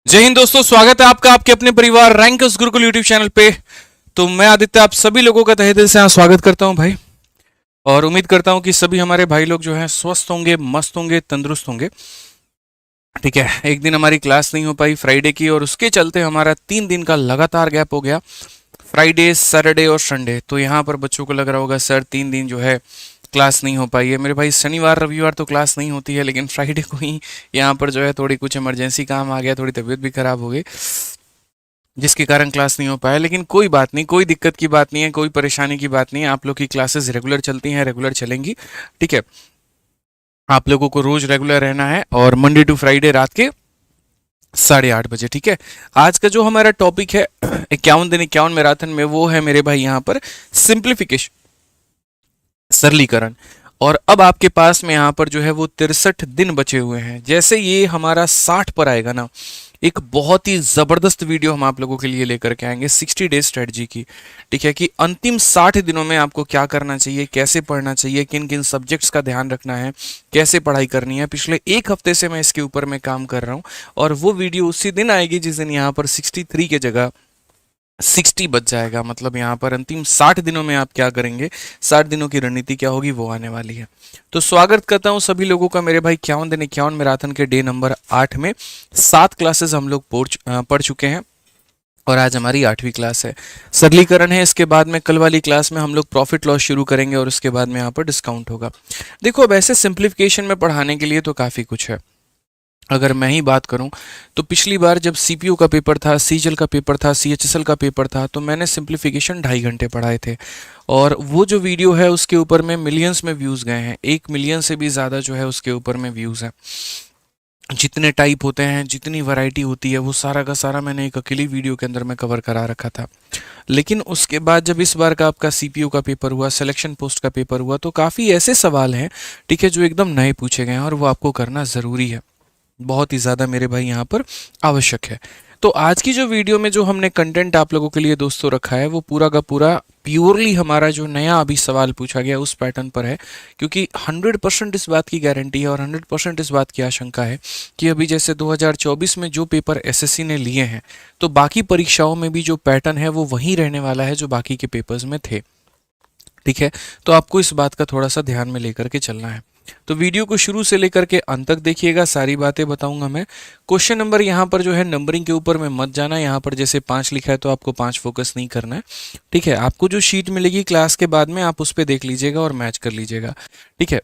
जय हिंद दोस्तों, स्वागत है आपका आपके अपने परिवार रैंकर्स गुरुकुल यूट्यूब चैनल पे। तो मैं आदित्य आप सभी लोगों का तहे दिल से यहाँ स्वागत करता हूँ भाई। और उम्मीद करता हूँ कि सभी हमारे भाई लोग जो हैं स्वस्थ होंगे, मस्त होंगे, तंदुरुस्त होंगे। ठीक है, एक दिन हमारी क्लास नहीं हो पाई फ्राइडे की, और उसके चलते हमारा 3 दिन का लगातार गैप हो गया, फ्राइडे, सैटरडे और संडे। तो यहाँ पर बच्चों को लग रहा होगा सर 3 दिन जो है क्लास नहीं हो पाई है। मेरे भाई शनिवार रविवार तो क्लास नहीं होती है, लेकिन फ्राइडे को ही यहाँ पर जो है थोड़ी कुछ इमरजेंसी काम आ गया, थोड़ी तबीयत भी खराब हो गई, जिसके कारण क्लास नहीं हो पाया। लेकिन कोई बात नहीं, कोई दिक्कत की बात नहीं है, कोई परेशानी की बात नहीं है। आप लोग की क्लासेस रेगुलर चलती हैं, रेगुलर चलेंगी। ठीक है, आप लोगों को रोज रेगुलर रहना है, और मंडे टू फ्राइडे रात के 8:30 बजे। ठीक है, आज का जो हमारा टॉपिक है 51 दिन 51 मैराथन में, वो है मेरे भाई यहाँ पर सिंप्लीफिकेशन, सरलीकरण। और अब आपके पास में यहाँ पर जो है वो 63 दिन बचे हुए हैं। जैसे ये हमारा 60 पर आएगा ना, एक बहुत ही जबरदस्त वीडियो हम आप लोगों के लिए लेकर के आएंगे 60 डे स्ट्रेटजी की। ठीक है, कि अंतिम 60 दिनों में आपको क्या करना चाहिए, कैसे पढ़ना चाहिए, किन किन सब्जेक्ट्स का ध्यान रखना है, कैसे पढ़ाई करनी है। पिछले एक हफ्ते से मैं इसके ऊपर में काम कर रहा हूँ, और वो वीडियो उसी दिन आएगी जिस दिन यहाँ पर 63 के जगह 60 बच जाएगा। मतलब यहाँ पर अंतिम 60 दिनों में आप क्या करेंगे, 60 दिनों की रणनीति क्या होगी, वो आने वाली है। तो स्वागत करता हूँ सभी लोगों का मेरे भाई 51 दिन 51 मैराथन के डे नंबर 8 में। 7 क्लासेस हम लोग पढ़ चुके हैं, और आज हमारी 8वीं क्लास है। सरलीकरण है। इसके बाद में कल वाली क्लास में हम लोग प्रॉफिट लॉस शुरू करेंगे, और उसके बाद में यहाँ पर डिस्काउंट होगा। देखो, अब ऐसे सिंप्लीफिकेशन में पढ़ाने के लिए तो काफ़ी कुछ है। अगर मैं ही बात करूं तो पिछली बार जब सीपीयू का पेपर था, सीजल का पेपर था, सीएचएसएल का पेपर था, तो मैंने सिंप्लीफिकेशन 2.5 घंटे पढ़ाए थे। और वो जो वीडियो है उसके ऊपर में मिलियंस में व्यूज़ गए हैं, 1 मिलियन से भी ज़्यादा जो है उसके ऊपर में व्यूज़ हैं। जितने टाइप होते हैं, जितनी वैरायटी होती है, वो सारा का सारा मैंने एक अकेली वीडियो के अंदर में कवर करा रखा था। लेकिन उसके बाद जब इस बार का आपका सीपीयू का पेपर हुआ, सिलेक्शन पोस्ट का पेपर हुआ, तो काफ़ी ऐसे सवाल हैं, ठीक है, जो एकदम नए पूछे गए हैं, और वो आपको करना ज़रूरी है, बहुत ही ज़्यादा मेरे भाई यहाँ पर आवश्यक है। तो आज की जो वीडियो में जो हमने कंटेंट आप लोगों के लिए दोस्तों रखा है, वो पूरा का पूरा प्योरली हमारा जो नया अभी सवाल पूछा गया उस पैटर्न पर है। क्योंकि 100% इस बात की गारंटी है, और 100% इस बात की आशंका है कि अभी जैसे 2024 में जो पेपर एसएससी ने लिए हैं, तो बाकी परीक्षाओं में भी जो पैटर्न है वो वही रहने वाला है जो बाकी के पेपर्स में थे। ठीक है, तो आपको इस बात का थोड़ा सा ध्यान में लेकर के चलना है। तो वीडियो को शुरू से लेकर के अंत तक देखिएगा, सारी बातें बताऊंगा मैं। क्वेश्चन नंबर यहाँ पर जो है नंबरिंग के ऊपर में मत जाना। यहाँ पर जैसे 5 लिखा है तो आपको 5 फोकस नहीं करना है। ठीक है, आपको जो शीट मिलेगी क्लास के बाद में आप उस पर देख लीजिएगा और मैच कर लीजिएगा। ठीक है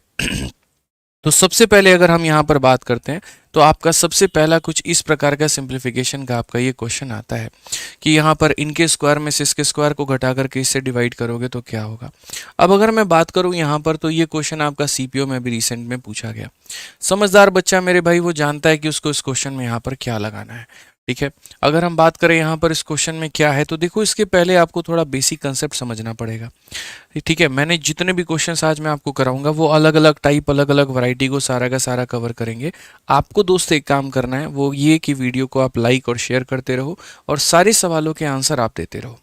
तो सबसे पहले अगर हम यहाँ पर बात करते हैं, तो आपका सबसे पहला कुछ इस प्रकार का सिंप्लीफिकेशन का आपका ये क्वेश्चन आता है कि यहाँ पर इनके स्क्वायर में से इसके स्क्वायर को घटा करके इससे डिवाइड करोगे तो क्या होगा। अब अगर मैं बात करूँ यहाँ पर, तो ये क्वेश्चन आपका सीपीओ में भी रिसेंट में पूछा गया। समझदार बच्चा मेरे भाई वो जानता है कि उसको इस क्वेश्चन में यहाँ पर क्या लगाना है। ठीक है, अगर हम बात करें यहाँ पर इस क्वेश्चन में क्या है, तो देखो इसके पहले आपको थोड़ा बेसिक कंसेप्ट समझना पड़ेगा। ठीक है, मैंने जितने भी क्वेश्चंस आज मैं आपको कराऊंगा वो अलग अलग टाइप, अलग अलग वैरायटी को सारा का सारा कवर करेंगे। आपको दोस्त एक काम करना है, वो ये कि वीडियो को आप लाइक और शेयर करते रहो, और सारे सवालों के आंसर आप देते रहो।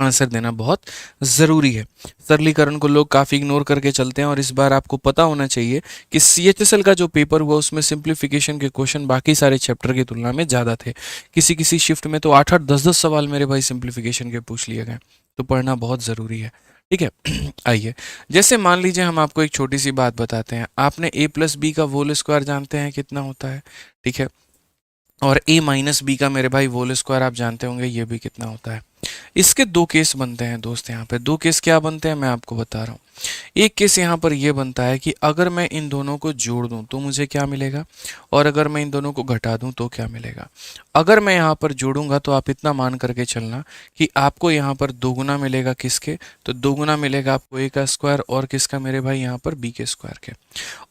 आंसर देना बहुत ज़रूरी है। सरलीकरण को लोग काफ़ी इग्नोर करके चलते हैं, और इस बार आपको पता होना चाहिए कि सीएचएसएल का जो पेपर हुआ उसमें सिंप्लीफिकेशन के क्वेश्चन बाकी सारे चैप्टर की तुलना में ज़्यादा थे। किसी किसी शिफ्ट में तो 8-8 10-10 सवाल मेरे भाई सिंप्लीफिकेशन के पूछ लिए गए। तो पढ़ना बहुत ज़रूरी है। ठीक है आइए, जैसे मान लीजिए हम आपको एक छोटी सी बात बताते हैं। आपने a+b का होल स्क्वायर जानते हैं कितना होता है। ठीक है, और a-b का मेरे भाई होल स्क्वायर आप जानते होंगे ये भी कितना होता है। इसके 2 केस बनते हैं दोस्त। यहाँ पे 2 केस क्या बनते हैं मैं आपको बता रहा हूँ। एक केस यहाँ पर ये बनता है कि अगर मैं इन दोनों को जोड़ दूं तो मुझे क्या मिलेगा, और अगर मैं इन दोनों को घटा दूं तो क्या मिलेगा। अगर मैं यहाँ पर जोड़ूंगा तो आप इतना मान करके चलना कि आपको यहाँ पर 2 गुना मिलेगा किसके, तो 2 गुना मिलेगा आपको a का स्क्वायर, और किसका मेरे भाई यहाँ पर b के स्क्वायर के।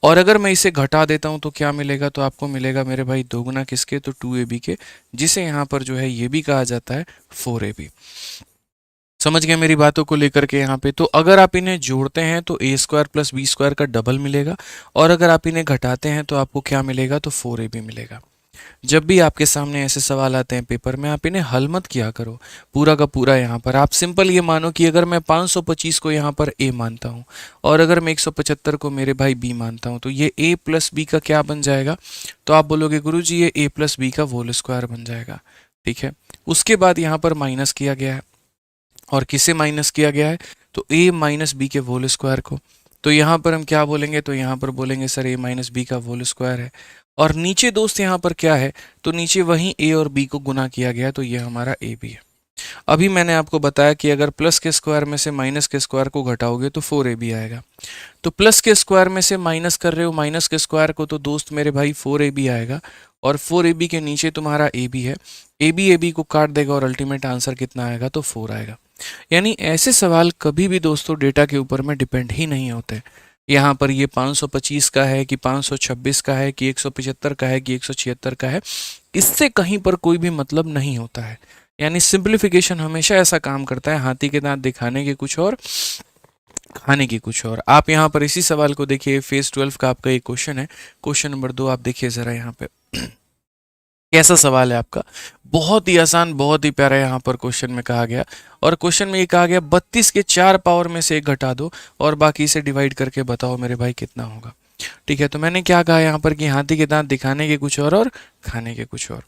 और अगर मैं इसे घटा देता हूँ तो क्या मिलेगा, तो आपको मिलेगा मेरे भाई 2 गुना किसके, तो 2ab के, जिसे यहाँ पर जो है ये भी कहा जाता है 4ab। समझ गए मेरी बातों को लेकर के यहाँ पे। तो अगर आप इन्हें जोड़ते हैं तो a square plus b square का डबल मिलेगा, और अगर आप इन्हें घटाते हैं तो आपको क्या मिलेगा, तो 4ab मिलेगा। जब भी आपके सामने ऐसे सवाल आते हैं पेपर में, आप इन्हें हल मत किया करो पूरा का पूरा। यहाँ पर आप सिंपल ये मानो कि अगर मैं 525 को यहाँ पर a मानता हूँ और अगर मैं 175 को मेरे भाई b मानता हूँ, तो ये a प्लस बी का क्या बन जाएगा? तो आप बोलोगे गुरुजी ये a प्लस बी का होल स्क्वायर बन जाएगा। ठीक है, उसके बाद यहाँ पर माइनस किया गया है, और किसे माइनस किया गया है? तो a माइनस बी के होल स्क्वायर को। तो यहाँ पर हम क्या बोलेंगे? तो यहाँ पर बोलेंगे सर a माइनस बी का होल स्क्वायर है। और नीचे दोस्त यहाँ पर क्या है? तो नीचे वहीं a और b को गुना किया गया, तो ये हमारा a भी है। अभी मैंने आपको बताया कि अगर प्लस के स्क्वायर में से माइनस के स्क्वायर को घटाओगे तो 4ab आएगा। तो प्लस के स्क्वायर में से माइनस कर रहे हो माइनस के स्क्वायर को, तो दोस्त मेरे भाई 4ab आएगा, और 4ab के नीचे तुम्हारा ab है। ab को काट देगा और अल्टीमेट आंसर कितना आएगा? तो 4 आएगा। यानी ऐसे सवाल कभी भी दोस्तों डेटा के ऊपर में डिपेंड ही नहीं होते। यहाँ पर ये 525 का है कि 526 का है कि 175 का है कि 176 का है, इससे कहीं पर कोई भी मतलब नहीं होता है। यानी सिंप्लीफिकेशन हमेशा ऐसा काम करता है, हाथी के दांत दिखाने के कुछ और, खाने की कुछ और। आप यहाँ पर इसी सवाल को देखिए, फेज 12 का आपका एक क्वेश्चन है, क्वेश्चन नंबर 2 आप देखिए जरा यहाँ पे कैसा सवाल है आपका। बहुत ही आसान, बहुत ही प्यारा यहाँ पर क्वेश्चन में कहा गया, और क्वेश्चन में ये कहा गया 32 के 4 पावर में से 1 घटा दो और बाकी से डिवाइड करके बताओ मेरे भाई कितना होगा। ठीक है, तो मैंने क्या कहा यहाँ पर कि हाथी के दांत दिखाने के कुछ और खाने के कुछ और।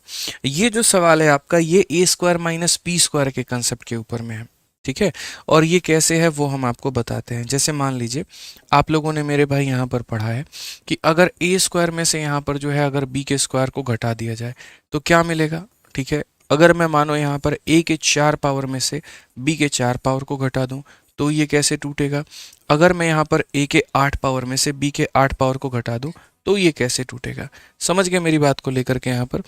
ये जो सवाल है आपका, ये a square minus P square के कंसेप्ट के ऊपर में है। ठीक है, और ये कैसे है वो हम आपको बताते हैं। जैसे मान लीजिए आप लोगों ने मेरे भाई यहाँ पर पढ़ा है कि अगर a स्क्वायर में से यहाँ पर जो है अगर b के स्क्वायर को घटा दिया जाए तो क्या मिलेगा। ठीक है, अगर मैं मानो यहाँ पर a के 4 पावर में से b के 4 पावर को घटा दूं तो ये कैसे टूटेगा। अगर मैं यहाँ पर a के 8 पावर में से b के 8 पावर को घटा दूं तो ये कैसे टूटेगा। समझ गए मेरी बात को लेकर के यहाँ पर।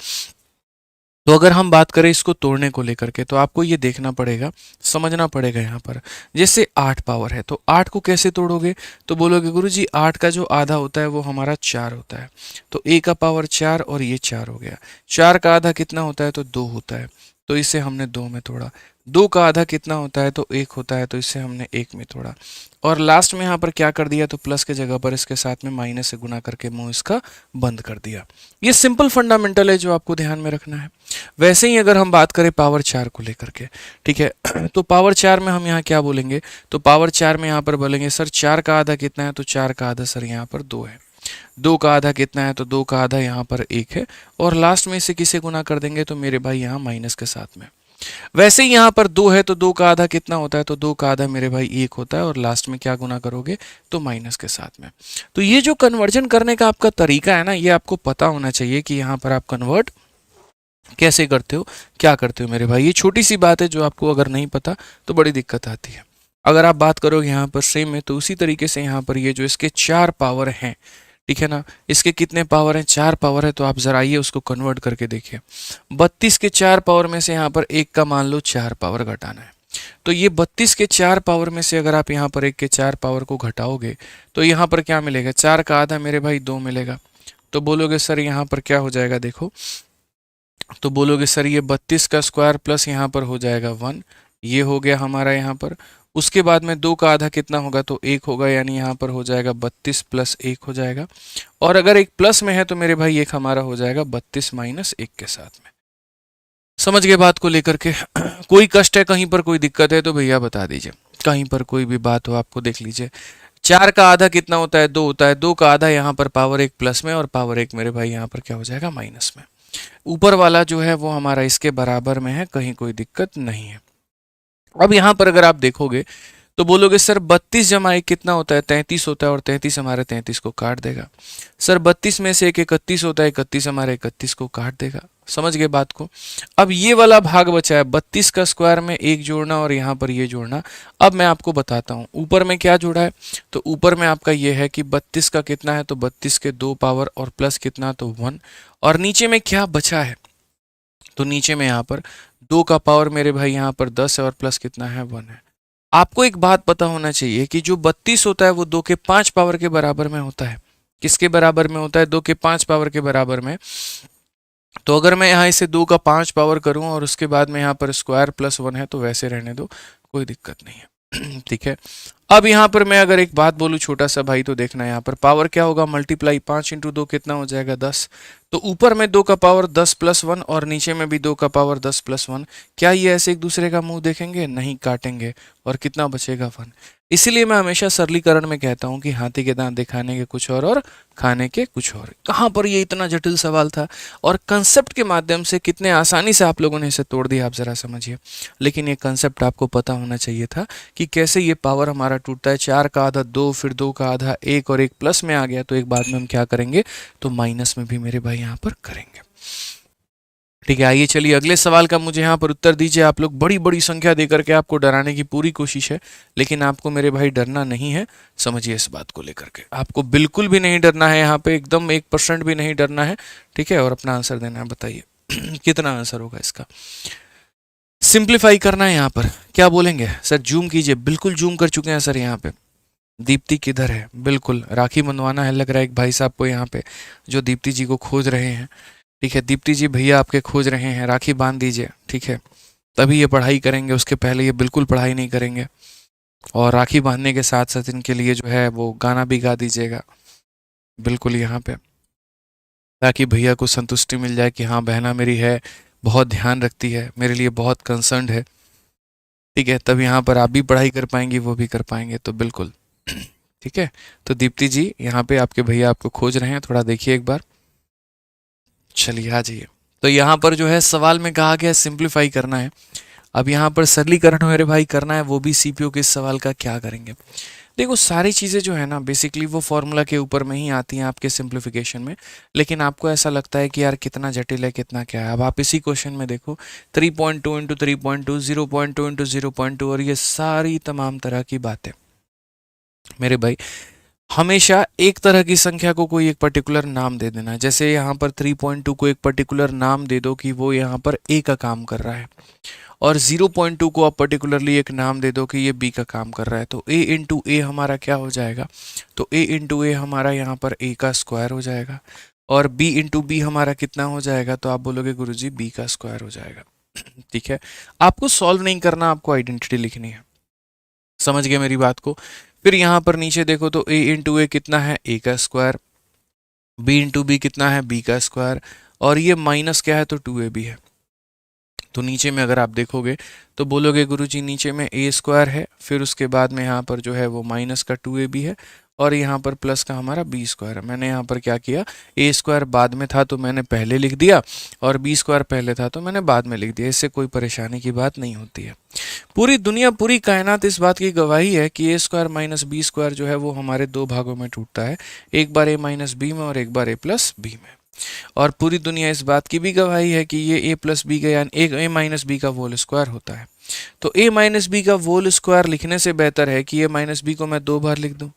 तो अगर हम बात करें इसको तोड़ने को लेकर के, तो आपको ये देखना पड़ेगा, समझना पड़ेगा यहाँ पर। जैसे 8 पावर है तो 8 को कैसे तोड़ोगे, तो बोलोगे गुरुजी 8 का जो आधा होता है वो हमारा 4 होता है, तो a का पावर 4 और ये 4 हो गया। 4 का आधा कितना होता है? तो 2 होता है, तो इसे हमने 2 में तोड़ा। 2 का आधा कितना होता है? तो 1 होता है, तो इसे हमने 1 में तोड़ा। और लास्ट में यहाँ पर क्या कर दिया? तो प्लस के जगह पर इसके साथ में माइनस से गुना करके मुंह इसका बंद कर दिया। ये सिंपल फंडामेंटल है जो आपको ध्यान में रखना है। वैसे ही अगर हम बात करें पावर 4 को लेकर के, ठीक है, तो पावर 4 में हम यहाँ क्या बोलेंगे? तो पावर 4 में यहाँ पर बोलेंगे सर 4 का आधा कितना है? तो 4 का आधा सर यहाँ पर 2 है। 2 का आधा कितना है? तो 2 का आधा यहाँ पर 1 है, और लास्ट में इसे किसे गुना कर देंगे? तो मेरे भाई यहाँ माइनस के साथ में। वैसे ही यहाँ पर 2 है तो 2 का आधा कितना होता है? तो 2 का आधा मेरे भाई 1 होता है, और लास्ट में क्या गुना करोगे? तो माइनस के साथ में। तो ये जो कन्वर्जन करने का आपका तरीका है ना, ये आपको पता होना चाहिए कि यहाँ पर आप कन्वर्ट कैसे करते हो, क्या करते हो मेरे भाई। ये छोटी सी बात है जो आपको अगर नहीं पता तो बड़ी दिक्कत आती है। अगर आप बात करोगे यहाँ पर सेम है, तो उसी तरीके से यहाँ पर ये जो इसके 4 पावर हैं, ठीक है ना, इसके कितने पावर हैं? 4 पावर है, तो आप जरा आइए उसको कन्वर्ट करके देखिए। 32 के 4 पावर में से यहाँ पर 1 का मान लो 4 पावर घटाना है, तो ये 32 के 4 पावर में से अगर आप यहाँ पर 1 के 4 पावर को घटाओगे तो यहाँ पर क्या मिलेगा? 4 का आधा मेरे भाई 2 मिलेगा। तो बोलोगे सर यहाँ पर क्या हो जाएगा, देखो, तो बोलोगे सर ये 32 का स्क्वायर प्लस यहाँ पर हो जाएगा 1, ये हो गया हमारा यहाँ पर। उसके बाद में 2 का आधा कितना होगा? तो 1 होगा, यानी यहाँ पर हो जाएगा 32 प्लस 1 हो जाएगा। और अगर एक प्लस में है तो मेरे भाई एक हमारा हो जाएगा 32 माइनस 1 के साथ में। समझ गए बात को लेकर के? कोई कष्ट है, कहीं पर कोई दिक्कत है तो भैया बता दीजिए, कहीं पर कोई भी बात हो आपको देख लीजिए। 4 का आधा कितना होता है? 2 होता है। 2 का आधा यहाँ पर पावर 1 प्लस में, और पावर 1 मेरे भाई यहाँ पर क्या हो जाएगा? माइनस में। ऊपर वाला जो है वो हमारा इसके बराबर में है, कहीं कोई दिक्कत नहीं है। अब यहाँ पर अगर आप देखोगे तो बोलोगे सर 32 जमा 1 कितना होता है? 33 होता है, और 33 हमारे 33 को काट देगा। सर 32 में से 1 31 होता है, 31 हमारे 31 को काट देगा। समझ गए बात को? अब ये वाला भाग बचा है 32 का स्क्वायर में 1 जोड़ना और यहाँ पर ये जोड़ना। अब मैं आपको बताता हूँ ऊपर में क्या जोड़ा है। तो ऊपर में आपका ये है कि 32 का कितना है? तो 32 के 2 पावर और प्लस कितना? तो 1। और नीचे में क्या बचा है? तो नीचे में यहाँ पर 2 का पावर मेरे भाई यहाँ पर 10 है, और प्लस कितना है? 1 है। आपको एक बात पता होना चाहिए कि जो 32 होता है वो 2 के 5 पावर के बराबर में होता है। किसके बराबर में होता है? 2 के 5 पावर के बराबर में। तो अगर मैं यहाँ इसे 2 का 5 पावर करूँ और उसके बाद में यहाँ पर स्क्वायर प्लस 1 है, तो वैसे रहने दो, कोई दिक्कत नहीं है। ठीक है, अब यहाँ पर मैं अगर एक बात बोलूँ छोटा सा भाई, तो देखना यहाँ पर पावर क्या होगा, मल्टीप्लाई 5 × 2 कितना हो जाएगा 10। तो ऊपर में 2 का पावर 10 + 1 और नीचे में भी 2 का पावर 10 + 1। क्या ये ऐसे एक दूसरे का मुंह देखेंगे? नहीं, काटेंगे। और कितना बचेगा 1। इसीलिए मैं हमेशा सरलीकरण में कहता हूँ कि हाथी के दांत दिखाने के कुछ और खाने के कुछ और। कहाँ पर ये इतना जटिल सवाल था, और कंसेप्ट के माध्यम से कितने आसानी से आप लोगों ने इसे तोड़ दिया, आप जरा समझिए। लेकिन ये कंसेप्ट आपको पता होना चाहिए था कि कैसे ये पावर हमारा टूटता है। 4 का आधा 2, फिर 2 का आधा 1, और 1 प्लस में आ गया तो एक बाद में हम क्या करेंगे, तो माइनस में भी मेरे भाई यहाँ पर करेंगे। ठीक है, आइए चलिए अगले सवाल का मुझे यहाँ पर उत्तर दीजिए। आप लोग बड़ी बड़ी संख्या देकर के आपको डराने की पूरी कोशिश है, लेकिन आपको मेरे भाई डरना नहीं है। समझिए इस बात को लेकर के, आपको बिल्कुल भी नहीं डरना है, यहाँ पे एकदम 1% भी नहीं डरना है। ठीक है, और अपना आंसर देना है। बताइए कितना आंसर होगा इसका। सिंप्लीफाई करना है यहाँ पर। क्या बोलेंगे सर? जूम कीजिए। बिल्कुल जूम कर चुके हैं सर यहाँ पे। दीप्ति किधर है? बिल्कुल राखी बंधवाना है लग रहा है एक भाई साहब को यहाँ पे, जो दीप्ति जी को खोज रहे हैं। ठीक है, दीप्ति जी भैया आपके खोज रहे हैं, राखी बांध दीजिए। ठीक है, तभी ये पढ़ाई करेंगे, उसके पहले ये बिल्कुल पढ़ाई नहीं करेंगे। और राखी बांधने के साथ साथ इनके लिए जो है वो गाना भी गा दीजिएगा बिल्कुल यहाँ पे, ताकि भैया को संतुष्टि मिल जाए कि हाँ बहना मेरी है, बहुत ध्यान रखती है, मेरे लिए बहुत कंसर्न्ड है। ठीक है, तब यहाँ पर आप भी पढ़ाई कर पाएंगे, वो भी कर पाएंगे, तो बिल्कुल। ठीक है, तो दीप्ति जी यहाँ पे आपके भैया आपको खोज रहे हैं, थोड़ा देखिए एक बार। चलिए आ जाइए। तो यहाँ पर जो है सवाल में कहा गया सिंप्लीफाई करना है। अब यहाँ पर सरलीकरण मेरे भाई करना है, वो भी सीपीयू के इस सवाल का क्या करेंगे। देखो सारी चीज़ें जो है ना बेसिकली वो फॉर्मूला के ऊपर में ही आती हैं आपके सिंप्लीफिकेशन में, लेकिन आपको ऐसा लगता है कि यार कितना जटिल है, कितना क्या है। अब आप इसी क्वेश्चन में देखो 3.2 × 3.2, 0.2 × 0.2, और ये सारी तमाम तरह की बातें मेरे भाई हमेशा एक तरह की संख्या को कोई एक पर्टिकुलर नाम दे देना। जैसे यहाँ पर 3.2 को एक पर्टिकुलर नाम दे दो कि वो यहाँ पर ए का काम कर रहा है, और 0.2 को आप पर्टिकुलरली एक नाम दे दो कि ये बी का काम कर रहा है। तो a × a हमारा क्या हो जाएगा, तो a × a हमारा यहाँ पर a का स्क्वायर हो जाएगा, और b × b हमारा कितना हो जाएगा, तो आप बोलोगे गुरुजी b का स्क्वायर हो जाएगा। ठीक है, आपको सॉल्व नहीं करना, आपको आइडेंटिटी लिखनी है। समझ गए मेरी बात को। फिर यहाँ पर नीचे देखो तो a × a कितना है, a का स्क्वायर, b × b कितना है, b का स्क्वायर, और ये माइनस क्या है, तो 2ab है। तो नीचे में अगर आप देखोगे तो बोलोगे गुरुजी नीचे में a स्क्वायर है, फिर उसके बाद में यहाँ पर जो है वो माइनस का 2ab है, और यहाँ पर प्लस का हमारा b स्क्वायर है। मैंने यहाँ पर क्या किया, a स्क्वायर बाद में था तो मैंने पहले लिख दिया, और b स्क्वायर पहले था तो मैंने बाद में लिख दिया। इससे कोई परेशानी की बात नहीं होती है। पूरी दुनिया, पूरी कायनात इस बात की गवाही है कि a square minus b square जो है वो हमारे दो भागों में टूटता है, एक बार a माइनस b में और एक बार a प्लस b में। और पूरी दुनिया इस बात की भी गवाही है कि ये a प्लस बी का यानी a माइनस बी का होल स्क्वायर होता है। तो a माइनस बी का होल स्क्वायर लिखने से बेहतर है कि a माइनस बी को मैं 2 बार लिख दूं।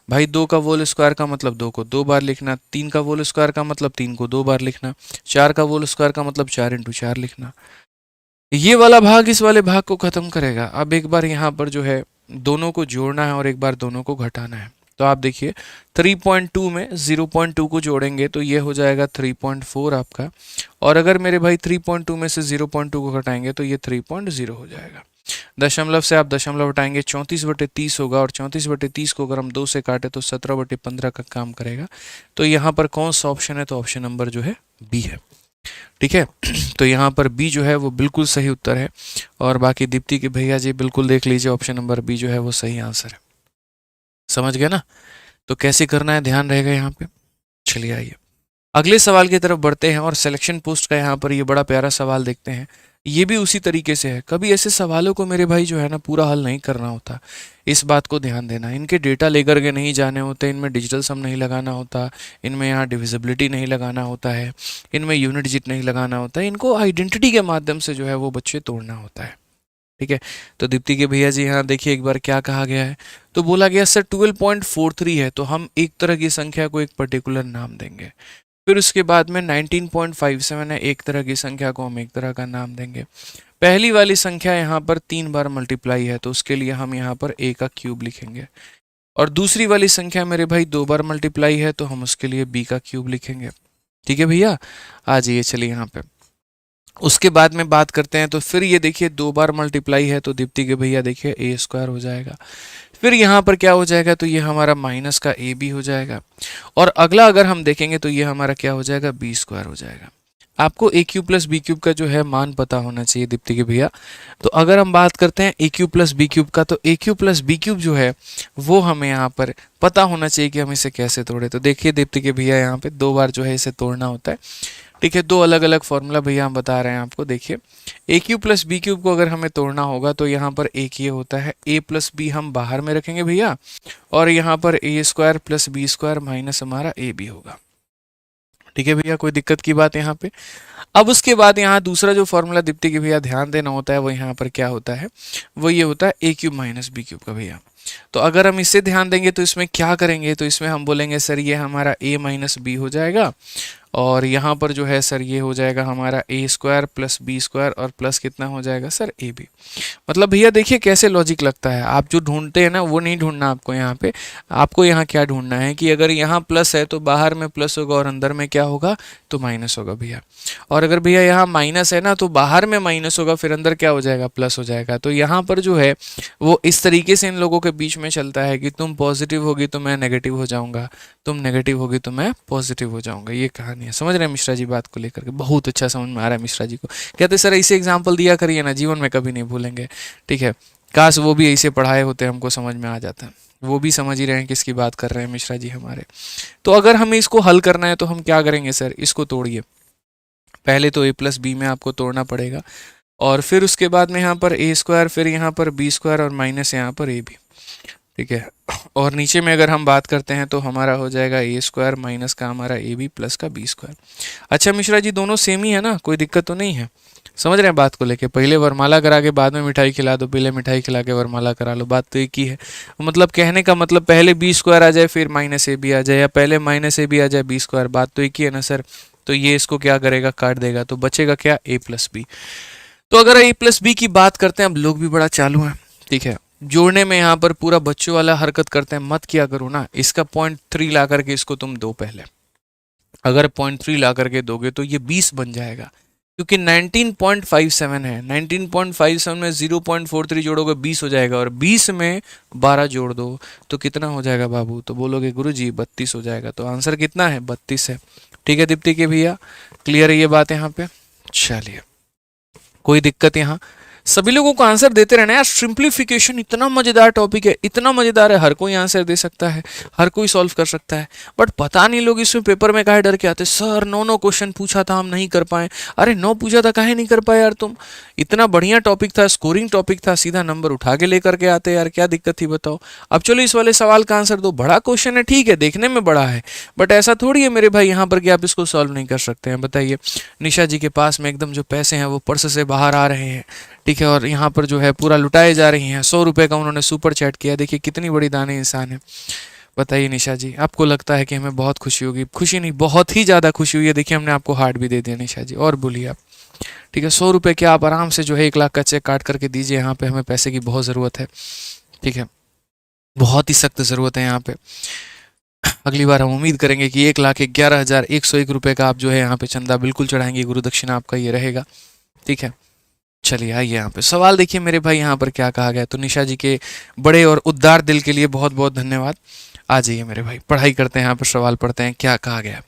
भाई 2 का होल स्क्वायर का मतलब 2 को 2 बार लिखना, 3 का होल स्क्वायर का मतलब 3 को 2 बार लिखना, 4 का होल स्क्वायर का मतलब 4 × 4 लिखना। ये वाला भाग इस वाले भाग को खत्म करेगा। अब एक बार यहाँ पर जो है दोनों को जोड़ना है और एक बार दोनों को घटाना है। तो आप देखिए 3.2 में 0.2 को जोड़ेंगे तो ये हो जाएगा 3.4 आपका, और अगर मेरे भाई 3.2 में से 0.2 को घटाएंगे तो ये 3.0 हो जाएगा। दशमलव से आप दशमलव हटाएंगे 34/30 होगा, और 34/30 को अगर हम 2 से काटे तो 17/15 का काम करेगा। तो यहाँ पर कौन सा ऑप्शन है, तो ऑप्शन नंबर जो है बी है। ठीक है, तो यहाँ पर बी जो है वो बिल्कुल सही उत्तर है, और बाकी दीप्ति के भैया जी बिल्कुल देख लीजिए ऑप्शन नंबर बी जो है वो सही आंसर है। समझ गए ना? तो कैसे करना है ध्यान रहेगा यहाँ पे। चलिए आइए अगले सवाल की तरफ बढ़ते हैं, और सिलेक्शन पोस्ट का यहाँ पर ये बड़ा प्यारा सवाल देखते हैं। ये भी उसी तरीके से है। कभी ऐसे सवालों को मेरे भाई जो है ना पूरा हल नहीं करना होता, इस बात को ध्यान देना। इनके डेटा लेकर के नहीं जाने होते, इनमें डिजिटल सम नहीं लगाना होता, इनमें यहाँ डिविजिबिलिटी नहीं लगाना होता है, इनमें यूनिट डिजिट नहीं लगाना होता है। इनको आइडेंटिटी के माध्यम से जो है वो बच्चे तोड़ना होता है। ठीक है, तो दीप्ति के भैया जी यहाँ देखिए एक बार क्या कहा गया है। तो बोला गया सर 12.43 है, तो हम एक तरह की संख्या को एक पर्टिकुलर नाम देंगे। फिर उसके बाद में 19.57 है, एक तरह की संख्या को हम एक तरह का नाम देंगे। पहली वाली संख्या यहाँ पर 3 बार मल्टीप्लाई है, तो उसके लिए हम यहाँ पर a का क्यूब लिखेंगे। और दूसरी वाली संख्या मेरे भाई 2 बार मल्टीप्लाई है, तो हम उसके लिए b का क्यूब लिखेंगे। ठीक है भैया, आ जाइए चलिए यहाँ पे। उसके बाद में बात करते हैं तो फिर ये देखिए 2 बार मल्टीप्लाई है तो दीप्ति के भैया देखिए ए स्क्वायर हो जाएगा। फिर यहाँ पर क्या हो जाएगा, तो ये हमारा माइनस का ए बी हो जाएगा। और अगला अगर हम देखेंगे तो ये हमारा क्या हो जाएगा, बी स्क्वायर हो जाएगा। आपको ए क्यूब प्लस बी क्यूब का जो है मान पता होना चाहिए दीप्ति के भैया। तो अगर हम बात करते हैं ए क्यूब प्लस बी क्यूब का, तो ए क्यूब प्लस बी क्यूब जो है वो हमें यहाँ पर पता होना चाहिए कि हम इसे कैसे तोड़े। तो देखिए दीप्ति के भैया यहाँ पे 2 बार जो है इसे तोड़ना होता है। ठीक है, 2 अलग अलग फॉर्मूला भैया हम बता रहे हैं आपको। देखिए ए क्यूब प्लस बी क्यूब को अगर हमें तोड़ना होगा तो यहाँ पर एक ये होता है ए प्लस बी हम बाहर में रखेंगे भैया, और यहाँ पर A square plus B square minus हमारा ए बी होगा। ठीक है भैया, कोई दिक्कत की बात यहाँ पे। अब उसके बाद यहाँ दूसरा जो फॉर्मूला दीप्ति के भैया ध्यान देना होता है वो यहाँ पर क्या होता है, वो ये होता है ए क्यूब माइनस बी क्यूब का भैया। तो अगर हम इससे ध्यान देंगे तो इसमें क्या करेंगे, तो इसमें हम बोलेंगे सर ये हमारा a माइनस बी हो जाएगा, और यहाँ पर जो है सर ये हो जाएगा हमारा ए स्क्वायर प्लस बी स्क्वायर और प्लस कितना हो जाएगा सर ए बी। मतलब भैया देखिए कैसे लॉजिक लगता है। आप जो ढूंढते हैं ना वो नहीं ढूंढना आपको यहाँ पे। आपको यहाँ क्या ढूंढना है कि अगर यहाँ प्लस है तो बाहर में प्लस होगा और अंदर में क्या होगा, तो माइनस होगा भैया। और अगर भैया यहाँ माइनस है ना तो बाहर में माइनस होगा, फिर अंदर क्या हो जाएगा, प्लस हो जाएगा। तो यहाँ पर जो है वो इस तरीके से इन लोगों के बीच में चलता है कि तुम पॉजिटिव होगी तो मैं नेगेटिव हो जाऊंगा, तुम नेगेटिव होगी तो मैं पॉजिटिव हो जाऊंगा। ये कहानी है, समझ रहे हैं मिश्रा जी बात को लेकर के। बहुत अच्छा समझ में आ रहा है मिश्रा जी को। कहते सर ऐसे एग्जाम्पल दिया करिए ना, जीवन में कभी नहीं भूलेंगे। ठीक है, काश वो भी ऐसे पढ़ाए होते, हमको समझ में आ जाता। वो भी समझ ही रहे हैं किसकी बात कर रहे हैं मिश्रा जी हमारे। तो अगर हमें इसको हल करना है तो हम क्या करेंगे सर, इसको तोड़िए। पहले तो ए प्लस बी में आपको तोड़ना पड़ेगा, और फिर उसके बाद में यहाँ पर ए स्क्वायर, फिर यहाँ पर बी स्क्वायर और माइनस यहाँ पर ए बी। ठीक है, और नीचे में अगर हम बात करते हैं तो हमारा हो जाएगा ए स्क्वायर माइनस का हमारा ए बी प्लस का बी स्क्वायर। अच्छा मिश्रा जी दोनों सेम ही है ना, कोई दिक्कत तो नहीं है? समझ रहे हैं बात को लेके। पहले वरमाला करा के बाद में मिठाई खिला दो, पहले मिठाई खिला के वरमाला करा लो, बात तो एक ही है। मतलब कहने का मतलब पहले बी स्क्वायर आ जाए फिर माइनस ए बी आ जाए, या पहले माइनस ए बी आ जाए बी स्क्वायर, बात तो एक ही है ना सर। तो ये इसको क्या करेगा, काट देगा, तो बचेगा क्या, ए प्लस बी। तो अगर ए प्लस बी की बात करते हैं, अब लोग भी बड़ा चालू हैं। ठीक है, जोड़ने में यहाँ पर पूरा बच्चों वाला हरकत करते हैं, मत किया करो ना। इसका 0.3 ला करके इसको तुम दो पहले। अगर 0.3 ला करके दोगे तो ये 20 बन जाएगा, क्योंकि 19.57 है। 19.57 में 0.43 जोड़ोगे 20 हो जाएगा, और 20 में 12 जोड़ दो तो कितना हो जाएगा बाबू, तो बोलोगे गुरुजी 32 हो जाएगा। तो आंसर कितना है, 32 है। ठीक है दीप्ति के भैया, क्लियर है ये बात यहाँ पे? चलिए, कोई दिक्कत यहाँ? सभी लोगों को आंसर देते रहना यार। सिंप्लीफिकेशन इतना मजेदार टॉपिक है, इतना मजेदार है, हर कोई आंसर दे सकता है, हर कोई सॉल्व कर सकता है। बट पता नहीं लोग इसमें पेपर में काहे डर के आते, सर 9 क्वेश्चन पूछा था हम नहीं कर पाए। अरे 9 पूछा था काहे नहीं कर पाए यार तुम? इतना बढ़िया टॉपिक था, स्कोरिंग टॉपिक था, सीधा नंबर उठा के लेकर के आते यार, क्या दिक्कत थी बताओ। अब चलो इस वाले सवाल का आंसर दो। बड़ा क्वेश्चन है, ठीक है देखने में बड़ा है, बट ऐसा थोड़ी है मेरे भाई यहाँ पर कि आप इसको सॉल्व नहीं कर सकते हैं। बताइए, निशा जी के पास में एकदम जो पैसे हैं वो पर्स से बाहर आ रहे हैं। ठीक है, और यहाँ पर जो है पूरा लुटाए जा रही हैं। 100 रुपये का उन्होंने सुपर चैट किया, देखिए कितनी बड़ी दानी इंसान है। बताइए निशा जी, आपको लगता है कि हमें बहुत खुशी होगी? खुशी नहीं, बहुत ही ज़्यादा खुशी हुई है। देखिए हमने आपको हार्ट भी दे दिया निशा जी, और बोलिए आप। ठीक है, 100 रुपये के आप आराम से जो है 1 लाख का चेक काट करके दीजिए। यहाँ पे हमें पैसे की बहुत ज़रूरत है। ठीक है, बहुत ही सख्त ज़रूरत है यहाँ पे। अगली बार हम उम्मीद करेंगे कि 1,11,101 रुपये का आप जो है यहाँ पे चंदा बिल्कुल चढ़ाएंगे, गुरु दक्षिणा आपका ये रहेगा। ठीक है, चलिए आइए यहाँ पे सवाल देखिए मेरे भाई, यहाँ पर क्या कहा गया। तो निशा जी के बड़े और उदार दिल के लिए बहुत बहुत धन्यवाद। आ जाइए मेरे भाई, पढ़ाई करते हैं, यहाँ पर सवाल पढ़ते हैं क्या कहा गया।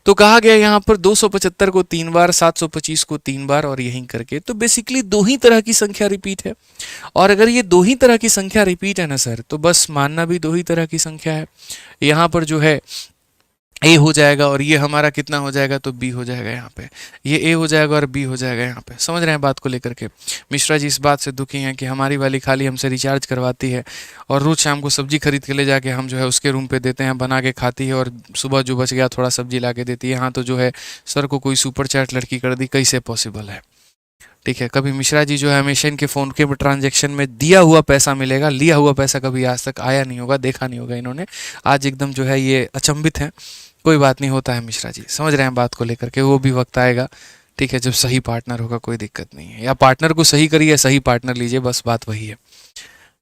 तो कहा गया यहाँ पर 275 को 3 बार, 725 को 3 बार, और यहीं करके। तो बेसिकली 2 ही तरह की संख्या रिपीट है, और अगर ये 2 ही तरह की संख्या रिपीट है ना सर, तो बस मानना भी 2 ही तरह की संख्या है। यहाँ पर जो है ए हो जाएगा, और ये हमारा कितना हो जाएगा, तो बी हो जाएगा। यहाँ पे ये ए हो जाएगा और बी हो जाएगा। यहाँ पे समझ रहे हैं बात को लेकर के। मिश्रा जी इस बात से दुखी हैं कि हमारी वाली खाली हमसे रिचार्ज करवाती है, और रोज शाम को सब्जी खरीद के ले जाके हम जो है उसके रूम पे देते हैं, बना के खाती है, और सुबह जो बच गया थोड़ा सब्जी ला के देती है। यहाँ तो जो है सर को कोई सुपर चैट लड़की कर दी, कैसे पॉसिबल है? ठीक है, कभी मिश्रा जी जो है हमेशा इनके फ़ोन के ट्रांजैक्शन में दिया हुआ पैसा मिलेगा, लिया हुआ पैसा कभी आज तक आया नहीं होगा, देखा नहीं होगा इन्होंने। आज एकदम जो है ये अचंभित हैं। कोई बात नहीं, होता है मिश्रा जी, समझ रहे हैं बात को लेकर के। वो भी वक्त आएगा, ठीक है, जब सही पार्टनर होगा, कोई दिक्कत नहीं है। या पार्टनर को सही करिए, सही पार्टनर लीजिए, बस बात वही है।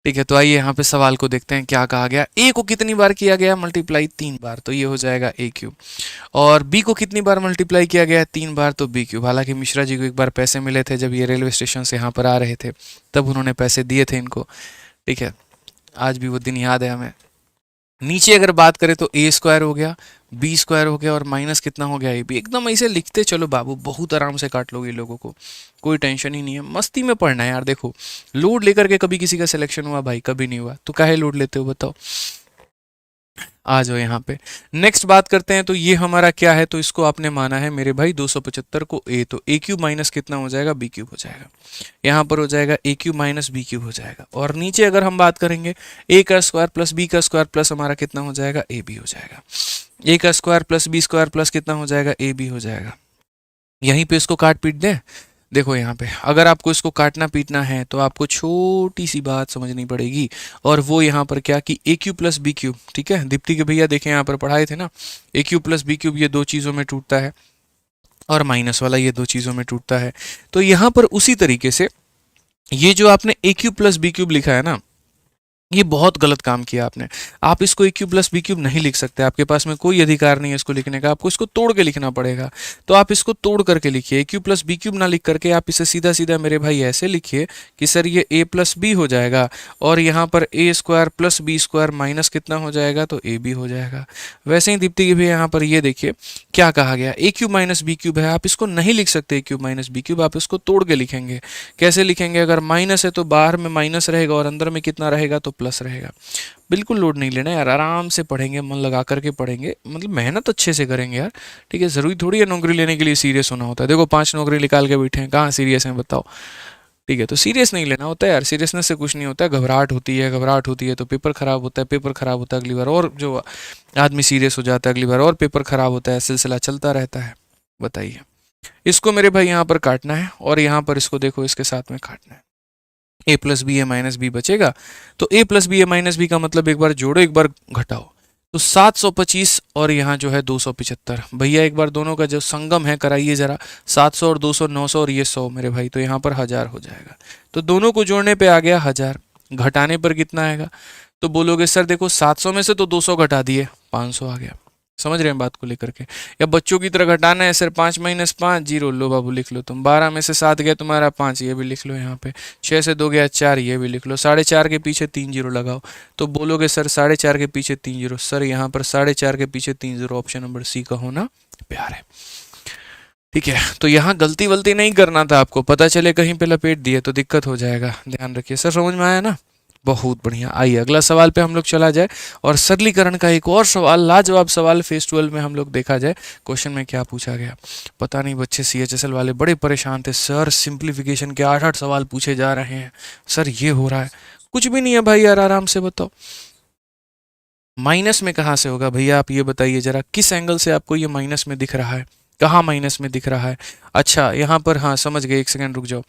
ठीक है, तो आइए यहाँ पे सवाल को देखते हैं क्या कहा गया। ए को कितनी बार किया गया मल्टीप्लाई? 3 बार, तो ये हो जाएगा ए क्यूब। और बी को कितनी बार मल्टीप्लाई किया गया? 3 बार, तो बी क्यूब। हालांकि मिश्रा जी को एक बार पैसे मिले थे जब ये रेलवे स्टेशन से यहाँ पर आ रहे थे, तब उन्होंने पैसे दिए थे इनको। ठीक है, आज भी वो दिन याद है हमें। नीचे अगर बात करें तो ए स्क्वायर हो गया, बी स्क्वायर हो गया, और माइनस कितना हो गया? A b. एकदम ऐसे लिखते चलो बाबू, बहुत आराम से काट लोगे लोगों को, कोई टेंशन ही नहीं है। मस्ती में पढ़ना है यार। देखो, लोड लेकर के कभी किसी का सिलेक्शन हुआ भाई? कभी नहीं हुआ। तो काहे लोड लेते हो बताओ? आ जाओ यहाँ पे। नेक्स्ट बात करते हैं, तो ये हमारा क्या है? तो इसको आपने माना है मेरे भाई 275 को ए, तो ए क्यूब माइनस कितना हो जाएगा? बी क्यूब हो जाएगा। यहाँ पर हो जाएगा ए क्यूब माइनस बी क्यूब हो जाएगा। और नीचे अगर हम बात करेंगे, ए का स्क्वायर प्लस बी का स्क्वायर प्लस हमारा कितना हो जाएगा? ए बी हो जाएगा। ए का square plus B square plus कितना हो जाएगा? ए बी हो जाएगा। यहीं पे इसको काट पीट दें। देखो यहाँ पे अगर आपको इसको काटना पीटना है तो आपको छोटी सी बात समझनी पड़ेगी, और वो यहाँ पर क्या कि ए क्यूब प्लस बी क्यूब। ठीक है, दीप्ति के भैया देखें यहाँ पर पढ़ाए थे ना, ए क्यूब प्लस बी क्यूब ये दो चीज़ों में टूटता है, और माइनस वाला ये दो चीज़ों में टूटता है। तो यहाँ पर उसी तरीके से ये जो आपने ए क्यूब प्लस बी क्यूब लिखा है ना, ये बहुत गलत काम किया आपने। आप इसको ए क्यूब प्लस बी क्यूब नहीं लिख सकते, आपके पास में कोई अधिकार नहीं है इसको लिखने का, आपको इसको तोड़ के लिखना पड़ेगा। तो आप इसको तोड़ करके लिखिए, ए क्यूब प्लस बी क्यूब ना लिख करके आप इसे सीधा सीधा मेरे भाई ऐसे लिखिए कि सर ये ए प्लस बी हो जाएगा, और यहाँ पर A square plus B square minus कितना हो जाएगा? तो ए बी हो जाएगा। वैसे ही दीप्ति की भी यहाँ पर ये देखिए क्या कहा गया, ए क्यूब माइनस बी क्यूब है, आप इसको नहीं लिख सकते ए क्यूब माइनस बी क्यूब, आप इसको तोड़ के लिखेंगे। कैसे लिखेंगे? अगर माइनस है तो बाहर में माइनस रहेगा और अंदर में कितना रहेगा? तो प्लस रहेगा। बिल्कुल लोड नहीं लेना यार, आराम से पढ़ेंगे, मन लगा करके पढ़ेंगे, मतलब मेहनत अच्छे से करेंगे यार। ठीक है, ज़रूरी थोड़ी है नौकरी लेने के लिए सीरियस होना होता है। देखो 5 नौकरी निकाल के बैठे हैं, कहाँ सीरियस हैं बताओ? ठीक है, तो सीरियस नहीं लेना होता है यार, सीरियसनेस से कुछ नहीं होता है। घबराहट होती है, घबराहट होती है तो पेपर खराब होता है, पेपर खराब होता है अगली बार और जो आदमी सीरियस हो जाता है अगली बार और पेपर खराब होता है, सिलसिला चलता रहता है। बताइए, इसको मेरे भाई यहाँ पर काटना है, और यहाँ पर इसको देखो इसके साथ में काटना है। ए प्लस बी ए माइनस बी बचेगा, तो ए प्लस बी ए माइनस बी का मतलब एक बार जोड़ो एक बार घटाओ, तो 725 और यहाँ जो है 275। भैया एक बार दोनों का जो संगम है कराइए जरा, 700 और 200 900 और ये 100 मेरे भाई, तो यहाँ पर 1000 हो जाएगा। तो दोनों को जोड़ने पे आ गया 1000, घटाने पर कितना आएगा? तो बोलोगे सर देखो 700 में से तो 200 घटा दिए, 500 आ गया। समझ रहे हैं बात को लेकर के? या बच्चों की तरह घटाना है सर, 5 माइनस 5 जीरो, लो बाबू लिख लो तुम। 12 में से 7 गया तुम्हारा 5, ये भी लिख लो यहाँ पे। 6 से 2 गया 4, ये भी लिख लो। 4.5 के पीछे 3 जीरो लगाओ, तो बोलोगे सर 4.5 के पीछे 3 जीरो। सर यहाँ पर 4.5 के पीछे 3 जीरो, ऑप्शन नंबर सी का होना प्यार है। ठीक है, तो यहाँ गलती वलती नहीं करना था आपको, पता चले कहीं पे लपेट दिए तो दिक्कत हो जाएगा, ध्यान रखिए। सर समझ में आया ना? बहुत बढ़िया। आइए अगला सवाल पे हम लोग चला जाए, और सरलीकरण का एक और सवाल, लाजवाब सवाल फेज 12 में हम लोग देखा जाए क्वेश्चन में क्या पूछा गया। पता नहीं बच्चे CHSL वाले बड़े परेशान थे, सर सिंप्लीफिकेशन के 8-8 सवाल पूछे जा रहे हैं, सर ये हो रहा है। कुछ भी नहीं है भाई यार, आराम से बताओ माइनस में कहाँ से होगा भैया? आप ये बताइए जरा, किस एंगल से आपको ये माइनस में दिख रहा है? कहाँ माइनस में दिख रहा है? अच्छा यहाँ पर, हाँ समझ गए, एक सेकंड रुक जाओ।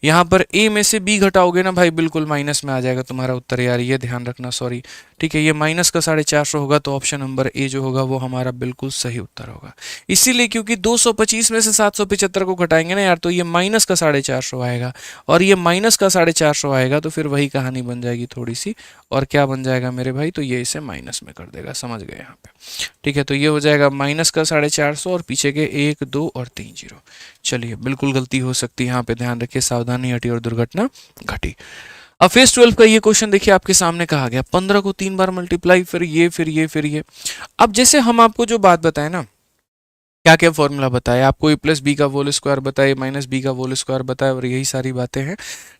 यहाँ पर ए में से बी घटाओगे ना भाई, बिल्कुल माइनस में आ जाएगा तुम्हारा उत्तर यार, ये ध्यान रखना। सॉरी, ठीक है, ये माइनस का 450 होगा, तो ऑप्शन नंबर ए जो होगा वो हमारा बिल्कुल सही उत्तर होगा। इसीलिए क्योंकि 225 में से 775 को घटाएंगे ना यार, तो ये माइनस का 450 आएगा, और ये माइनस का 450 आएगा, तो फिर वही कहानी बन जाएगी थोड़ी सी। और क्या बन जाएगा मेरे भाई? तो ये इसे माइनस में कर देगा, समझ गए यहाँ पे? ठीक है, तो ये हो जाएगा माइनस का 450 और पीछे के 1 2 और 3 जीरो। चलिए, बिल्कुल गलती हो सकती है यहाँ पे, ध्यान रखिए, सावधानी हटी और दुर्घटना घटी। अब फेज 12 का ये क्वेश्चन देखिए आपके सामने कहा गया, 15 को 3 बार मल्टीप्लाई, फिर ये फिर ये फिर ये। अब जैसे हम आपको जो बात बताए ना, क्या क्या फॉर्मूला बताया आपको, ए प्लस बी का होल स्क्वायर बताए, माइनस बी का होल स्क्वायर बताया, और यही सारी बातें हैं।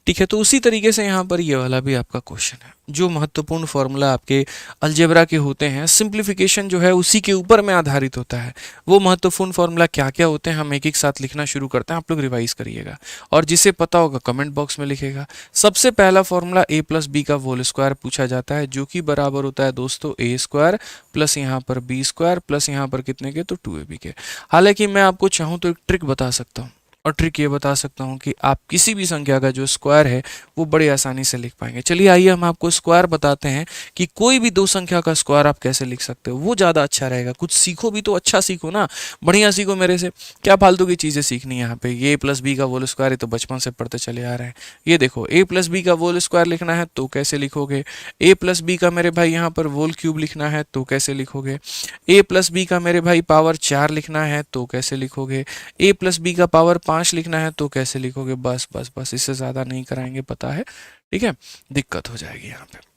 ठीक है, तो उसी तरीके से यहाँ पर ये वाला भी आपका क्वेश्चन है। जो महत्वपूर्ण फॉर्मूला आपके अलजेब्रा के होते हैं, सिंप्लीफिकेशन जो है उसी के ऊपर में आधारित होता है। वो महत्वपूर्ण फॉर्मूला क्या क्या होते हैं हम एक एक साथ लिखना शुरू करते हैं, आप लोग रिवाइज करिएगा, और जिसे पता होगा कमेंट बॉक्स में लिखेगा। सबसे पहला फॉर्मूला ए प्लस बी का होल स्क्वायर पूछा जाता है, जो कि बराबर होता है दोस्तों ए स्क्वायर प्लस यहाँ पर बी स्क्वायर प्लस यहाँ पर कितने के? तो 2ab के। हालांकि मैं आपको चाहूँ तो एक ट्रिक बता सकता हूँ, और ट्रिक ये बता सकता हूँ कि आप किसी भी संख्या का जो स्क्वायर है वो बड़े आसानी से लिख पाएंगे। चलिए आइए हम आपको स्क्वायर बताते हैं कि कोई भी दो संख्या का स्क्वायर आप कैसे लिख सकते हो, वो ज़्यादा अच्छा रहेगा। कुछ सीखो भी तो अच्छा सीखो ना, बढ़िया सीखो मेरे से, क्या फालतू की चीज़ें सीखनी है यहाँ पे। ये प्लस बी का होल स्क्वायर, ये तो बचपन से पढ़ते चले आ रहे हैं। ये देखो ए प्लस बी का होल स्क्वायर लिखना है तो कैसे लिखोगे, ए प्लस बी का मेरे भाई यहाँ पर होल क्यूब लिखना है तो कैसे लिखोगे, ए प्लस बी का मेरे भाई पावर 4 लिखना है तो कैसे लिखोगे, ए प्लस बी का पावर 5 लिखना है तो कैसे लिखोगे। बस बस बस, इससे ज़्यादा नहीं कराएंगे, पता है, ठीक है, दिक्कत हो जाएगी यहाँ पे।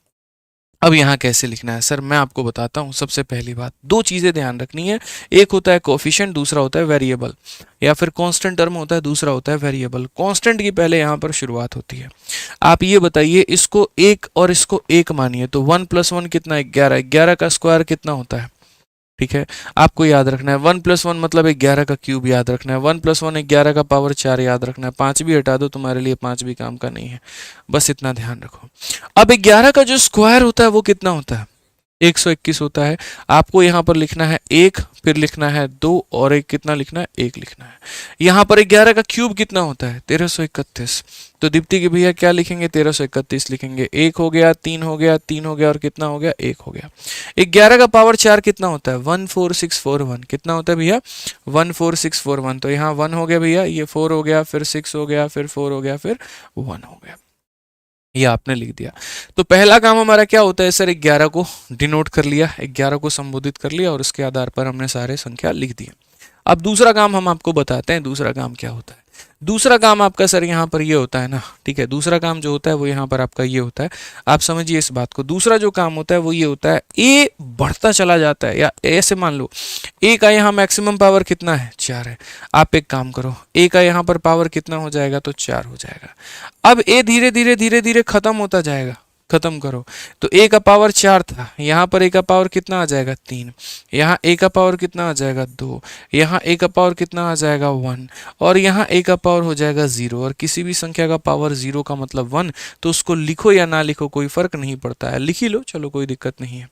अब यहाँ कैसे लिखना है सर, मैं आपको बताता हूँ। सबसे पहली बात, दो चीज़ें ध्यान रखनी है, एक होता है कोफिशिएंट, दूसरा होता है वेरिएबल, या फिर कांस्टेंट टर्म होता है, दूसरा होता है वेरिएबल। कांस्टेंट की पहले यहाँ पर शुरुआत होती है। आप ये बताइए, इसको एक और इसको एक मानिए तो 1 + 1 कितना है, 11। 11 का स्क्वायर कितना होता है, ठीक है, आपको याद रखना है। 1 + 1 मतलब 11 का क्यूब याद रखना है। 1 + 1 11 का पावर 4 याद रखना है। 5 भी हटा दो, तुम्हारे लिए 5 भी काम का नहीं है, बस इतना ध्यान रखो। अब 11 का जो स्क्वायर होता है वो कितना होता है, 121 होता है। आपको यहाँ पर लिखना है 1, फिर लिखना है 2 और एक कितना लिखना है, 1 लिखना है। यहाँ पर 11 का क्यूब कितना होता है, 1331। तो दीप्ति के भैया क्या लिखेंगे, 1331 लिखेंगे। 1 हो गया, 3 हो गया, 3 हो गया और कितना हो गया, 1 हो गया। 11 का पावर 4 कितना होता है, 14641। कितना होता है भैया, 14641। तो यहाँ 1 हो गया भैया, ये 4 हो गया, फिर 6 हो गया, फिर 4 हो गया, फिर 1 हो गया। ये आपने लिख दिया। तो पहला काम हमारा क्या होता है सर, 11 को डिनोट कर लिया, 11 को संबोधित कर लिया और उसके आधार पर हमने सारे संख्या लिख दिए। अब दूसरा काम हम आपको बताते हैं, दूसरा काम क्या होता है। दूसरा काम आपका सर यहाँ पर ये होता है ना, ठीक है, दूसरा काम जो होता है वो यहाँ पर आपका ये होता है, आप समझिए इस बात को। दूसरा जो काम होता है वो ये होता है, ए बढ़ता चला जाता है, या ऐसे मान लो ए का यहाँ मैक्सिमम पावर कितना है, 4 है। आप एक काम करो, ए का यहाँ पर पावर कितना हो जाएगा, तो 4 हो जाएगा। अब ए धीरे धीरे धीरे धीरे खत्म होता जाएगा, खत्म करो। तो ए का पावर 4 था, यहाँ पर ए का पावर कितना आ जाएगा, 3। यहाँ ए का पावर कितना आ जाएगा, 2। यहाँ ए का पावर कितना आ जाएगा, 1। और यहाँ ए का पावर हो जाएगा 0। और किसी भी संख्या का पावर 0 का मतलब 1, तो उसको लिखो या ना लिखो कोई फर्क नहीं पड़ता है, लिख ही लो, चलो कोई दिक्कत नहीं है,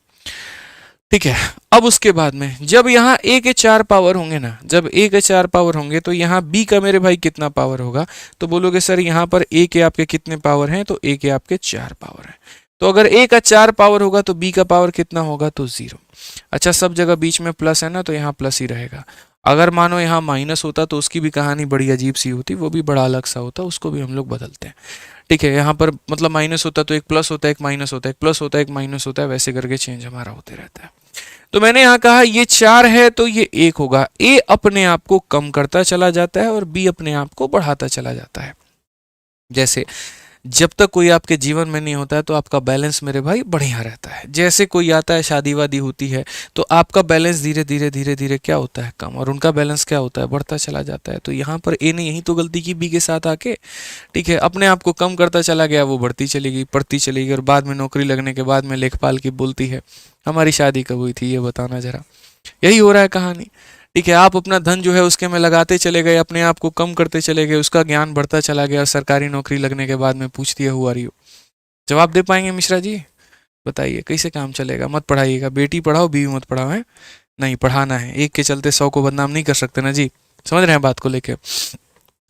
ठीक है। अब उसके बाद में जब यहाँ ए के 4 पावर होंगे ना, जब ए के 4 पावर होंगे तो यहाँ बी का मेरे भाई कितना पावर होगा, तो बोलोगे सर यहाँ पर ए के आपके कितने पावर हैं, तो ए के आपके 4 पावर हैं। तो अगर ए का 4 पावर होगा तो बी का पावर कितना होगा, तो 0। अच्छा, सब जगह बीच में प्लस है ना, तो यहाँ प्लस ही रहेगा। अगर मानो यहाँ माइनस होता तो उसकी भी कहानी बड़ी अजीब सी होती, वो भी बड़ा अलग सा होता, उसको भी हम लोग बदलते हैं, ठीक है। यहाँ पर मतलब माइनस होता तो एक प्लस होता है, एक माइनस होता है, एक प्लस होता है, एक माइनस होता है, वैसे करके चेंज हमारा होते रहता है। तो मैंने यहाँ कहा ये 4 है तो ये 1 होगा। ए अपने आप को कम करता चला जाता है और बी अपने आप को बढ़ाता चला जाता है। जैसे जब तक कोई आपके जीवन में नहीं होता है तो आपका बैलेंस मेरे भाई बढ़िया रहता है। जैसे कोई आता है, शादी वादी होती है, तो आपका बैलेंस धीरे धीरे धीरे धीरे क्या होता है, कम, और उनका बैलेंस क्या होता है, बढ़ता चला जाता है। तो यहाँ पर ए ने यही तो गलती की बी के साथ आके, ठीक है, अपने आप को कम करता चला गया, वो बढ़ती चली गई, बढ़ती चली गई, और बाद में नौकरी लगने के बाद में लेखपाल की बोलती है हमारी शादी कब हुई थी, ये बताना जरा। यही हो रहा है कहानी, ठीक है। आप अपना धन जो है उसके में लगाते चले गए, अपने आप को कम करते चले गए, उसका ज्ञान बढ़ता चला गया, सरकारी नौकरी लगने के बाद में पूछती है हुआ रही हो। जवाब दे पाएंगे मिश्रा जी, बताइए कैसे काम चलेगा। मत पढ़ाइएगा, बेटी पढ़ाओ बीवी मत पढ़ाओ, है नहीं, पढ़ाना है। एक के चलते 100 को बदनाम नहीं कर सकते ना जी, समझ रहे हैं बात को लेके।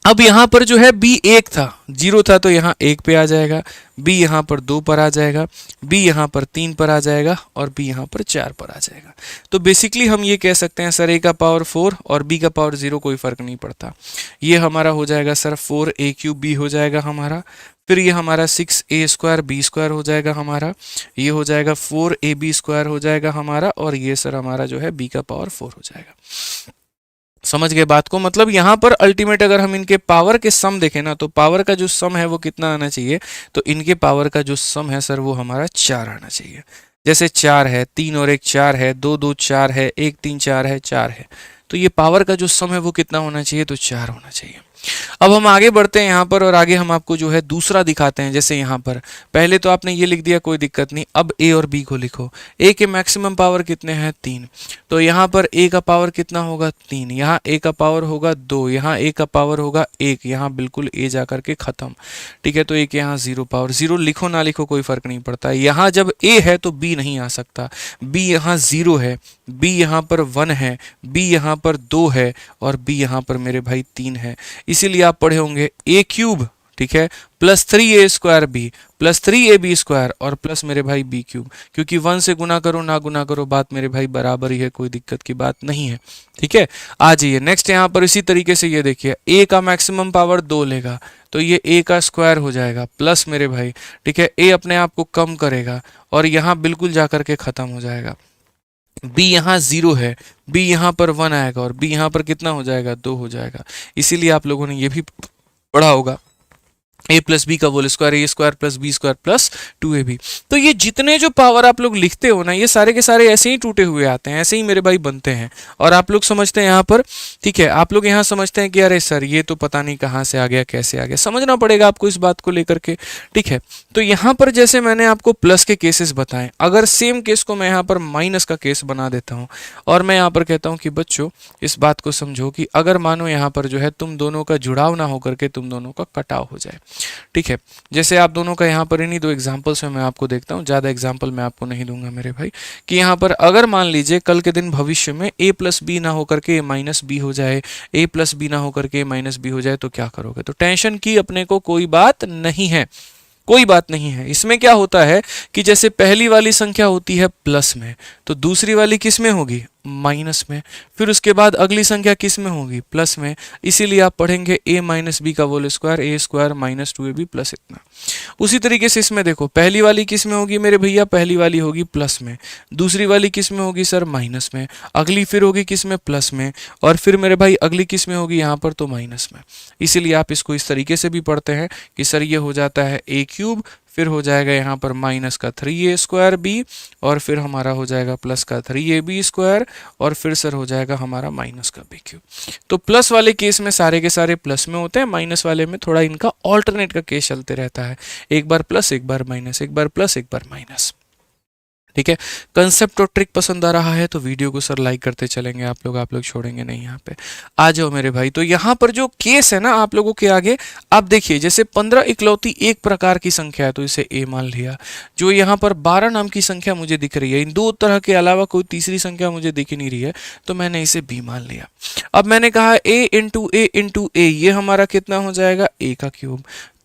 अब यहाँ पर जो है बी 1 था, 0 था, तो यहाँ 1 पे आ जाएगा, बी यहाँ पर 2 पर आ जाएगा, बी यहाँ पर 3 पर आ जाएगा और बी यहाँ पर 4 पर आ जाएगा। तो बेसिकली हम ये कह सकते हैं सर, ए का पावर 4 और बी का पावर 0 कोई फर्क नहीं पड़ता। ये हमारा हो जाएगा सर 4a³ बी हो जाएगा हमारा, फिर ये हमारा 6a² b² हो जाएगा हमारा, ये हो जाएगा 4ab² हो जाएगा हमारा, और ये सर हमारा जो है बी का पावर 4 हो जाएगा। समझ गए बात को। मतलब यहाँ पर अल्टीमेट अगर हम इनके पावर के सम देखें ना, तो पावर का जो सम है वो कितना आना चाहिए, तो इनके पावर का जो सम है सर वो हमारा 4 आना चाहिए। जैसे 4 है, 3 और 1 4 है, 2 2 4 है, 1 3 4 है, 4 है, तो ये पावर का जो सम है वो कितना होना चाहिए, तो 4 होना चाहिए। अब हम आगे बढ़ते हैं यहाँ पर, और आगे हम आपको जो है दूसरा दिखाते हैं। जैसे यहाँ पर पहले तो आपने ये लिख दिया, कोई दिक्कत नहीं। अब ए और बी को लिखो। ए के मैक्सिमम पावर कितने हैं, 3, तो यहाँ पर ए का पावर कितना होगा, 3, यहाँ ए का पावर होगा 2, यहाँ ए का पावर होगा 1, यहाँ बिल्कुल ए जा करके खत्म, ठीक है। तो ए के यहाँ 0 पावर, 0 लिखो ना लिखो कोई फर्क नहीं पड़ता। यहाँ जब ए है तो बी नहीं आ सकता, बी यहाँ 0 है, बी यहाँ पर 1 है, बी यहाँ पर 2 है, और बी यहाँ पर मेरे भाई 3 है। इसीलिए आप पढ़े होंगे ए क्यूब, ठीक है, plus 3a² b plus 3ab square और प्लस मेरे भाई बी क्यूब, क्योंकि 1 से गुना करो ना गुना करो बात मेरे भाई बराबर ही है, कोई दिक्कत की बात नहीं है, ठीक है। आ जाइए नेक्स्ट यहाँ पर इसी तरीके से ये देखिए a का मैक्सिमम पावर 2 लेगा तो ये a का स्क्वायर हो जाएगा प्लस मेरे भाई, ठीक है, a अपने आप को कम करेगा और यहाँ बिल्कुल जा करके खत्म हो जाएगा। b यहाँ 0 है, b यहाँ पर 1 आएगा और b यहाँ पर कितना हो जाएगा 2 हो जाएगा। इसीलिए आप लोगों ने ये भी पढ़ा होगा a प्लस बी का whole square A square plus B square plus 2ab। तो ये जितने जो पावर आप लोग लिखते हो ना ये सारे के सारे ऐसे ही टूटे हुए आते हैं, ऐसे ही मेरे भाई बनते हैं और आप लोग समझते हैं यहाँ पर, ठीक है, आप लोग यहाँ समझते हैं कि अरे सर ये तो पता नहीं कहाँ से आ गया कैसे आ गया, समझना पड़ेगा आपको इस बात को लेकर के, ठीक है। तो यहाँ पर जैसे मैंने आपको प्लस के केसेस बताए, अगर सेम केस को मैं यहाँ पर माइनस का केस बना देता हूँ और मैं यहाँ पर कहता हूँ कि बच्चों इस बात को समझो कि अगर मानो यहाँ पर जो है तुम दोनों का जुड़ाव ना होकर के तुम दोनों का कटाव हो जाए, ठीक है। जैसे आप दोनों का यहाँ पर इन्हीं दो एग्जांपल्स में मैं आपको देखता हूँ, ज़्यादा एग्जांपल मैं आपको नहीं दूंगा मेरे भाई, कि यहाँ पर अगर मान लीजिए कल के दिन भविष्य में a प्लस बी ना होकर के माइनस बी हो जाए, a प्लस बी ना होकर के माइनस बी हो जाए तो क्या करोगे। तो टेंशन की अपने को कोई बात नहीं है, कोई बात नहीं है। इसमें क्या होता है कि जैसे पहली वाली संख्या होती है प्लस में तो दूसरी वाली किस में होगी माइनस में, फिर उसके बाद अगली संख्या किस में होगी प्लस में, इसीलिए आप पढ़ेंगे a माइनस बी का whole square a square minus 2ab plus इतना। उसी तरीके से इसमें देखो पहली वाली किस में होगी मेरे भैया, पहली वाली होगी प्लस में, दूसरी वाली किस में होगी सर माइनस में, अगली फिर होगी किस में प्लस में और फिर मेरे भाई अगली किस में होगी यहाँ पर तो माइनस में। इसीलिए आप इसको इस तरीके से भी पढ़ते हैं कि सर ये हो जाता है a क्यूब, फिर हो जाएगा यहाँ पर माइनस का 3a स्क्वायर बी और फिर हमारा हो जाएगा प्लस का 3ab स्क्वायर और फिर सर हो जाएगा हमारा माइनस का बी क्यूब। तो प्लस वाले केस में सारे के सारे प्लस में होते हैं, माइनस वाले में थोड़ा इनका ऑल्टरनेट का केस चलते रहता है, एक बार प्लस एक बार माइनस, एक बार प्लस एक बार माइनस, ठीक है। कंसेप्ट और ट्रिक पसंद आ रहा है तो वीडियो को सर लाइक करते चलेंगे आप लोग छोड़ेंगे नहीं यहाँ पे। आ जाओ मेरे भाई, तो यहाँ पर जो केस है ना आप लोगों के आगे, आप देखिए जैसे 15 इकलौती एक प्रकार की संख्या है तो इसे a मान लिया, जो यहाँ पर 12 नाम की संख्या मुझे दिख रही है, इन दो तरह के अलावा कोई तीसरी संख्या मुझे दिख नहीं रही है तो मैंने इसे b मान लिया। अब मैंने कहा a इंटू a ये हमारा कितना हो जाएगा a का cube,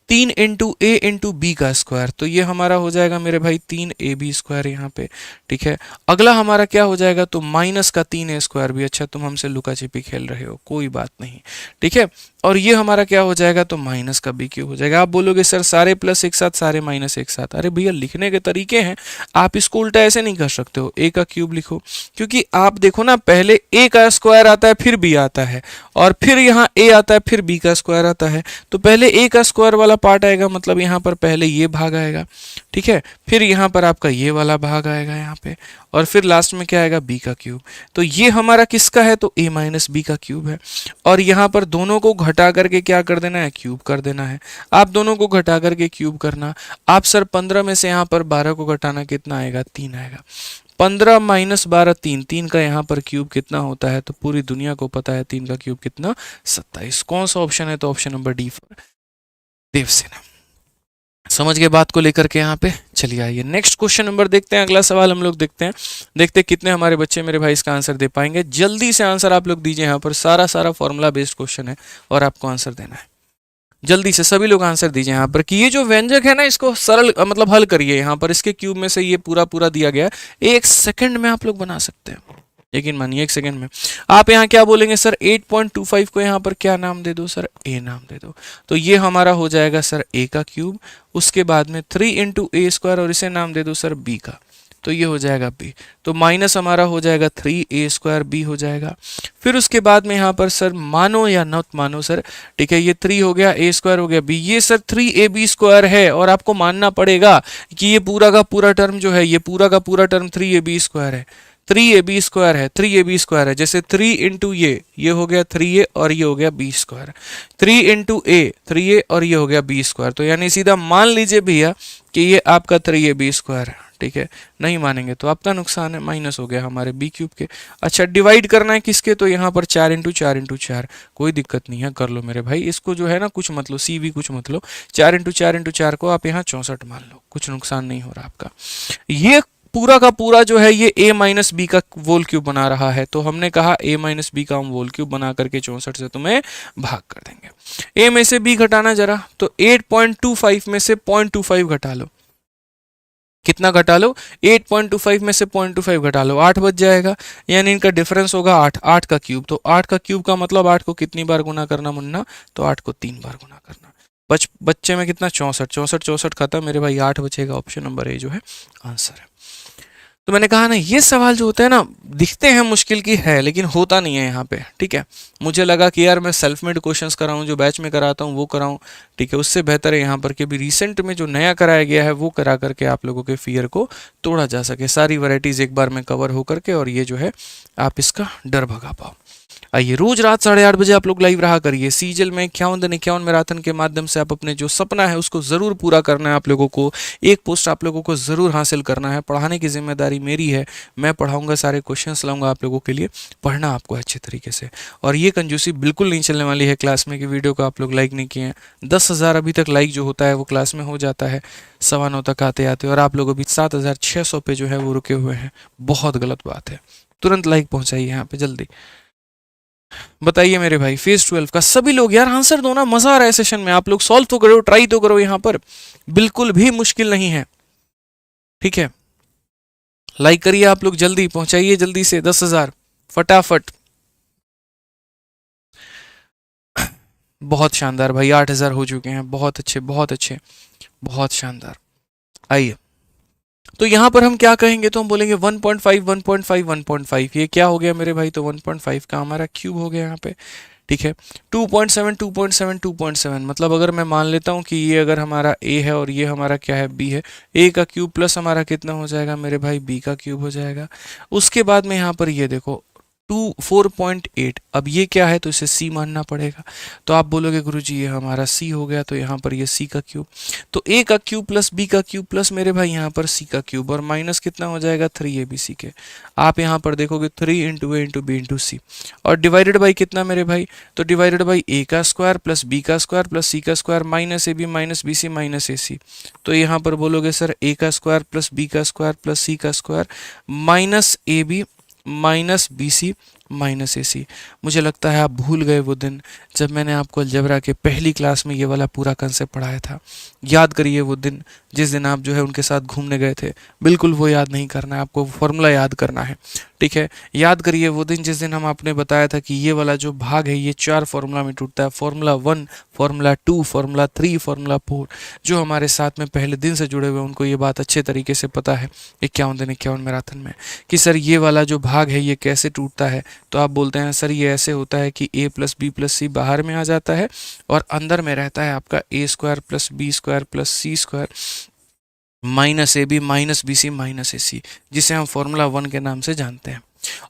3 into a into b का स्क्वायर तो ये हमारा हो जाएगा मेरे भाई 3ab स्क्वायर यहाँ पे, ठीक है। अगला हमारा क्या हो जाएगा तो माइनस का 3a स्क्वायर भी, अच्छा तुम हमसे लुका छिपी खेल रहे हो कोई बात नहीं, ठीक है। और ये हमारा क्या हो जाएगा तो माइनस का बी क्यूब हो जाएगा। आप बोलोगे सर सारे प्लस एक साथ सारे माइनस एक साथ, अरे भैया लिखने के तरीके हैं, आप इसको उल्टा ऐसे नहीं कर सकते हो, a का क्यूब लिखो, क्योंकि आप देखो ना पहले a का स्क्वायर आता है फिर b आता है और फिर यहाँ a आता है फिर b का स्क्वायर आता है, तो पहले a का स्क्वायर वाला पार्ट आएगा मतलब यहाँ पर पहले ये भाग आएगा, ठीक है, फिर यहाँ पर आपका ये वाला भाग आएगा यहाँ पे और फिर लास्ट में क्या आएगा b का क्यूब। तो ये हमारा किसका है तो a माइनस बी का क्यूब है और यहाँ पर दोनों को घटा करके क्या कर देना है क्यूब कर देना है। आप दोनों को घटा करके क्यूब करना, आप सर 15 में से यहाँ पर 12 को घटाना कितना आएगा 3 आएगा, 15 माइनस 12 3, 3 का यहाँ पर क्यूब कितना होता है तो पूरी दुनिया को पता है 3 का क्यूब कितना 27। कौन सा ऑप्शन है तो option number D for Devasena. समझ गए बात को लेकर के यहाँ पे। चलिए आइए नेक्स्ट क्वेश्चन नंबर देखते हैं, अगला सवाल हम लोग देखते हैं कितने हमारे बच्चे मेरे भाई इसका आंसर दे पाएंगे। जल्दी से आंसर आप लोग दीजिए, यहाँ पर सारा फॉर्मूला बेस्ड क्वेश्चन है और आपको आंसर देना है। जल्दी से सभी लोग आंसर दीजिए यहाँ पर कि ये जो व्यंजक है ना इसको सरल मतलब हल करिए। यहाँ पर इसके क्यूब में से ये पूरा दिया गया, 1 सेकंड में आप लोग बना सकते हैं, यकीन मानिए 1 सेकंड में। आप यहाँ क्या बोलेंगे सर 8.25 को यहाँ पर क्या नाम दे दो सर a नाम दे दो, तो ये हमारा हो जाएगा सर a का क्यूब, उसके बाद में 3 इंटू a स्क्वायर और इसे नाम दे दो सर b का, तो ये हो जाएगा b, तो माइनस हमारा हो जाएगा 3a स्क्वायर b हो जाएगा। फिर उसके बाद में यहाँ पर सर मानो या नॉट मानो सर, ठीक है, ये 3 हो गया a स्क्वायर हो गया b, ये सर 3ab स्क्वायर है और आपको मानना पड़ेगा कि ये पूरा का पूरा टर्म जो है ये पूरा का पूरा टर्म 3ab स्क्वायर है, 3ab स्क्वायर है, 3ab स्क्वायर है। जैसे 3 इंटू ये हो गया 3a और ये हो गया b square, 3 into a 3a और ये हो गया b स्क्वायर, तो यानी सीधा मान लीजिए भैया कि ये आपका 3ab स्क्वायर है, ठीक है। नहीं मानेंगे तो आपका नुकसान है, माइनस हो गया हमारे b क्यूब के। अच्छा डिवाइड करना है किसके, तो यहाँ पर 4 इंटू 4 इंटू 4, कोई दिक्कत नहीं है कर लो मेरे भाई, इसको जो है ना कुछ मत लो, CV कुछ मत लो, 4 इंटू 4 इंटू 4 को आप यहाँ 64 मान लो, कुछ नुकसान नहीं हो रहा आपका। ये पूरा का पूरा जो है ये a माइनस बी का होल क्यूब बना रहा है, तो हमने कहा a माइनस बी का हम होल क्यूब बना करके 64 से तुम्हें भाग कर देंगे। a में से b घटाना जरा, तो 8.25 में से 0.25 घटा लो। कितना घटा लो? 8.25 में से 0.25 घटा लो, 8 बच जाएगा, यानी इनका डिफरेंस होगा 8। 8 का क्यूब, तो 8 का क्यूब का मतलब 8 को कितनी बार गुना करना मुन्ना? तो 8 को 3 बार गुना करना। बच्चे में कितना? 64। 64 खत्म मेरे भाई, 8 बचेगा। ऑप्शन नंबर ए जो है आंसर है। तो मैंने कहा ना, ये सवाल जो होता है ना, दिखते हैं मुश्किल की है लेकिन होता नहीं है यहाँ पे, ठीक है। मुझे लगा कि यार मैं सेल्फ मेड क्वेश्चंस कराऊं, जो बैच में कराता हूँ वो कराऊं, ठीक है। उससे बेहतर है यहाँ पर कि अभी रिसेंट में जो नया कराया गया है वो करा करके आप लोगों के फियर को तोड़ा जा सके, सारी वैरायटीज एक बार में कवर हो करके, और ये जो है आप इसका डर भगा पाओ। आइए, रोज रात 8:30 बजे आप लोग लाइव रहा करिए। सीजल में 51 मैराथन के माध्यम से आप अपने जो सपना है उसको जरूर पूरा करना है। आप लोगों को एक पोस्ट आप लोगों को जरूर हासिल करना है। पढ़ाने की जिम्मेदारी मेरी है, मैं पढ़ाऊंगा, सारे क्वेश्चंस लाऊंगा आप लोगों के लिए। पढ़ना आपको अच्छे तरीके से, और ये कंजूसी बिल्कुल नहीं चलने वाली है क्लास में कि वीडियो को आप लोग लाइक नहीं किए हैं। 10,000 अभी तक लाइक जो होता है वो क्लास में हो जाता है 9:15 तक आते आते, और आप लोग अभी 7,600 पे जो है वो रुके हुए हैं। बहुत गलत बात है। तुरंत लाइक पहुंचाइए यहाँ पे जल्दी। बताइए मेरे भाई, फेज 12 का सभी लोग यार आंसर दो ना, मजा आ रहा है सेशन में। आप लोग सॉल्व तो करो, ट्राई तो करो, यहाँ पर बिल्कुल भी मुश्किल नहीं है, ठीक है। लाइक करिए आप लोग, जल्दी पहुंचाइए, जल्दी से 10,000 फटाफट। बहुत शानदार भाई, 8,000 हो चुके हैं। बहुत अच्छे, बहुत अच्छे, बहुत शानदार। आइए, तो यहां पर हम क्या कहेंगे? तो हम बोलेंगे 1.5 1.5 1.5। ये क्या हो गया मेरे भाई? तो 1.5 का हमारा क्यूब हो गया यहाँ पे, ठीक है। 2.7 2.7 2.7, मतलब अगर मैं मान लेता हूँ कि ये अगर हमारा a है और ये हमारा क्या है? b है। a का क्यूब प्लस हमारा कितना हो जाएगा मेरे भाई? b का क्यूब हो जाएगा। उसके बाद में यहाँ पर ये देखो 4.8, अब ये क्या है? तो इसे c मानना पड़ेगा। तो आप बोलोगे गुरुजी ये हमारा c हो गया, तो यहाँ पर ये c का क्यूब, तो a का क्यूब प्लस b का क्यूब प्लस मेरे भाई यहाँ पर c का क्यूब, और माइनस कितना हो जाएगा? 3abc के। आप यहाँ पर देखोगे 3 into a into b into c, और डिवाइडेड बाई कितना मेरे भाई? तो डिवाइडेड बाई a का स्क्वायर प्लस b का स्क्वायर प्लस c का square minus ab minus bc minus ac। तो यहाँ पर बोलोगे सर a का स्क्वायर प्लस b का स्क्वायर प्लस c का square minus ab minus bc minus ac। मुझे लगता है आप भूल गए वो दिन जब मैंने आपको अलजेब्रा के पहली क्लास में ये वाला पूरा कंसेप्ट पढ़ाया था। याद करिए वो दिन, जिस दिन आप जो है उनके साथ घूमने गए थे। बिल्कुल वो याद नहीं करना है आपको, फॉर्मूला याद करना है, ठीक है। याद करिए वो दिन जिस दिन हम आपने बताया था कि ये वाला जो भाग है ये 4 फॉर्मूला में टूटता है। Formula 1, formula 2, formula 3, formula 4। जो हमारे साथ में पहले दिन से जुड़े हुए उनको ये बात अच्छे तरीके से पता है 51 दिन 51 मैराथन में, कि सर ये वाला जो भाग है ये कैसे टूटता है। तो आप बोलते हैं सर ये ऐसे होता है कि a प्लस बी प्लस सी बाहर में आ जाता है और अंदर में रहता है आपका a square plus B square plus C square minus A B minus B C minus A C, जिसे हम फॉर्मूला 1 के नाम से जानते हैं।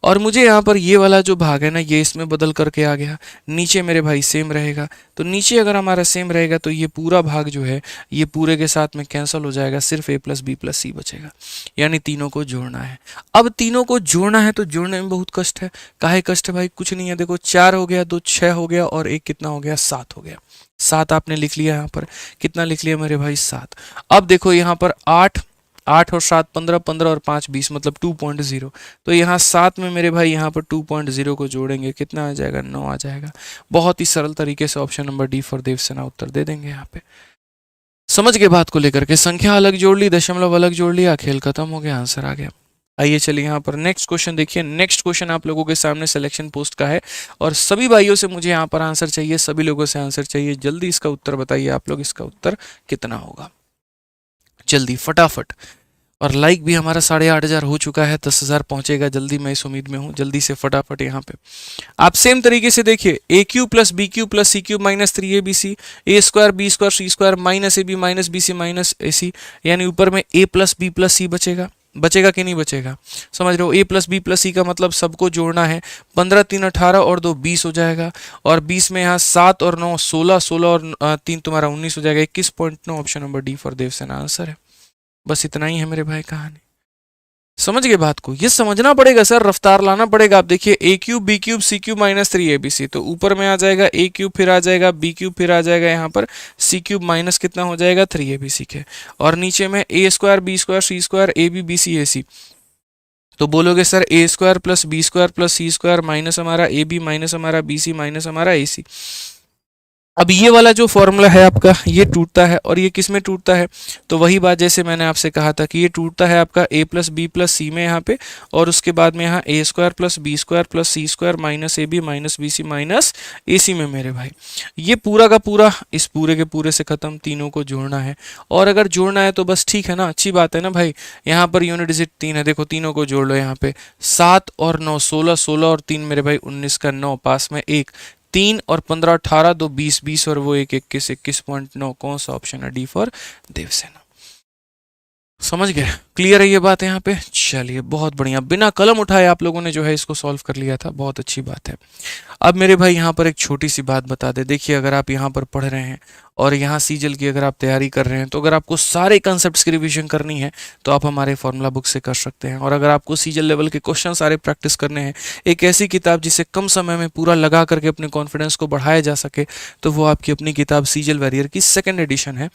और मुझे यहाँ पर ये वाला जो भाग है ना ये इसमें बदल करके आ गया, नीचे मेरे भाई सेम रहेगा। तो नीचे अगर हमारा सेम रहेगा तो ये पूरा भाग जो है ये पूरे के साथ में कैंसिल हो जाएगा, सिर्फ a plus B plus C बचेगा। यानी तीनों को जोड़ना है। अब तीनों को जोड़ना है तो जोड़ने में बहुत कष्ट है। काहे कष्ट है भाई? कुछ नहीं है, देखो 4 हो गया, 2 6 हो गया, और एक कितना हो गया? 7 हो गया। 7 आपने लिख लिया यहाँ पर, कितना लिख लिया मेरे भाई? 7। अब देखो यहाँ पर 8 और 7 15, 15 और 5 20, मतलब 2.0। तो यहाँ 7 में मेरे भाई यहाँ पर 2.0 को जोड़ेंगे, कितना आ जाएगा? 9 आ जाएगा। बहुत ही सरल तरीके से option number D for Devsena उत्तर दे देंगे यहाँ पे। समझ के बात को लेकर के, संख्या अलग जोड़ ली, दशमलव अलग जोड़ लिया, खेल खत्म हो गया, आंसर आ गया। आइए चलिए यहाँ पर नेक्स्ट क्वेश्चन देखिए। नेक्स्ट क्वेश्चन आप लोगों के सामने सिलेक्शन पोस्ट का है, और सभी भाइयों से मुझे यहाँ पर आंसर चाहिए, सभी लोगों से आंसर चाहिए। जल्दी इसका उत्तर बताइए आप लोग, इसका उत्तर कितना होगा? जल्दी फटाफट। और लाइक भी हमारा 8,500 हो चुका है, 10,000 पहुंचेगा जल्दी, मैं इस उम्मीद में हूं। जल्दी से फटाफट यहाँ पे आप सेम तरीके से देखिए, A cube plus B cube plus C cube minus 3abc, A square B square C square minus A B minus B C minus A C, यानी ऊपर में A plus B plus C बचेगा। बचेगा कि नहीं बचेगा? समझ रहे हो? A plus B plus C का मतलब सबको जोड़ना है। 15 3 18 और 2 20 हो जाएगा, और 20 में यहाँ 7 और 9 16, 16 और 3 तुम्हारा 19 हो जाएगा। 21.9 option number D for Devasena answer है। बस इतना ही है मेरे भाई कहानी। समझ गए बात को? ये समझना पड़ेगा सर, रफ्तार लाना पड़ेगा। आप देखिए ए cube B cube C cube minus 3abc, तो ऊपर में आ जाएगा ए क्यूब, फिर आ जाएगा बी क्यूब, फिर आ जाएगा यहाँ पर सी क्यूब माइनस कितना हो जाएगा 3abc के, और नीचे में A square B square C square A B B C A C. तो बोलोगे sir A square plus B square plus C square minus हमारा ए बी माइनस हमारा बी सी माइनस हमारा ए सी। अब ये वाला जो फॉर्मूला है आपका ये टूटता है, और ये किस में टूटता है? तो वही बात जैसे मैंने आपसे कहा था कि ये टूटता है आपका a plus B plus C में यहाँ पे, और उसके बाद में यहाँ A square plus B square plus C square minus A B minus B C minus A C में मेरे भाई। ये पूरा का पूरा इस पूरे के पूरे से खत्म, तीनों को जोड़ना है। और अगर जोड़ना है तो बस ठीक है ना, अच्छी बात है ना भाई। यहाँ पर यूनिट डिजिट 3 है, देखो तीनों को जोड़ लो। यहाँ पे 7 और 9 16, 16 और 3 मेरे भाई 19 का 9, पास में 1, 3 और 15 18, 2 20, 20 और वो 1 21, 21.9। कौन सा ऑप्शन है? D for Devasena. समझ गए? क्लियर है ये बात यहाँ पे? चलिए बहुत बढ़िया, बिना कलम उठाए आप लोगों ने जो है इसको सॉल्व कर लिया था, बहुत अच्छी बात है। अब मेरे भाई यहाँ पर एक छोटी सी बात बता दे। देखिए अगर आप यहाँ पर पढ़ रहे हैं और यहाँ सीजल की अगर आप तैयारी कर रहे हैं, तो अगर आपको सारे कंसेप्ट्स की रिवीजन करनी है तो आप हमारे फॉर्मूला बुक से कर सकते हैं। और अगर आपको सीजल लेवल के क्वेश्चन सारे प्रैक्टिस करने हैं, एक ऐसी किताब जिसे कम समय में पूरा लगा करके अपने कॉन्फिडेंस को बढ़ाया जा सके, तो वो आपकी अपनी किताब सीजल वॉरियर की 2nd एडिशन है।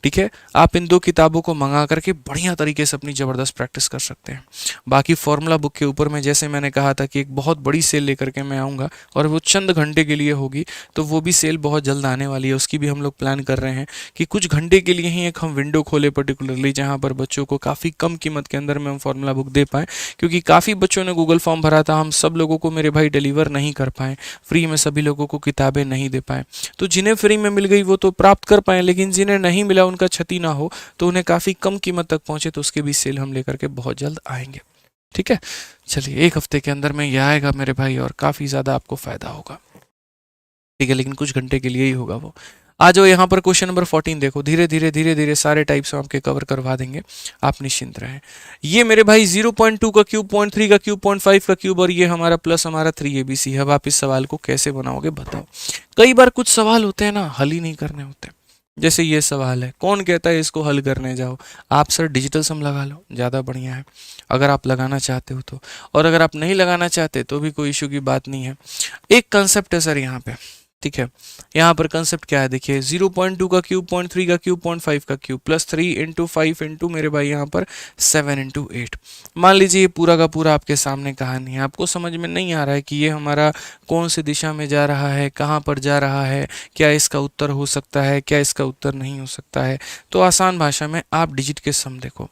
ठीक है, आप इन 2 किताबों को मंगा करके बढ़िया तरीके से अपनी ज़बरदस्त प्रैक्टिस कर सकते हैं। बाकी फॉर्मूला बुक के ऊपर में जैसे मैंने कहा था कि एक बहुत बड़ी सेल लेकर के मैं आऊँगा, और वो चंद घंटे के लिए होगी, तो वो भी सेल बहुत जल्द आने वाली है। उसकी भी हम लोग प्लान कर रहे हैं कि कुछ घंटे के लिए ही एक हम विंडो खोले पर्टिकुलरली, जहाँ पर बच्चों को काफ़ी कम कीमत के अंदर में हम फॉर्मूला बुक दे पाएँ। क्योंकि काफ़ी बच्चों ने गूगल फॉर्म भरा था, हम सब लोगों को मेरे भाई डिलीवर नहीं कर पाए, फ्री में सभी लोगों को किताबें नहीं दे पाए। तो जिन्हें फ्री में मिल गई वो तो प्राप्त कर पाए, लेकिन जिन्हें नहीं मिला उनका क्षति ना हो, तो उन्हें काफ़ी कम कीमत तक पहुँचे, तो उसकी भी सेल हम लेकर के बहुत जल्द आएंगे। ठीक है, चलिए 1 हफ्ते के अंदर में यह आएगा मेरे भाई, और काफ़ी ज़्यादा आपको फ़ायदा होगा। ठीक है, लेकिन कुछ घंटे के लिए ही होगा वो। आ जाओ यहाँ पर क्वेश्चन नंबर 14 देखो, धीरे धीरे सारे टाइप्स हम आपके कवर करवा देंगे, आप निश्चिंत रहें। ये मेरे भाई 0.2 का क्यूब, 0.3 का क्यूब, 0.5 का क्यूब, और ये हमारा प्लस हमारा 3abc। अब आप इस सवाल को कैसे बनाओगे बताओ? कई बार कुछ सवाल होते हैं ना, हल ही नहीं करने होते। जैसे ये सवाल है, कौन कहता है इसको हल करने जाओ? आप सर डिजिटल सम लगा लो, ज़्यादा बढ़िया है अगर आप लगाना चाहते हो तो। और अगर आप नहीं लगाना चाहते तो भी कोई इशू की बात नहीं है। एक कंसेप्ट है सर यहाँ पे, ठीक है। यहाँ पर कंसेप्ट क्या है देखिए, 0.2 का क्यूब, 0.3 का क्यूब, 0.5 का क्यूब, प्लस 3 इंटू 5 इंटू मेरे भाई यहाँ पर 7 इंटू 8। मान लीजिए ये पूरा का पूरा आपके सामने कहानी है, आपको समझ में नहीं आ रहा है कि ये हमारा कौन सी दिशा में जा रहा है, कहाँ पर जा रहा है, क्या इसका उत्तर हो सकता है, क्या इसका उत्तर नहीं हो सकता है। तो आसान भाषा में आप डिजिट के सम देखो।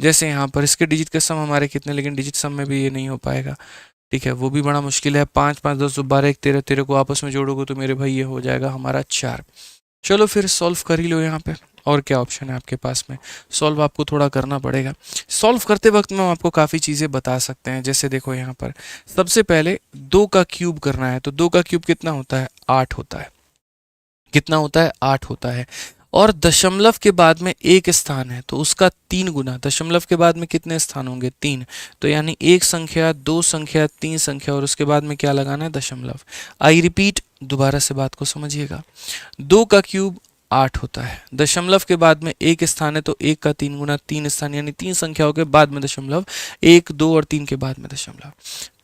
जैसे यहाँ पर इसके डिजिट के सम हमारे कितने, लेकिन डिजिट सम में भी ये नहीं हो पाएगा। ठीक है, वो भी बड़ा मुश्किल है। 5 5 10 12 1 13, 13 को आपस में जोड़ोगे तो मेरे भाई ये हो जाएगा हमारा 4। चलो फिर सॉल्व कर ही लो यहाँ पे, और क्या ऑप्शन है आपके पास में? सॉल्व आपको थोड़ा करना पड़ेगा। सॉल्व करते वक्त में हम आपको काफ़ी चीज़ें बता सकते हैं। जैसे देखो यहाँ पर सबसे पहले 2 का क्यूब करना है, तो 2 का क्यूब कितना होता है? 8 होता है। कितना होता है? 8 होता है। और दशमलव के बाद में एक स्थान है, तो उसका 3 गुना। दशमलव के बाद में कितने स्थान होंगे? 3। तो यानी 1 संख्या, 2 संख्या, 3 संख्या, और उसके बाद में क्या लगाना है? दशमलव। आई रिपीट, दोबारा से बात को समझिएगा। 2 का क्यूब 8 होता है, दशमलव के बाद में एक स्थान है, तो 1 का 3 गुना, 3 स्थान, यानी 3 संख्याओं के बाद में दशमलव, 1 2 और 3 के बाद में दशमलव।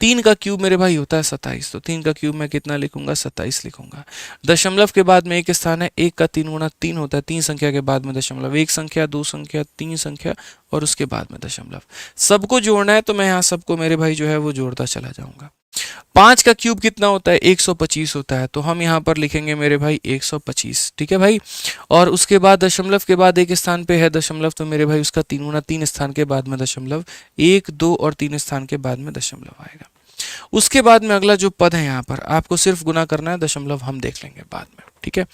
3 का क्यूब मेरे भाई होता है 27, तो 3 का क्यूब मैं कितना लिखूंगा? 27 लिखूंगा। दशमलव के बाद में एक स्थान है, 1 का 3 गुना 3 होता है, 3 संख्या के बाद में दशमलव, 1 संख्या, 2 संख्या, 3 संख्या, और उसके बाद में दशमलव। सबको जोड़ना है तो मैं यहाँ सबको मेरे भाई जो है वो जोड़ता चला जाऊंगा। 5 का क्यूब कितना होता है? 125 होता है, तो हम यहाँ पर लिखेंगे मेरे भाई 125। ठीक है भाई, और उसके बाद दशमलव के बाद एक स्थान पे है दशमलव, तो मेरे भाई उसका 3 गुना, 3 स्थान के बाद में दशमलव, 1 2 और 3 स्थान के बाद में दशमलव आएगा। उसके बाद में अगला जो पद है यहाँ पर आपको सिर्फ गुना करना है, दशमलव हम देख लेंगे बाद में। ठीक है,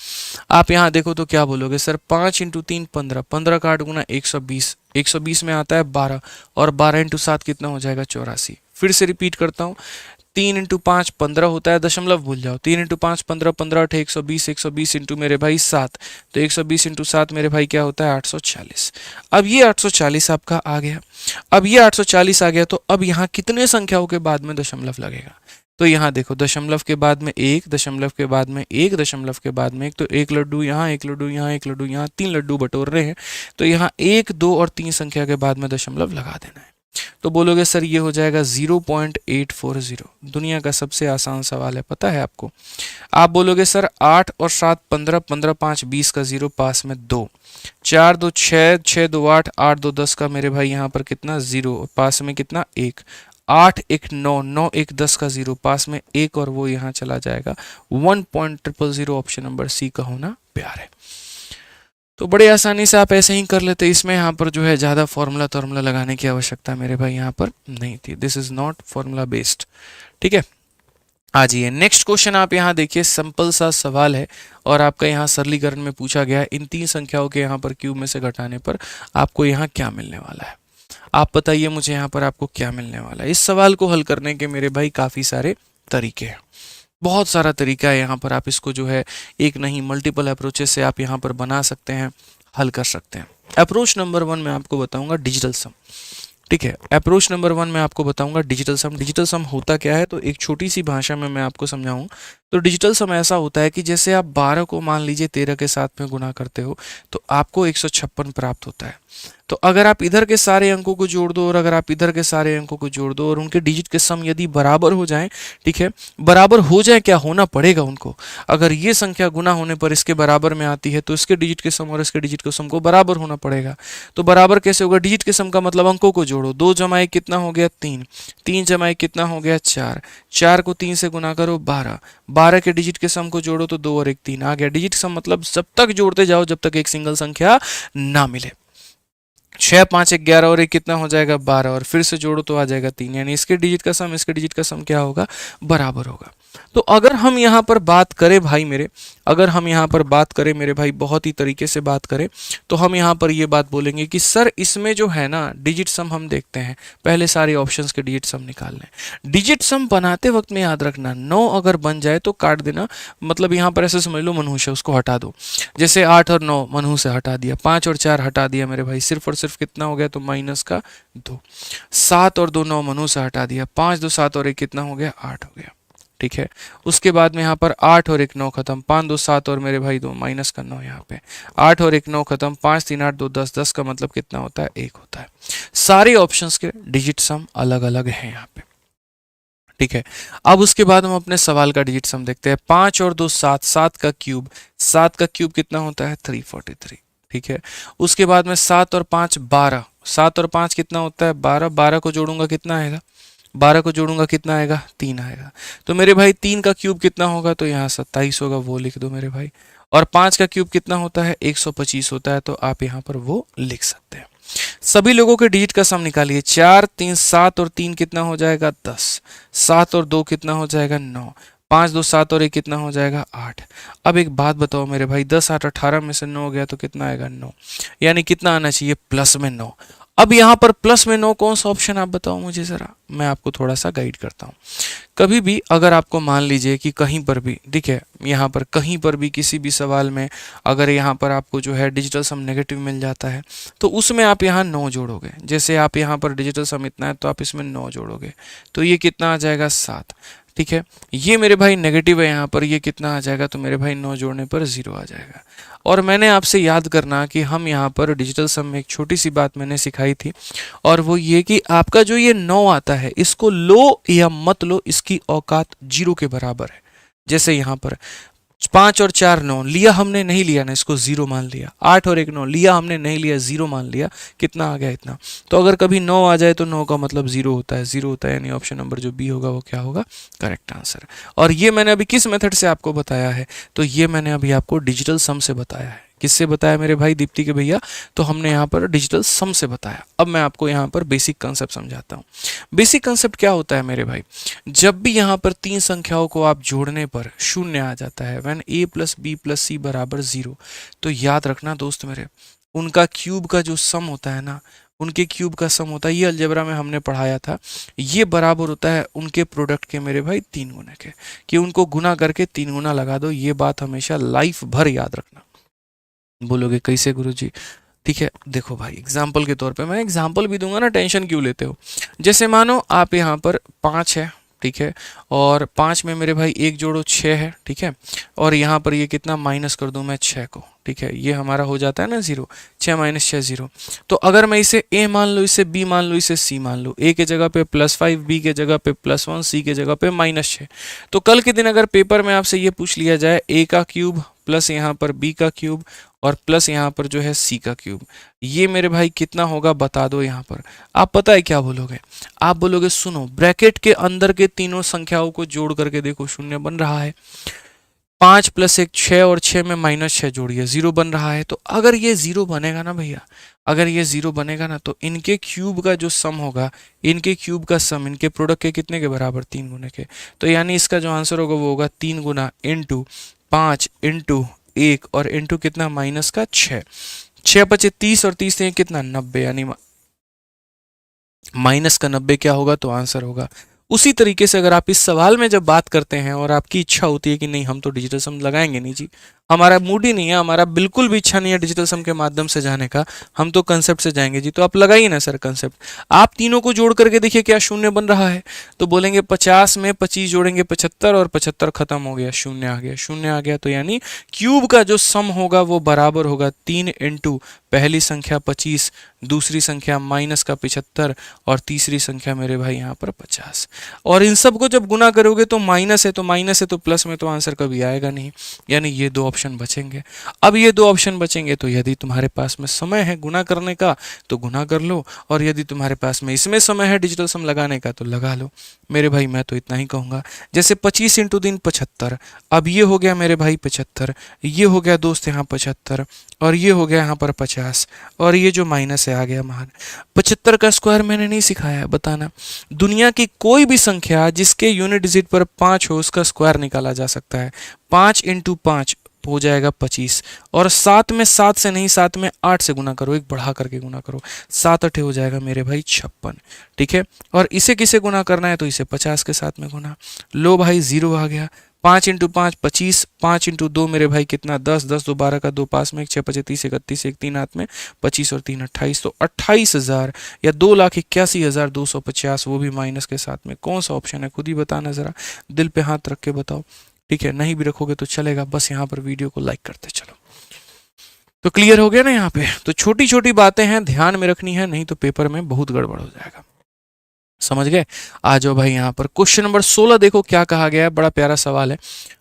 आप यहाँ देखो तो क्या बोलोगे सर? 5 इंटू 3 15, 15 का 8 गुना 120, 120 में आता है 12, और 12 इंटू 7 कितना हो जाएगा? 84। फिर से रिपीट करता हूँ, 3 इंटू 5 15 होता है, दशमलव भूल जाओ। 3 इंटू 5 15, 15 8 120, 120 इंटू मेरे भाई 7, तो 120 इंटू 7 मेरे भाई क्या होता है? 840। अब ये 840 आपका आ गया। अब ये 840 आ गया, तो अब यहाँ कितने संख्याओं के बाद में दशमलव लगेगा? तो यहाँ देखो, दशमलव के बाद में 1, दशमलव के बाद में 1, दशमलव के बाद में 1, तो 1 लड्डू यहाँ, 1 लड्डू यहाँ, 1 लड्डू यहाँ, 3 लड्डू बटोर रहे हैं, तो यहाँ 1 2 और 3 संख्या के बाद में दशमलव लगा देना है। तो बोलोगे सर ये हो जाएगा 0.840। दुनिया का सबसे आसान सवाल है, पता है आपको। आप बोलोगे सर 8 और 7 15, 15 5 20 का 0 पास में 2, 4 2 6, 6 2 8, 8 2 10 का मेरे भाई यहाँ पर कितना 0, पास में कितना 1, 8 1 9, 9 1 10 का 0 पास में 1 और वो यहाँ चला जाएगा 1.000। ऑप्शन नंबर सी का होना प्यार है। तो बड़े आसानी से आप ऐसे ही कर लेते, इसमें यहाँ पर जो है ज़्यादा फॉर्मूला लगाने की आवश्यकता मेरे भाई यहाँ पर नहीं थी। This is not formula based. ठीक है, आ जाइए नेक्स्ट क्वेश्चन। आप यहाँ देखिए, सिंपल सा सवाल है और आपका यहाँ सरलीकरण में पूछा गया है, इन 3 संख्याओं के यहाँ पर क्यूब में से घटाने पर आपको यहाँ क्या मिलने वाला है। आप बताइए मुझे यहाँ पर आपको क्या मिलने वाला है। इस सवाल को हल करने के मेरे भाई काफ़ी सारे तरीके हैं, बहुत सारा तरीका है यहाँ पर। आप इसको जो है एक नहीं मल्टीपल अप्रोचेस से आप यहाँ पर बना सकते हैं, हल कर सकते हैं। अप्रोच नंबर 1 में आपको बताऊंगा डिजिटल सम। ठीक है, अप्रोच नंबर 1 में आपको बताऊंगा डिजिटल सम। डिजिटल सम होता क्या है, तो एक छोटी सी भाषा में मैं आपको समझाऊं तो डिजिटल सम ऐसा होता है कि जैसे आप 12 को मान लीजिए 13 के साथ में गुना करते हो तो आपको 156 प्राप्त होता है। तो अगर आप इधर के सारे अंकों को जोड़ दो और अगर आप इधर के सारे अंकों को जोड़ दो और उनके डिजिट के सम यदि बराबर हो जाएं, ठीक है, बराबर हो जाए, क्या होना पड़ेगा उनको, अगर ये संख्या गुना होने पर इसके बराबर में आती है तो इसके डिजिट के सम और इसके डिजिट के सम को बराबर होना पड़ेगा। तो बराबर कैसे होगा, डिजिट के सम का मतलब अंकों को जोड़ो, 2 जमा 1 कितना हो गया 3, 3 जमा 1 कितना हो गया 4, 4 को 3 से गुना करो 12, 12 के डिजिट के सम को जोड़ो तो 2 और 1 3 आ गया। डिजिट सम मतलब जब तक जोड़ते जाओ जब तक एक सिंगल संख्या ना मिले। 6 5 11 और 1 कितना हो जाएगा 12 और फिर से जोड़ो तो आ जाएगा 3, यानी इसके डिजिट का सम इसके डिजिट का सम क्या होगा, बराबर होगा। तो अगर हम यहाँ पर बात करें भाई मेरे, अगर हम यहाँ पर बात करें मेरे भाई, बहुत ही तरीके से बात करें तो हम यहाँ पर ये बात बोलेंगे कि सर इसमें जो है ना डिजिट सम हम देखते हैं, पहले सारे ऑप्शंस के डिजिट सम निकाल लें। डिजिट सम बनाते वक्त में याद रखना 9 अगर बन जाए तो काट देना, मतलब यहाँ पर ऐसे समझ लो मनहूस है उसको हटा दो। जैसे 8 और 9 मनहूस से हटा दिया, 5 और 4 हटा दिया मेरे भाई, सिर्फ और सिर्फ कितना हो गया तो माइनस का 2, 7 और 2 9 मनहूस से हटा दिया, 5 2 7 और 1 कितना हो गया 8 हो गया। ठीक है, उसके बाद में यहाँ पर 8 और 1 9 खत्म, 5 2 7 और मेरे भाई 2 माइनस का 9, यहाँ पे 8 और 1 9 खत्म, 5 3 8 2 10, 10 का मतलब कितना होता है 1 होता है। सारे ऑप्शंस के डिजिट सम अलग अलग हैं यहाँ पे। ठीक है, अब उसके बाद हम अपने सवाल का डिजिट सम देखते हैं। 5 और 2 7, 7 का क्यूब, 7 का क्यूब कितना होता है 343। ठीक है, उसके बाद में 7 और 5 12, 7 और 5 कितना होता है 12, 12 को जोड़ूंगा कितना आएगा, 12 को जोड़ूंगा कितना आएगा 3 आएगा। तो मेरे भाई 3 का क्यूब कितना होगा, तो यहाँ 27 होगा, वो लिख दो मेरे भाई। और 5 का क्यूब कितना होता है 125 होता है, तो आप यहाँ पर वो लिख सकते हैं। सभी लोगों के डिजिट का सम निकालिए। 4 3 7 और 3 कितना हो जाएगा 10, 7 और 2 कितना हो जाएगा 9, 5 2 7 और 1 कितना हो जाएगा 8। अब एक बात बताओ मेरे भाई, 10 8 18 में से 9 गया तो कितना आएगा 9, यानी कितना आना चाहिए प्लस में 9। अब यहाँ पर प्लस में 9 कौन सा ऑप्शन आप बताओ मुझे ज़रा, मैं आपको थोड़ा सा गाइड करता हूँ। कभी भी अगर आपको मान लीजिए कि कहीं पर भी देखिए, यहाँ पर कहीं पर भी किसी भी सवाल में अगर यहाँ पर आपको जो है डिजिटल सम नेगेटिव मिल जाता है तो उसमें आप यहाँ 9 जोड़ोगे। जैसे आप यहाँ पर डिजिटल सम इतना है तो आप इसमें 9 जोड़ोगे तो ये कितना आ जाएगा 7। ठीक है, ये मेरे भाई नेगेटिव है, यहाँ पर ये कितना आ जाएगा, तो मेरे भाई 9 जोड़ने पर 0 आ जाएगा। और मैंने आपसे याद करना कि हम यहाँ पर डिजिटल सम में एक छोटी सी बात मैंने सिखाई थी, और वो ये कि आपका जो ये 9 आता है इसको लो या मत लो, इसकी औकात 0 के बराबर है। जैसे यहाँ पर 5 और 4 9 लिया हमने, नहीं लिया ना, इसको 0 मान लिया। 8 और 1 9 लिया हमने, नहीं लिया, 0 मान लिया, कितना आ गया इतना। तो अगर कभी 9 आ जाए तो 9 का मतलब 0 होता है, 0 होता है, यानी ऑप्शन नंबर जो बी होगा वो क्या होगा, करेक्ट आंसर। और ये मैंने अभी किस मेथड से आपको बताया है, तो ये मैंने अभी आपको डिजिटल सम से बताया है। किससे बताया मेरे भाई दीप्ति के भैया, तो हमने यहाँ पर डिजिटल सम से बताया। अब मैं आपको यहाँ पर बेसिक कंसेप्ट समझाता हूँ। बेसिक कंसेप्ट क्या होता है मेरे भाई, जब भी यहाँ पर 3 संख्याओं को आप जोड़ने पर 0 आ जाता है, व्हेन a + b + c = 0, तो याद रखना दोस्त मेरे, उनका क्यूब का जो सम होता है ना, उनके क्यूब का सम होता है, ये अलजेब्रा में हमने पढ़ाया था, ये बराबर होता है उनके प्रोडक्ट के मेरे भाई 3 गुना के, कि उनको गुना करके 3 गुना लगा दो। ये बात हमेशा लाइफ भर याद रखना। बोलोगे कैसे गुरुजी, ठीक है, देखो भाई एग्जाम्पल के तौर पे मैं एग्जाम्पल भी दूंगा ना, टेंशन क्यों लेते हो। जैसे मानो आप यहाँ पर 5 है, ठीक है, और 5 में मेरे भाई 1 जोड़ो 6 है, ठीक है, और यहाँ पर ये कितना माइनस कर दूं मैं 6 को, ठीक है, ये हमारा हो जाता है ना 0, 6 माइनस 6 0। तो अगर मैं इसे a मान लूँ, इसे b मान लूँ, इसे c मान लूँ, a के जगह पे +5, b के जगह पे +1, c के जगह पे -6, तो कल के दिन अगर पेपर में आपसे ये पूछ लिया जाए a का क्यूब प्लस यहाँ पर b का क्यूब और प्लस यहाँ पर जो है c का क्यूब, ये मेरे भाई कितना होगा बता दो। यहाँ पर आप पता है क्या बोलोगे, आप बोलोगे सुनो ब्रैकेट के अंदर के तीनों संख्याओं को जोड़ करके देखो, शून्य बन रहा है, 5 + 1 6 और 6 में -6 जोड़िए 0 बन रहा है। तो अगर ये 0 बनेगा ना भैया, अगर ये 0 बनेगा ना, तो इनके क्यूब का जो सम होगा, इनके क्यूब का सम इनके प्रोडक्ट के कितने के बराबर, 3 गुने के। तो यानी इसका जो आंसर होगा वो होगा 3 गुना इंटू 5 इंटू 1 और इंटू कितना माइनस का 6, 6 × 5 = 30 और 30 से कितना 90, यानी माइनस का 90 क्या होगा, तो आंसर होगा। उसी तरीके से अगर आप इस सवाल में जब बात करते हैं और आपकी इच्छा होती है कि नहीं हम तो डिजिटल सम लगाएंगे नहीं जी, हमारा मूड ही नहीं है, हमारा बिल्कुल भी इच्छा नहीं है डिजिटल सम के माध्यम से जाने का, हम तो कंसेप्ट से जाएंगे जी, तो आप लगाइए ना सर कंसेप्ट। आप तीनों को जोड़ करके देखिए क्या शून्य बन रहा है, तो बोलेंगे 50 में 25 जोड़ेंगे 75 और 75 खत्म हो गया, शून्य आ गया, शून्य आ गया। तो यानी क्यूब का जो सम होगा वो बराबर होगा 3 इंटू पहली संख्या 25, दूसरी संख्या माइनस का 75 और तीसरी संख्या मेरे भाई यहाँ पर 50। और इन सब को जब गुना करोगे तो माइनस है तो माइनस है तो प्लस में तो आंसर कभी आएगा नहीं, यानी ये दो ऑप्शन बचेंगे। अब ये दो ऑप्शन बचेंगे तो यदि तुम्हारे पास में समय है गुना करने का तो गुना कर लो, और यदि तुम्हारे पास में इसमें समय है डिजिटल सम लगाने का तो लगा लो। मेरे भाई मैं तो इतना ही कहूँगा, जैसे 25 इंटू 3 75, अब ये हो गया मेरे भाई 75, ये हो गया दोस्त यहाँ 75 और ये हो गया यहाँ पर 50 और ये जो माइनस है आ गया महान। 75 का स्क्वायर मैंने नहीं सिखाया है, बताना दुनिया की कोई भी संख्या जिसके यूनिट डिजिट पर 5 हो उसका स्क्वायर निकाला जा सकता है। 5 इंटू 5 हो जाएगा 25 और 7 में 7 से नहीं 7 में 8 से गुना करो, एक बढ़ा करके गुना करो, 7 8 हो जाएगा मेरे भाई 56, ठीक है। और इसे किसे गुना करना है तो इसे 50 के साथ में गुना, लो भाई 0 आ गया। 5 इंटू 5 25, 5 इंटू 2 मेरे भाई कितना 10, 10 2 12 का 2 पास में 1 6 5 30 31 1 3 हाथ में 25 और 3 28, तो 28,000 या 2,81,250, वो भी माइनस के साथ में। कौन सा ऑप्शन है खुद ही बताना जरा, दिल पे हाथ रख के बताओ, ठीक है। नहीं भी रखोगे तो चलेगा, बस यहाँ पर वीडियो को लाइक करते चलो। तो क्लियर हो गया ना यहाँ पे, तो छोटी छोटी बातें हैं ध्यान में रखनी है, नहीं तो पेपर में बहुत गड़बड़ हो जाएगा, समझ गए। आ जाओ भाई यहाँ पर क्वेश्चन नंबर 16 देखो क्या कहा गया है, बड़ा प्यारा सवाल है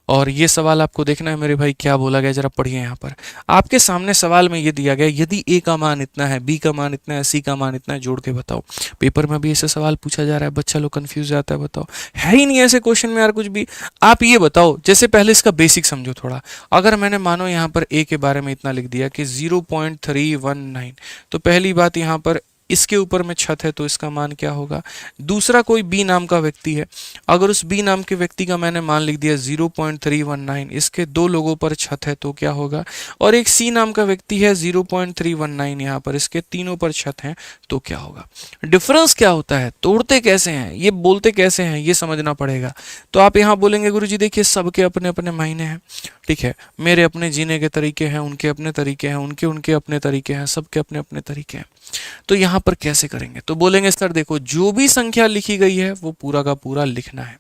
और ये सवाल आपको देखना है मेरे भाई क्या बोला गया, जरा पढ़िए। यहाँ पर आपके सामने सवाल में ये दिया गया, यदि a का मान इतना है, b का मान इतना है, c का मान इतना है, जोड़ के बताओ। पेपर में भी ऐसे सवाल पूछा जा रहा है, बच्चा लोग कंफ्यूज जाता है, बताओ है ही नहीं ऐसे क्वेश्चन में यार कुछ भी। आप ये बताओ, जैसे पहले इसका बेसिक समझो थोड़ा, अगर मैंने मानो यहाँ पर a के बारे में इतना लिख दिया कि 0.319, तो पहली बात यहाँ पर इसके ऊपर में छत है तो इसका मान क्या होगा। दूसरा कोई बी नाम का व्यक्ति है, अगर उस बी नाम के व्यक्ति का मैंने मान लिख दिया 0.319, इसके दो लोगों पर छत है तो क्या होगा। और एक सी नाम का व्यक्ति है 0.319, यहाँ पर इसके तीनों पर छत है तो क्या होगा। डिफरेंस क्या होता है, तोड़ते कैसे हैं, ये बोलते कैसे हैं, ये समझना पड़ेगा। तो आप यहाँ बोलेंगे गुरुजी देखिए सबके अपने अपने मायने हैं, ठीक है, मेरे अपने जीने के तरीके हैं, उनके अपने तरीके हैं, उनके उनके अपने तरीके हैं, सबके अपने अपने तरीके हैं। तो यहाँ पर कैसे करेंगे, तो बोलेंगे सर देखो जो भी संख्या लिखी गई है वो पूरा का पूरा लिखना है,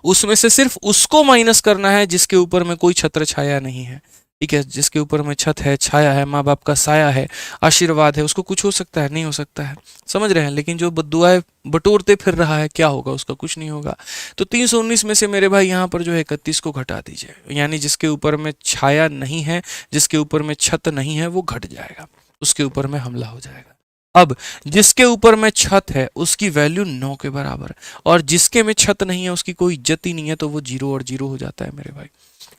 उसमें से सिर्फ उसको माइनस करना है जिसके ऊपर में कोई छत्र छाया नहीं है, ठीक है। जिसके ऊपर में छत है, छाया है, माँ बाप का साया है, आशीर्वाद है, उसको कुछ हो सकता है, नहीं हो सकता है, समझ रहे हैं। लेकिन जो बद्दुआएं बटोरते फिर रहा है क्या होगा, उसका कुछ नहीं होगा। तो 319 में से मेरे भाई यहाँ पर जो है 31 को घटा दीजिए, यानी जिसके ऊपर में छाया नहीं है, जिसके ऊपर में छत नहीं है वो घट जाएगा, उसके ऊपर में हमला हो जाएगा। अब जिसके ऊपर में छत है उसकी वैल्यू 9 के बराबर, और जिसके में छत नहीं है उसकी कोई इज्जत ही नहीं है, तो वो 0 और 0 हो जाता है मेरे भाई।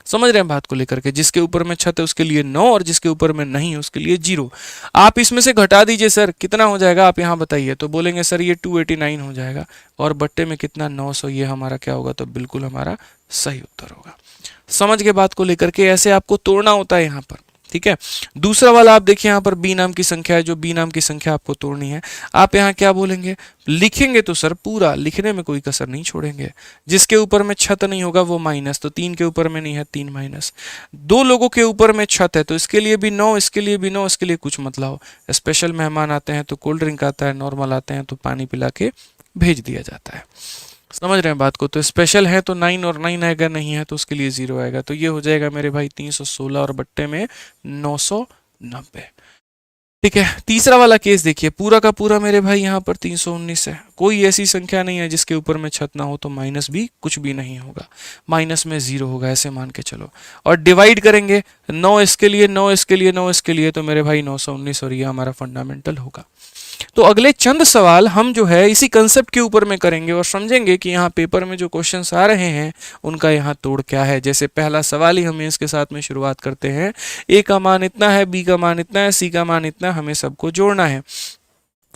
समझ रहे हैं बात को लेकर के, जिसके ऊपर में छत है उसके लिए 9 और जिसके ऊपर में नहीं है उसके लिए 0। आप इसमें से घटा दीजिए सर कितना हो जाएगा, आप यहाँ बताइए। तो बोलेंगे सर ये 289 हो जाएगा, और बट्टे में कितना 900, ये हमारा क्या होगा, तो बिल्कुल हमारा सही उत्तर होगा। समझ के बात को लेकर के, ऐसे आपको तोड़ना होता है यहाँ पर, ठीक है। दूसरा वाला आप देखिए यहाँ पर बी नाम की संख्या है, जो बी नाम की संख्या आपको तोड़नी है, आप यहाँ क्या बोलेंगे, लिखेंगे तो सर पूरा लिखने में कोई कसर नहीं छोड़ेंगे। जिसके ऊपर में छत नहीं होगा वो माइनस, तो 3 के ऊपर में नहीं है 3 माइनस। 2 लोगों के ऊपर में छत है तो इसके लिए भी 9, इसके लिए भी 9, इसके लिए कुछ मत लाओ। स्पेशल मेहमान आते हैं तो कोल्ड ड्रिंक आता है, नॉर्मल आते हैं तो पानी पिला के भेज दिया जाता है। समझ रहे हैं बात को? तो स्पेशल है तो 9 और 9 आएगा, नहीं है तो उसके लिए 0 आएगा। तो ये हो जाएगा मेरे भाई 316 और बट्टे में 990। ठीक है, तीसरा वाला केस देखिए, पूरा का पूरा मेरे भाई यहाँ पर 319 है। कोई ऐसी संख्या नहीं है जिसके ऊपर में छत ना हो, तो माइनस भी कुछ भी नहीं होगा, माइनस में 0 होगा, ऐसे मान के चलो। और डिवाइड करेंगे 9 इसके लिए, 9 इसके लिए, 9 इसके लिए, तो मेरे भाई 919, और ये हमारा फंडामेंटल होगा। तो अगले चंद सवाल हम जो है इसी कंसेप्ट के ऊपर में करेंगे और समझेंगे कि यहाँ पेपर में जो क्वेश्चंस आ रहे हैं उनका यहाँ तोड़ क्या है। जैसे पहला सवाल ही हमें इसके साथ में शुरुआत करते हैं। ए का मान इतना है, बी का मान इतना है, सी का मान इतना, हमें सबको जोड़ना है।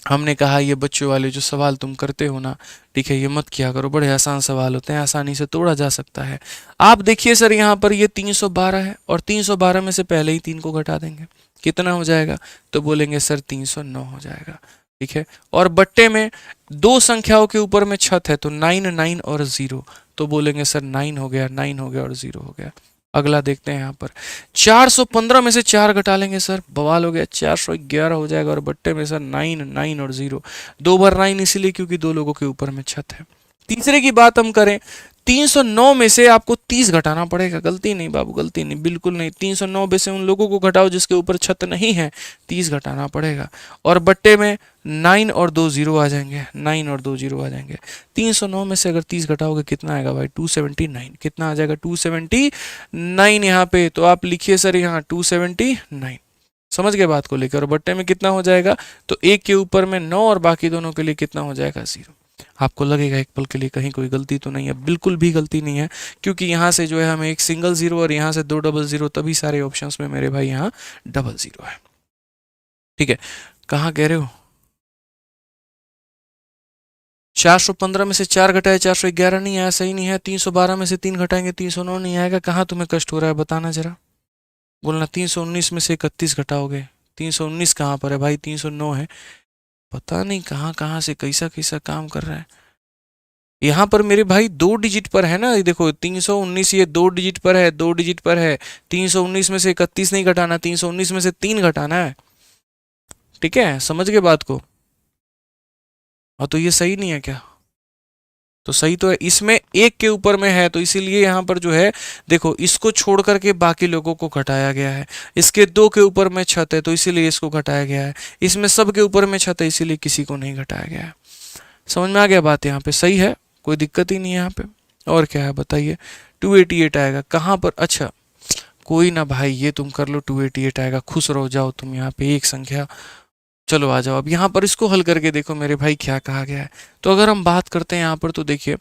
हमने कहा ये बच्चों वाले जो सवाल तुम करते हो ना, ठीक है, ये मत किया करो, बड़े आसान सवाल होते हैं, आसानी से तोड़ा जा सकता है। आप देखिए सर, यहाँ पर ये 312 है और 312 में से पहले ही 3 को घटा देंगे, कितना हो जाएगा? तो बोलेंगे सर 309 हो जाएगा। ठीक है, और बट्टे में दो संख्याओं के ऊपर में छत है, तो 9 9 और 0, तो बोलेंगे सर 9 हो गया, 9 हो गया और 0 हो गया। अगला देखते हैं यहाँ पर 415 में से 4 घटा लेंगे सर, बवाल हो गया, 411 हो जाएगा। और बट्टे में सर 9 9 और 0, 2 बार 9 इसीलिए क्योंकि 2 लोगों के ऊपर में छत है। तीसरे की बात हम करें, 309 में से आपको 30 घटाना पड़ेगा। गलती नहीं बाबू, गलती नहीं, बिल्कुल नहीं। 309 में से उन लोगों को घटाओ जिसके ऊपर छत नहीं है, 30 घटाना पड़ेगा। और बट्टे में 9 और 2 0 आ जाएंगे, 9 और 2 0 आ जाएंगे। 309 में से अगर 30 घटाओगे कितना आएगा भाई? 279। कितना आ जाएगा? 279 यहाँ पे। तो आप लिखिए सर यहाँ 279, समझ गए बात को लेकर। और बट्टे में कितना हो जाएगा? तो एक के ऊपर में 9 और बाकी दोनों के लिए कितना हो जाएगा? 0। आपको लगेगा एक पल के लिए कहीं कोई गलती तो नहीं है, बिल्कुल भी गलती नहीं है, क्योंकि यहाँ से जो है हमें एक सिंगल 0 और यहाँ से 2 डबल 0, तभी सारे ऑप्शंस में मेरे भाई यहाँ डबल 0 है। ठीक है, कहाँ कह रहे हो? 415 में से 4 घटाए 411 नहीं आया, सही नहीं है। 312 में से 3 घटाएंगे 309 नहीं आएगा। कहाँ तुम्हें कष्ट हो रहा है बताना जरा, बोलना। 319 में से 31 घटाओगे, 319 कहाँ पर है भाई? 309 है। पता नहीं कहाँ कहाँ से कैसा कैसा काम कर रहा है। यहाँ पर मेरे भाई 2 डिजिट पर है ना, देखो 319 ये 2 डिजिट पर है, 2 डिजिट पर है। 319 में से 31 नहीं घटाना, 319 में से 3 घटाना है। ठीक है, समझ गए बात को? हाँ, तो ये सही नहीं है क्या? तो सही तो है, इसमें एक के ऊपर में है, तो इसीलिए यहाँ पर जो है देखो, इसको छोड़ करके बाकी लोगों को घटाया गया है। इसके 2 के ऊपर में छत है, तो इसीलिए इसको घटाया गया है। इसमें सब के ऊपर में छत है, इसीलिए किसी को नहीं घटाया गया है। समझ में आ गया बात? यहाँ पे सही है, कोई दिक्कत ही नहीं है यहाँ पे। और क्या है बताइए? 288 आएगा कहाँ पर? अच्छा, कोई ना भाई, ये तुम कर लो, 288 आएगा, खुश रहो, जाओ तुम यहाँ पे एक संख्या। चलो आ जाओ, अब यहाँ पर इसको हल करके देखो मेरे भाई क्या कहा गया है। तो अगर हम बात करते हैं यहाँ पर, तो देखिए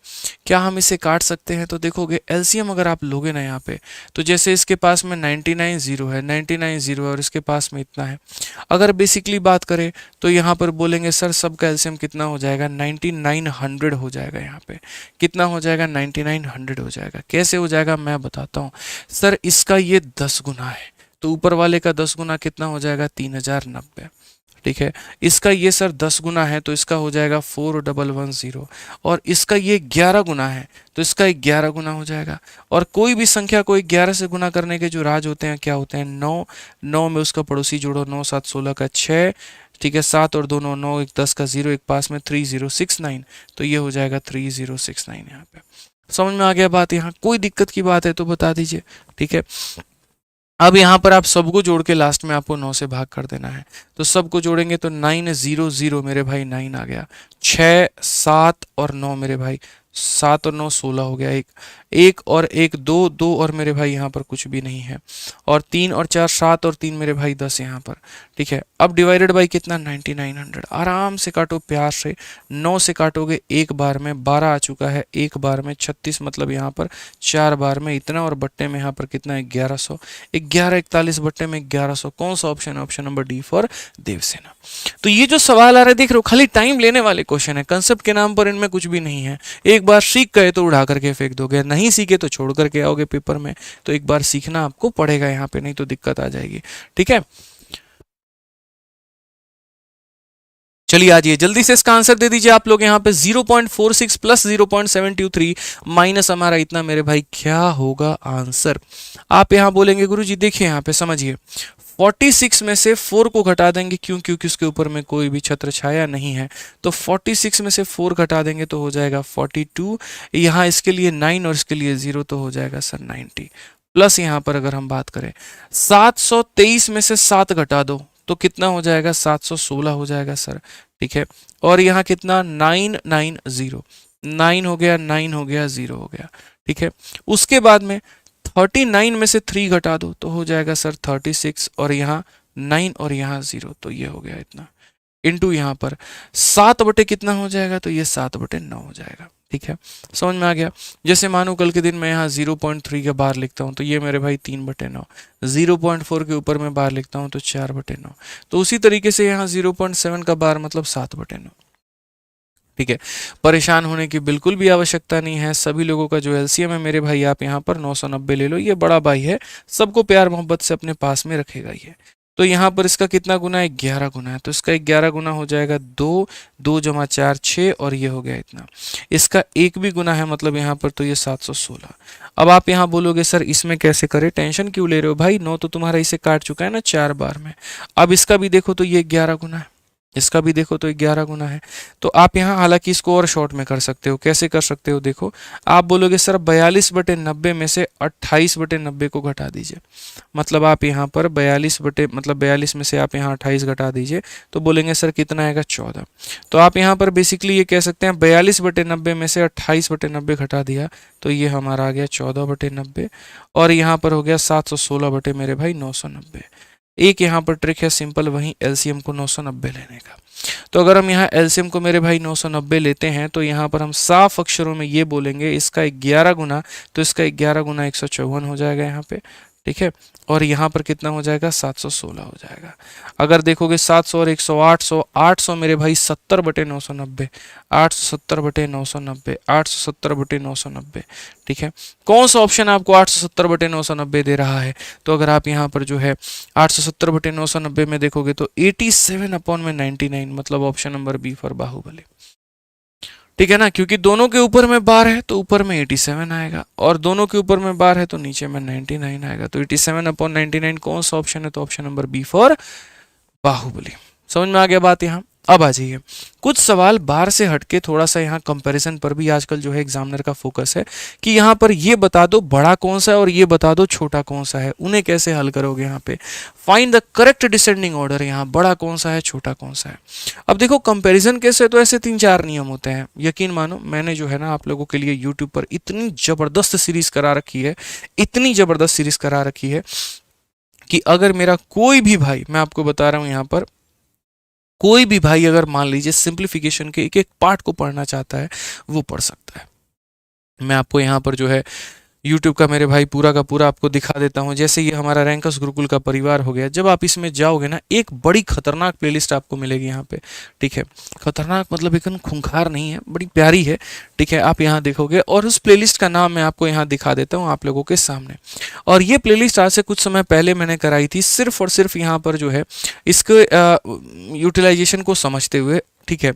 क्या हम इसे काट सकते हैं? तो देखोगे एलसीएम अगर आप लोगे ना यहाँ पे, तो जैसे इसके पास में 99 0 है, 99 0 है, और इसके पास में इतना है। अगर बेसिकली बात करें तो यहाँ पर बोलेंगे सर सबका एलसीएम कितना हो जाएगा? 9900 हो जाएगा। यहाँ पे कितना हो जाएगा? 9900 हो जाएगा। कैसे हो जाएगा मैं बताता हूँ सर। इसका ये 10 गुना है, तो ऊपर वाले का 10 गुना कितना हो जाएगा? 3090। ठीक है, इसका ये सर 10 गुना है, तो इसका हो जाएगा 4110। और इसका ये 11 गुना है, तो इसका 11 गुना हो जाएगा। और कोई भी संख्या को 11 से गुना करने के जो राज होते हैं क्या होते हैं? 9, 9 में उसका पड़ोसी जोड़ो, 9 7 16 का 6। ठीक है, 7 और 2 9, 9 1 10 का 0, एक पास में 3069, तो ये हो जाएगा 3069 यहाँ पे। समझ में आ गया बात? यहाँ कोई दिक्कत की बात है तो बता दीजिए। ठीक है, अब यहाँ पर आप सबको जोड़ के लास्ट में आपको 9 से भाग कर देना है। तो सबको जोड़ेंगे तो 900 मेरे भाई 9 आ गया। 6 7 और 9 मेरे भाई, 7 और 9 16 हो गया। एक और एक 2 2 और मेरे भाई यहाँ पर कुछ भी नहीं है। और 3 और 4 7 और 3 मेरे भाई 10 यहाँ पर। ठीक है, अब डिवाइडेड बाई कितना? 9900। आराम से काटो प्यार से। 9 से काटोगे एक बार में 12 आ चुका है, एक बार में 36, मतलब यहाँ पर 4 बार में इतना। और बट्टे में यहाँ पर कितना है? 1100। 11 41 बट्टे में 1100। कौन सा ऑप्शन है? Option number D for Devasena. तो ये जो सवाल आ रहा है देख रहे हो, खाली टाइम लेने वाले क्वेश्चन है, कंसेप्ट के नाम पर इनमें कुछ भी नहीं है। एक बार सीख गए तो उड़ा करके फेंक दोगे, नहीं सीखे तो छोड़ करके आओगे पेपर में। तो एक बार सीखना आपको पड़ेगा यहाँ पे, नहीं तो दिक्कत आ जाएगी। ठीक है, चलिए आ जाइए जल्दी से इसका आंसर दे दीजिए आप लोग। यहाँ पे 0.46 प्लस 0.723 माइनस हमारा इतना मेरे भाई क्या होगा आंसर? आप यहाँ बोलेंगे गुरुजी देखिए यहाँ पे समझिए, 46 में से 4 को घटा देंगे, क्यों? क्योंकि उसके ऊपर में कोई भी छत्र छाया नहीं है। तो 46 में से 4 घटा देंगे तो हो जाएगा 42। यहाँ इसके लिए 9 और इसके लिए 0 तो हो जाएगा सर 90। प्लस यहाँ पर अगर हम बात करें 723 में से 7 घटा दो तो कितना हो जाएगा? 716 हो जाएगा सर। ठीक है, और यहाँ कितना? 990, 9 हो गया, 9 हो गया, 0 हो गया। ठीक है, उसके बाद में 39 में से 3 घटा दो तो हो जाएगा सर 36, और यहाँ 9 और यहाँ 0, तो ये हो गया इतना। इनटू यहाँ पर 7 बटे कितना हो जाएगा? तो ये 7 बटे 9 हो जाएगा। ठीक है, समझ में आ गया? जैसे मानो कल के दिन मैं यहाँ 0.3 के बार लिखता हूँ तो ये मेरे भाई 3 बटे 9, 0.4 के ऊपर मैं बार लिखता हूँ तो 4 बटे 9, तो उसी तरीके से यहाँ 0.7 का बार मतलब 7 बटे 9। ठीक है, परेशान होने की बिल्कुल भी आवश्यकता नहीं है। सभी लोगों का जो एलसीएम है मेरे भाई आप यहाँ पर 990 ले लो, ये बड़ा भाई है, सबको प्यार मोहब्बत से अपने पास में रखेगा ये। तो यहाँ पर इसका कितना गुना है? 11 गुना है, तो इसका 11 गुना हो जाएगा 2, 2 जमा 4 6, और ये हो गया इतना। इसका 1 भी गुना है मतलब यहाँ पर, तो ये 716। अब आप यहाँ बोलोगे सर इसमें कैसे करें, टेंशन क्यों ले रहे हो भाई? 9 तो तुम्हारा इसे काट चुका है ना 4 बार में। अब इसका भी देखो तो ये 11 गुना है, इसका भी देखो तो 11 गुना है। तो आप यहाँ हालांकि इसको और शॉर्ट में कर सकते हो। कैसे कर सकते हो? देखो, आप बोलोगे सर 42 बटे 90 में से 28 बटे 90 को घटा दीजिए, मतलब आप यहाँ पर 42 में से आप यहाँ 28 घटा दीजिए तो बोलेंगे सर कितना आएगा? 14। तो आप यहाँ पर बेसिकली ये कह सकते हैं 42 बटे 90 में से 28 बटे 90 घटा दिया तो ये हमारा आ गया 14 बटे 90, और यहाँ पर हो गया 716 बटे मेरे भाई 990। एक यहाँ पर ट्रिक है सिंपल, वहीं एलसीएम को 990 लेने का। तो अगर हम यहाँ एलसीएम को मेरे भाई 990 लेते हैं तो यहाँ पर हम साफ अक्षरों में ये बोलेंगे इसका 11 गुना, तो इसका 11 गुना 154 हो जाएगा यहाँ पे। ठीक है, और यहाँ पर कितना हो जाएगा? 716 हो जाएगा। अगर देखोगे 700 और 100 800, 800 मेरे भाई 70 बटे 990, 870 बटे 990, 870 बटे 990। ठीक है, कौन सा ऑप्शन आपको 870 बटे 990 दे रहा है? तो अगर आप यहाँ पर जो है 870 बटे 990 में देखोगे तो 87/99, मतलब option number B for Baahubali. ठीक है ना, क्योंकि दोनों के ऊपर में बार है तो ऊपर में 87 आएगा, और दोनों के ऊपर में बार है तो नीचे में 99 आएगा। तो 87/99 कौन सा ऑप्शन है? तो option number B for Baahubali. समझ में आ गया बात यहाँ? अब आ जाइए, कुछ सवाल बाहर से हटके थोड़ा सा यहाँ कंपैरिजन पर भी आजकल जो है एग्जामिनर का फोकस है कि यहाँ पर ये बता दो बड़ा कौन सा है और ये बता दो छोटा कौन सा है, उन्हें कैसे हल करोगे? यहाँ पे find the correct descending order, यहाँ बड़ा कौन सा है छोटा कौन सा है। अब देखो कंपैरिजन कैसे, तो ऐसे 3-4 नियम होते हैं। यकीन मानो मैंने जो है ना आप लोगों के लिए यूट्यूब पर इतनी जबरदस्त सीरीज करा रखी है, इतनी जबरदस्त सीरीज करा रखी है कि अगर मेरा कोई भी भाई, मैं आपको बता रहा हूँ यहाँ पर, कोई भी भाई अगर मान लीजिए सिंप्लीफिकेशन के एक एक पार्ट को पढ़ना चाहता है वो पढ़ सकता है। मैं आपको यहाँ पर जो है YouTube का मेरे भाई पूरा का पूरा आपको दिखा देता हूँ। जैसे ये हमारा रैंकस गुरुकुल का परिवार हो गया, जब आप इसमें जाओगे ना एक बड़ी खतरनाक प्लेलिस्ट आपको मिलेगी यहाँ पे। ठीक है, खतरनाक मतलब एकदम खूंखार नहीं है, बड़ी प्यारी है। ठीक है, आप यहाँ देखोगे और उस प्लेलिस्ट का नाम मैं आपको यहाँ दिखा देता हूँ आप लोगों के सामने। और ये प्लेलिस्ट आज से कुछ समय पहले मैंने कराई थी, सिर्फ और सिर्फ यहाँ पर जो है इसके यूटिलाइजेशन को समझते हुए। ठीक है,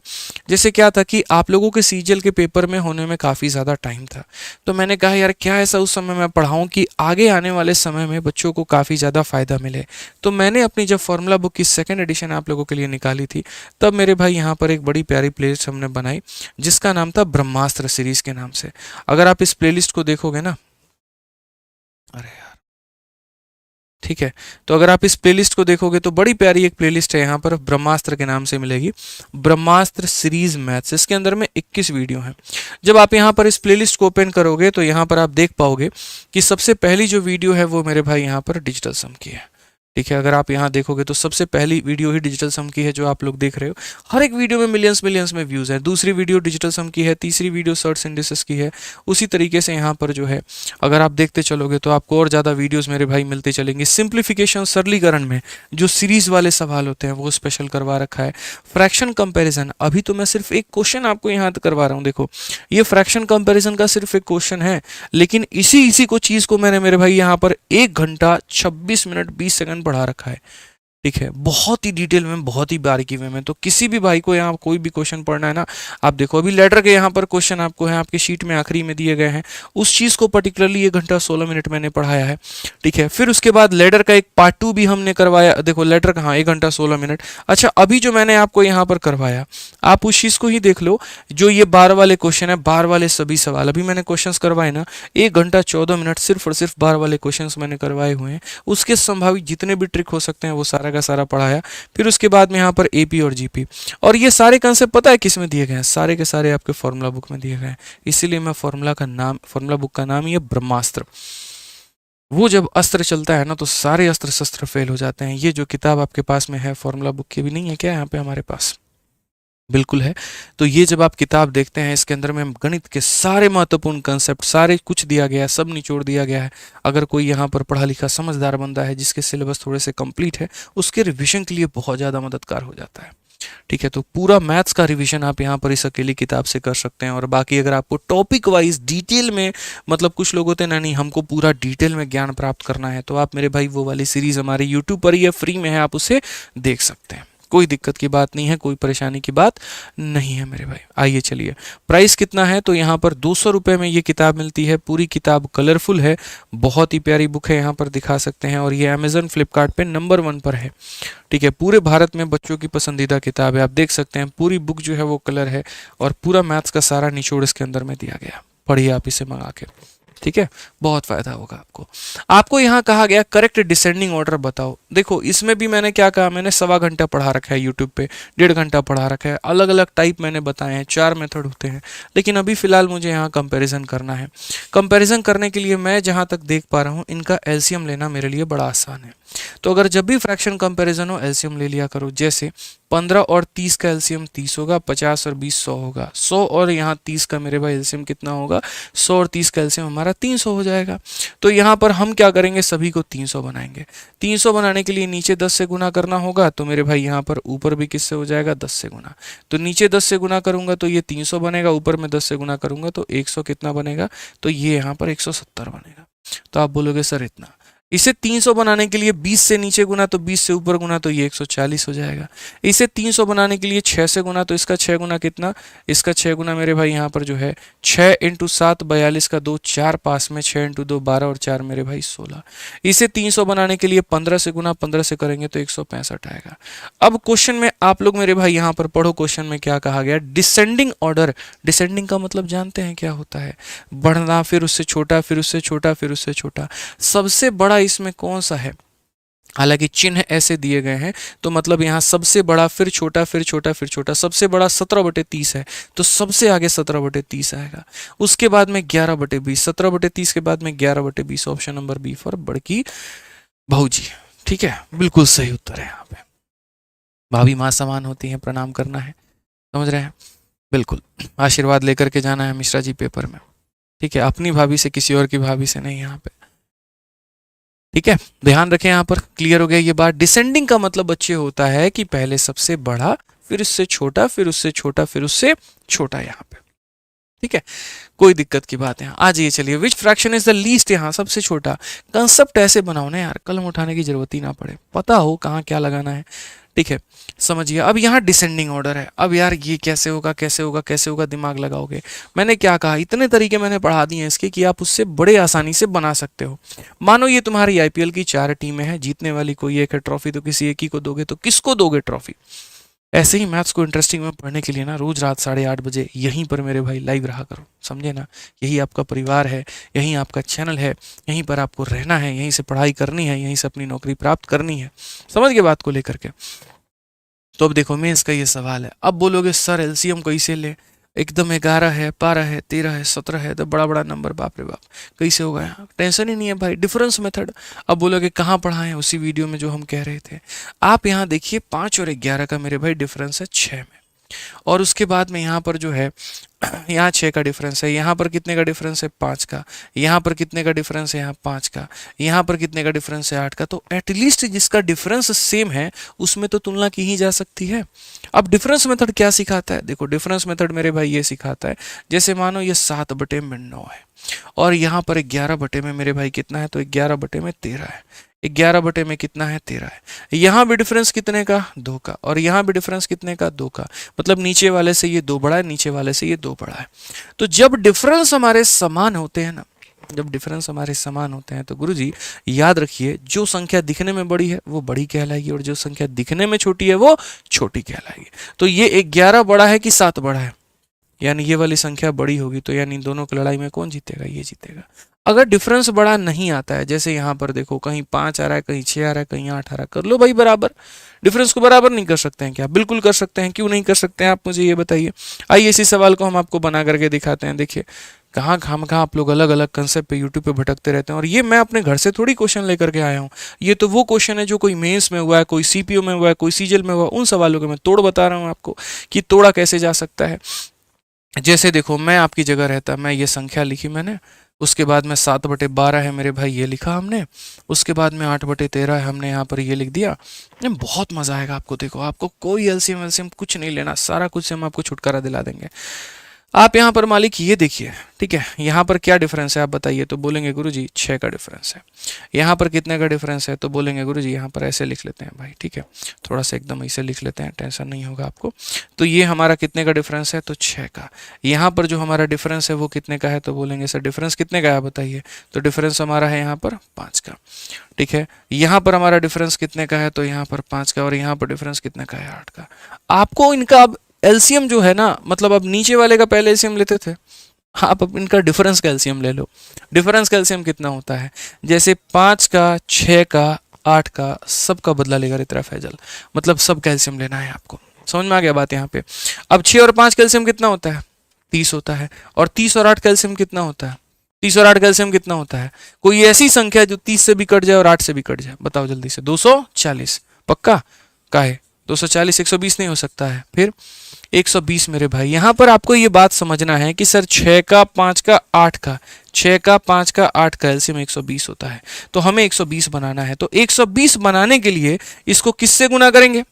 जैसे क्या था कि आप लोगों के सीजीएल के पेपर में होने में काफ़ी ज़्यादा टाइम था, तो मैंने कहा यार क्या ऐसा उस समय मैं पढ़ाऊँ कि आगे आने वाले समय में बच्चों को काफ़ी ज़्यादा फ़ायदा मिले। तो मैंने अपनी जब फॉर्मूला बुक की 2nd एडिशन आप लोगों के लिए निकाली थी, तब मेरे भाई यहाँ पर एक बड़ी प्यारी प्लेलिस्ट हमने बनाई जिसका नाम था ब्रह्मास्त्र सीरीज़ के नाम से। अगर आप इस प्लेलिस्ट को देखोगे ना, अरे यार, ठीक है, तो अगर आप इस प्लेलिस्ट को देखोगे तो बड़ी प्यारी एक प्लेलिस्ट है यहाँ पर, ब्रह्मास्त्र के नाम से मिलेगी, ब्रह्मास्त्र सीरीज मैथ्स। इसके अंदर में 21 वीडियो हैं। जब आप यहाँ पर इस प्लेलिस्ट को ओपन करोगे तो यहाँ पर आप देख पाओगे कि सबसे पहली जो वीडियो है वो मेरे भाई यहाँ पर डिजिटल सम की है। ठीक है, अगर आप यहाँ देखोगे तो सबसे पहली वीडियो ही डिजिटल सम की है जो आप लोग देख रहे हो। हर एक वीडियो में मिलियंस में व्यूज़ है। दूसरी वीडियो डिजिटल सम की है, तीसरी वीडियो सर्च इंडिसेस की है। उसी तरीके से यहाँ पर जो है अगर आप देखते चलोगे तो आपको और ज़्यादा वीडियोज़ मेरे भाई मिलते चलेंगे। सिंप्लीफिकेशन सरलीकरण में जो सीरीज़ वाले सवाल होते हैं वो स्पेशल करवा रखा है। फ्रैक्शन कंपेरिजन, अभी तो मैं सिर्फ एक क्वेश्चन आपको यहाँ करवा रहा हूँ। देखो ये फ्रैक्शन कंपेरिजन का सिर्फ एक क्वेश्चन है, लेकिन इसी को चीज़ को मैंने मेरे भाई यहाँ पर 1 घंटा 26 मिनट 20 सेकंड पढ़ा रखा है। ठीक है, बहुत ही डिटेल में, बहुत ही बारीकी में। तो किसी भी भाई को यहाँ कोई भी क्वेश्चन पढ़ना है ना, आप देखो अभी लेटर के यहाँ पर क्वेश्चन आपको है, आपके शीट में आखिरी में दिए गए हैं, उस चीज़ को पर्टिकुलरली 1 घंटा 16 मिनट मैंने पढ़ाया है। ठीक है, फिर उसके बाद लेटर का एक पार्ट 2 भी हमने करवाया। देखो लेटर कहाँ 1 घंटा 16 मिनट। अच्छा, अभी जो मैंने आपको यहाँ पर करवाया, आप उस चीज़ को ही देख लो, जो ये 12 वाले क्वेश्चन है, 12 वाले सभी सवाल अभी मैंने क्वेश्चंस करवाए ना, 1 घंटा 14 मिनट सिर्फ और सिर्फ 12 वाले क्वेश्चंस मैंने करवाए हुए हैं। उसके संभावित जितने भी ट्रिक हो सकते हैं वो सारा का सारा पढ़ाया। फिर उसके बाद में यहाँ पर एपी और जीपी, और ये सारे कंसेप्ट पता है किस में दिए गए हैं, सारे के सारे आपके फॉर्मूला बुक में दिए गए हैं। इसीलिए मैं फॉर्मूला बुक का नाम ही है ब्रह्मास्त्र। वो जब अस्त्र चलता है ना तो सारे अस्त्र शस्त्र फेल हो जाते हैं। ये जो किताब आपके पास में है फॉर्मूला बुक की भी नहीं है क्या यहाँ पे हमारे पास? बिल्कुल है। तो ये जब आप किताब देखते हैं, इसके अंदर में गणित के सारे महत्वपूर्ण कंसेप्ट सारे कुछ दिया गया है, सब निचोड़ दिया गया है। अगर कोई यहाँ पर पढ़ा लिखा समझदार बंदा है, जिसके सिलेबस थोड़े से कंप्लीट है, उसके रिवीजन के लिए बहुत ज़्यादा मददगार हो जाता है। ठीक है, तो पूरा मैथ्स का रिवीजन आप यहाँ पर इस अकेली किताब से कर सकते हैं। और बाकी अगर आपको टॉपिक वाइज डिटेल में, मतलब कुछ लोग होते हैं ना, नहीं हमको पूरा डिटेल में ज्ञान प्राप्त करना है, तो आप मेरे भाई वो वाली सीरीज हमारे यूट्यूब पर ही है, फ्री में है, आप उसे देख सकते हैं। कोई दिक्कत की बात नहीं है, कोई परेशानी की बात नहीं है मेरे भाई। आइए चलिए, प्राइस कितना है तो यहाँ पर 200 रुपये में ये किताब मिलती है। पूरी किताब कलरफुल है, बहुत ही प्यारी बुक है, यहाँ पर दिखा सकते हैं। और ये अमेजन फ्लिपकार्ट पे नंबर 1 पर है। ठीक है, पूरे भारत में बच्चों की पसंदीदा किताब है। आप देख सकते हैं पूरी बुक जो है वो कलर है, और पूरा मैथ्स का सारा निचोड़ इसके अंदर में दिया गया। पढ़िए आप इसे मंगा के, ठीक है, बहुत फायदा होगा आपको। आपको यहाँ कहा गया करेक्ट डिसेंडिंग ऑर्डर बताओ। देखो इसमें भी मैंने क्या कहा, मैंने 1.25 घंटा पढ़ा रखा है यूट्यूब पे, 1.5 घंटा पढ़ा रखा है, अलग अलग टाइप मैंने बताए हैं, 4 मेथड होते हैं। लेकिन अभी फिलहाल मुझे यहाँ कंपैरिजन करना है। कंपैरिजन करने के लिए मैं जहाँ तक देख पा रहा हूँ, इनका एलसीएम लेना मेरे लिए बड़ा आसान है। तो अगर जब भी फ्रैक्शन कंपैरिजन हो, एलसीएम ले लिया करो। जैसे 15 और 30 का एलसीएम 30 होगा, 50 और 20 100 होगा, 100 और यहाँ 30 का मेरे भाई एलसीएम कितना होगा, 100 और 30 का एलसीएम हमारा 300 हो जाएगा। तो यहाँ पर हम क्या करेंगे, सभी को 300 बनाएंगे। 300 बनाने के लिए नीचे 10 से गुना करना होगा, तो मेरे भाई यहाँ पर ऊपर भी किससे हो जाएगा, 10 से गुना। तो नीचे 10 से गुना करूंगा तो ये 300 बनेगा, ऊपर में 10 से गुना करूंगा तो 100 कितना बनेगा, तो ये यहाँ पर 170 बनेगा। तो आप बोलोगे सर इतना, इसे 300 बनाने के लिए 20 से नीचे गुना तो 20 से ऊपर गुना तो ये 140 हो जाएगा। इसे 300 बनाने के लिए 6 से गुना, तो इसका 6 गुना कितना, इसका 6 गुना मेरे भाई यहाँ पर जो है 6 × 7 42 का 2 4 पास में, 6 × 2 12 और 4 मेरे भाई 16। इसे 300 बनाने के लिए 15 से गुना, 15 से करेंगे तो 165 आएगा। अब क्वेश्चन में आप लोग मेरे भाई यहाँ पर पढ़ो, क्वेश्चन में क्या कहा गया, डिसेंडिंग ऑर्डर। डिसेंडिंग का मतलब जानते हैं क्या होता है, बढ़ना, फिर उससे छोटा, फिर उससे छोटा, फिर उससे छोटा। सबसे बड़ा इसमें कौन सा है, हालांकि चिन्ह ऐसे दिए गए हैं, तो मतलब यहाँ सबसे बड़ा, फिर छोटा, फिर छोटा, फिर छोटा। सबसे बड़ा 17/30 है, तो सबसे आगे 17/30 आएगा। उसके बाद में 11/20, 17/30 के बाद में 11/20। ऑप्शन नंबर बी फॉर बड़की भाऊजी। ठीक है, बिल्कुल सही उत्तर है। यहाँ पे भाभी माँ समान होती हैं, प्रणाम करना है, समझ रहे हैं, बिल्कुल आशीर्वाद लेकर के जाना है मिश्रा जी पेपर में। ठीक है, अपनी भाभी से, किसी और की भाभी से नहीं यहाँ पे। ठीक है, ध्यान रखें, यहाँ पर क्लियर हो गया ये बात। डिसेंडिंग का मतलब बच्चे होता है कि पहले सबसे बड़ा, फिर उससे छोटा, फिर उससे छोटा, फिर उससे छोटा यहाँ पे। ठीक है, कोई दिक्कत की बात है। आज ये चलिए, विच फ्रैक्शन इज द लीस्ट, यहाँ सबसे छोटा। कंसेप्ट ऐसे बनाओ ना यार, कलम उठाने की जरूरत ही ना पड़े, पता हो कहाँ क्या लगाना है। ठीक है, समझिए। अब यहाँ डिसेंडिंग ऑर्डर है। अब यार ये कैसे होगा, कैसे होगा, कैसे होगा, दिमाग लगाओगे। मैंने क्या कहा, इतने तरीके मैंने पढ़ा दिए हैं इसके कि आप उससे बड़े आसानी से बना सकते हो। मानो ये तुम्हारी आईपीएल की 4 टीमें हैं, जीतने वाली कोई एक है, ट्रॉफी तो किसी एक ही को दोगे, तो किसको दोगे ट्रॉफी। ऐसे ही मैथ्स को इंटरेस्टिंग में पढ़ने के लिए ना रोज रात 8:30 बजे यहीं पर मेरे भाई लाइव रहा करो, समझे ना। यही आपका परिवार है, यही आपका चैनल है, यहीं पर आपको रहना है, यहीं से पढ़ाई करनी है, यहीं से अपनी नौकरी प्राप्त करनी है। समझ गए बात को लेकर के। तो अब देखो मेंस का ये सवाल है। अब बोलोगे सर एलसीएम कैसे ले, एकदम 11 है, 12 है, 13 है, 17 है, तो बड़ा बड़ा नंबर, बाप रे बाप, कैसे होगा यहाँ। टेंशन ही नहीं है भाई, डिफरेंस मेथड। अब बोलोगे कहाँ पढ़ाएं, उसी वीडियो में जो हम कह रहे थे। आप यहाँ देखिए 5 और 11 का मेरे भाई डिफरेंस है 6 में, और उसके बाद में यहाँ पर जो है यहाँ 6 का डिफरेंस है, यहाँ पर कितने का डिफरेंस है 5 का, यहाँ पर कितने का डिफरेंस है यहाँ 5 का, यहाँ पर कितने का डिफरेंस है 8 का। तो एटलीस्ट जिसका डिफरेंस सेम है उसमें तो तुलना की ही जा सकती है। अब डिफरेंस मेथड क्या सिखाता है, देखो डिफरेंस मेथड मेरे भाई ये सिखाता है, जैसे मानो ये 7/9 है, और यहाँ पर 11 बटे में मेरे भाई कितना है, तो 11 बटे में 13 है। 11 बटे में कितना है 13 है। यहाँ भी डिफरेंस कितने का 2 का, और यहाँ भी डिफरेंस कितने का 2 का, मतलब नीचे वाले से ये 2 बड़ा है, नीचे वाले से ये 2 बड़ा है। तो जब डिफरेंस हमारे समान होते हैं ना, जब डिफरेंस हमारे समान होते हैं तो गुरुजी याद रखिए जो संख्या दिखने में बड़ी है वो बड़ी कहलाएगी और जो संख्या दिखने में छोटी है वो छोटी कहलाएगी। तो ये 11 बड़ा है कि 7 बड़ा है, यानी ये वाली संख्या बड़ी होगी, तो यानी दोनों की लड़ाई में कौन जीतेगा, ये जीतेगा। अगर डिफरेंस बड़ा नहीं आता है, जैसे यहाँ पर देखो कहीं 5 आ रहा है, कहीं 6 आ रहा है, कहीं 8 आ रहा है, कर लो भाई बराबर। डिफरेंस को बराबर नहीं कर सकते हैं क्या? बिल्कुल कर सकते हैं। क्यों नहीं कर सकते हैं आप मुझे ये बताइए। आइए इसी सवाल को हम आपको बना करके दिखाते हैं। देखिए कहाँ आप लोग अलग अलग कंसेप्ट पे यूट्यूब पे भटकते रहते हैं, और ये मैं अपने घर से थोड़ी क्वेश्चन लेकर के आया हूँ। ये तो वो क्वेश्चन है जो कोई मेंस में हुआ है, कोई सीपीओ में हुआ है, कोई सीजल में हुआ है, उन सवालों के मैं तोड़ बता रहा हूँ आपको कि तोड़ा कैसे जा सकता है। जैसे देखो मैं आपकी जगह रहता, मैं ये संख्या लिखी मैंने, उसके बाद में 7/12 है मेरे भाई ये लिखा हमने, उसके बाद में 8/13 है हमने यहाँ पर ये लिख दिया। ये बहुत मजा आएगा आपको। देखो आपको कोई एलसीएम एलसीएम कुछ नहीं लेना, सारा कुछ से हम आपको छुटकारा दिला देंगे। आप यहाँ पर मालिक ये देखिए, ठीक है, यहाँ पर क्या डिफरेंस है आप बताइए, तो बोलेंगे गुरुजी 6 का डिफरेंस है। यहाँ पर कितने का डिफरेंस है, तो बोलेंगे गुरुजी यहाँ पर ऐसे लिख लेते हैं भाई, ठीक है, थोड़ा सा एकदम ऐसे लिख लेते हैं, टेंशन नहीं होगा आपको। तो ये हमारा कितने का डिफरेंस है, तो 6 का। यहाँ पर जो हमारा डिफरेंस है वो कितने का है, तो बोलेंगे सर डिफरेंस कितने का है बताइए, तो डिफरेंस हमारा है यहाँ पर 5 का, ठीक है। यहाँ पर हमारा डिफरेंस कितने का है, तो यहाँ पर 5 का, और यहाँ पर डिफरेंस कितने का है 8 का। आपको इनका अब एलसीएम जो है ना, मतलब अब नीचे वाले का पहले एलसीएम लेते थे, आप अब इनका डिफरेंस का एलसीएम ले लो। डिफरेंस का एलसीएम कितना होता है, जैसे 5 का, 6 का, 8 का, सब का बदला लेगा रितरा फैजल, मतलब सब का एलसीएम लेना है आपको। समझ में आ गया बात यहाँ पे। अब 6 और 5 का एलसीएम कितना होता है, 30 होता है, और 30 और 8 का एलसीएम कितना होता है, 30 और 8 का एलसीएम कितना होता है, कोई ऐसी संख्या जो 30 से भी कट जाए और 8 से भी कट जाए, बताओ जल्दी से, 240। पक्का का है 240, 120 नहीं हो सकता है, फिर 120 मेरे भाई। यहां पर आपको ये बात समझना है कि सर 6 का, 5 का, 8 का, 6 का, 5 का, 8 का एलसीएम 120 होता है, तो हमें 120 बनाना है। तो 120 बनाने के लिए इसको किससे गुना करेंगे,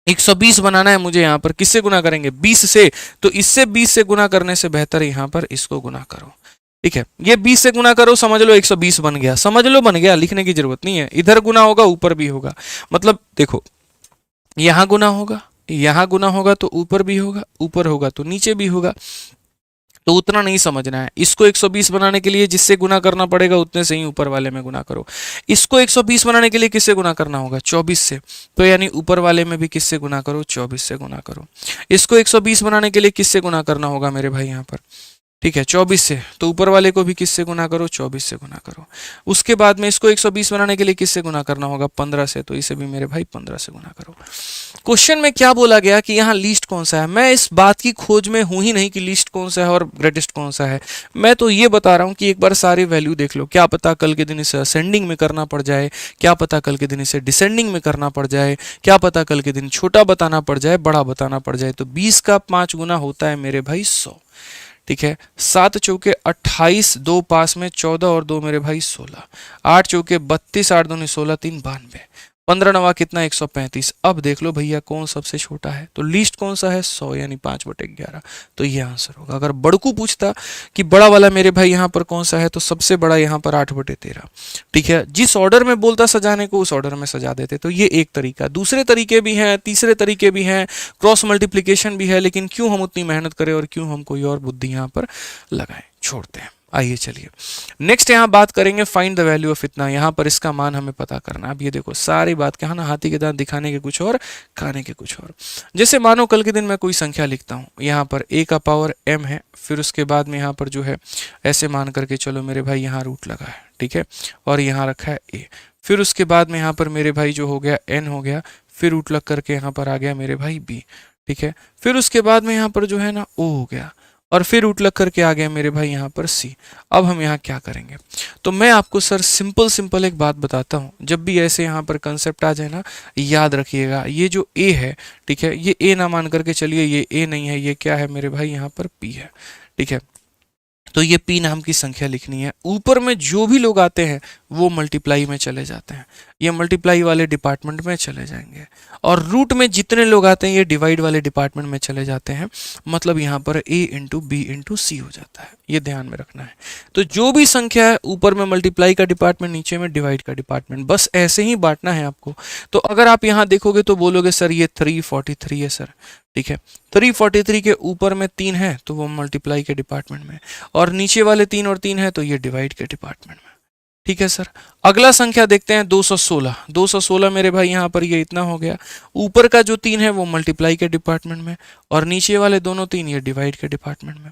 120 बनाना है मुझे, यहाँ पर किससे गुना करेंगे, 20 से, तो इससे 20 से गुना करने से बेहतर यहाँ पर इसको गुना करो, ठीक है। ये 20 से गुना करो, समझ लो 120 बन गया, समझ लो बन गया, लिखने की जरूरत नहीं है। इधर गुना होगा ऊपर भी होगा, मतलब देखो यहां गुना होगा, यहां गुना होगा तो ऊपर भी होगा, ऊपर होगा तो नीचे भी होगा, तो उतना नहीं समझना है। इसको 120 बनाने के लिए जिससे गुना करना पड़ेगा उतने से ही ऊपर वाले में गुना करो। इसको 120 बनाने के लिए किससे गुना करना होगा, 24 से, तो यानी ऊपर वाले में भी किससे गुना करो, 24 से गुना करो। इसको 120 बनाने के लिए किससे गुना करना होगा मेरे भाई यहाँ पर, ठीक है, 24 से, तो ऊपर वाले को भी किससे गुना करो, 24 से गुना करो। उसके बाद में इसको 120 बनाने के लिए किससे गुना करना होगा, 15 से, तो इसे भी मेरे भाई 15 से गुना करो। क्वेश्चन में क्या बोला गया कि यहाँ लीस्ट कौन सा है, मैं इस बात की खोज में हूं ही नहीं कि लीस्ट कौन सा है और ग्रेटेस्ट कौन सा है। मैं तो ये बता रहा हूँ कि एक बार सारी वैल्यू देख लो, क्या पता कल के दिन इसे असेंडिंग में करना पड़ जाए, क्या पता कल के दिन इसे डिसेंडिंग में करना पड़ जाए, क्या पता कल के दिन छोटा बताना पड़ जाए, बड़ा बताना पड़ जाए। तो 20 का 5 गुना होता है मेरे भाई 100, ठीक है। 7 चौके 28, 2 पास में 14 और 2 मेरे भाई 16, 8 चौके 32, 8 दूनी 16, 3 92, 15 नवा कितना 135। अब देख लो भैया कौन सबसे छोटा है, तो लीस्ट कौन सा है 100, यानी 5/11, तो ये आंसर होगा। अगर बड़कू पूछता कि बड़ा वाला मेरे भाई यहाँ पर कौन सा है, तो सबसे बड़ा यहाँ पर 8/13, ठीक है। जिस ऑर्डर में बोलता सजाने को उस ऑर्डर में सजा देते। तो ये एक तरीका, दूसरे तरीके भी हैं, तीसरे तरीके भी हैं, क्रॉस मल्टीप्लीकेशन भी है, लेकिन क्यों हम उतनी मेहनत करें और क्यों हम कोई और बुद्धि यहाँ पर लगाएं, छोड़ते हैं। आइए चलिए नेक्स्ट यहाँ बात करेंगे फाइंड द वैल्यू ऑफ इतना। यहाँ पर इसका मान हमें पता करना। अब ये देखो सारी बात क्या है ना, हाथी के दांत दिखाने के कुछ और, खाने के कुछ और। जैसे मानो कल के दिन मैं कोई संख्या लिखता हूँ, यहाँ पर a का पावर m है, फिर उसके बाद में यहाँ पर जो है ऐसे मान करके चलो मेरे भाई यहाँ रूट लगा है, ठीक है, और यहाँ रखा है a, फिर उसके बाद में यहाँ पर मेरे भाई जो हो गया n हो गया, फिर रूट लग करके यहाँ पर आ गया मेरे भाई b, ठीक है, फिर उसके बाद में यहाँ पर जो है ना o हो गया, और फिर रूट लग करके आ गया मेरे भाई यहाँ पर c। अब हम यहाँ क्या करेंगे, तो मैं आपको सर सिंपल एक बात बताता हूँ। जब भी ऐसे यहाँ पर कंसेप्ट आ जाए ना, याद रखिएगा ये जो a है, ठीक है, ये a ना मान करके चलिए, ये a नहीं है, ये क्या है मेरे भाई यहाँ पर p है, ठीक है। तो ये p नाम की संख्या लिखनी है। ऊपर में जो भी लोग आते हैं वो मल्टीप्लाई में चले जाते हैं, ये मल्टीप्लाई वाले डिपार्टमेंट में चले जाएंगे। और रूट में जितने लोग आते हैं ये डिवाइड वाले डिपार्टमेंट में चले जाते हैं। मतलब यहाँ पर a इंटू बी इंटू सी हो जाता है, ये ध्यान में रखना है। तो जो भी संख्या है ऊपर में मल्टीप्लाई का डिपार्टमेंट, नीचे में डिवाइड का डिपार्टमेंट, बस ऐसे ही बांटना है आपको। तो अगर आप यहाँ देखोगे तो बोलोगे सर ये 343 है सर, ठीक है। 343 के ऊपर में 3 है तो वो मल्टीप्लाई के डिपार्टमेंट में, और नीचे वाले 3 और 3 है तो ये डिवाइड के डिपार्टमेंट में, ठीक है सर। अगला संख्या देखते हैं 216। 216 मेरे भाई यहाँ पर ये इतना हो गया। ऊपर का जो 3 है वो मल्टीप्लाई के डिपार्टमेंट में, और नीचे वाले दोनों 3 ये डिवाइड के डिपार्टमेंट में।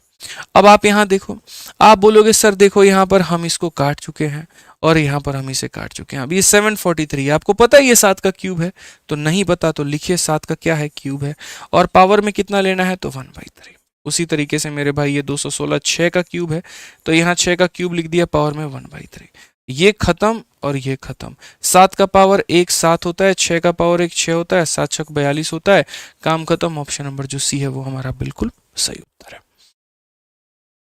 अब आप यहाँ देखो, आप बोलोगे सर देखो यहाँ पर हम इसको काट चुके हैं और यहाँ पर हम इसे काट चुके हैं। अब ये 743 है, आपको पता है ये 7 का क्यूब है, तो नहीं पता तो लिखिए 7 का क्या है, क्यूब है। और पावर में कितना लेना है तो 1/3। उसी तरीके से मेरे भाई ये 216 6 का क्यूब है, तो यहाँ 6 का क्यूब लिख दिया, पावर में 1/3। ये खत्म और ये खत्म। 7 का पावर 1 7 होता है, 6 का पावर 1 6 होता है, 7 6 42 होता है। काम खत्म। ऑप्शन नंबर जो सी है वो हमारा बिल्कुल सही उत्तर है।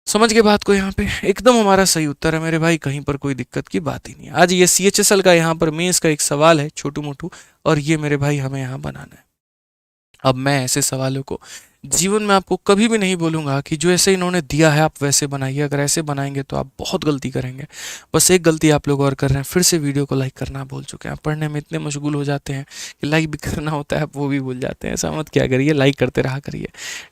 समझ गए बात को, यहाँ पे एकदम हमारा सही उत्तर है मेरे भाई, कहीं पर कोई दिक्कत की बात ही नहीं है। आज ये CHSL का यहाँ पर मेंस का एक सवाल है छोटू मोटू, और ये मेरे भाई हमें यहाँ बनाना है। अब मैं ऐसे सवालों को जीवन में आपको कभी भी नहीं बोलूंगा कि जो ऐसे इन्होंने दिया है आप वैसे बनाइए। अगर ऐसे बनाएंगे तो आप बहुत गलती करेंगे। बस एक गलती आप लोग और कर रहे हैं, फिर से वीडियो को लाइक करना भूल चुके हैं। पढ़ने में इतने मशगूल हो जाते हैं कि लाइक भी करना होता है, आप वो भी भूल जाते हैं। ऐसा मत क्या करिए, लाइक करते रहा करिए,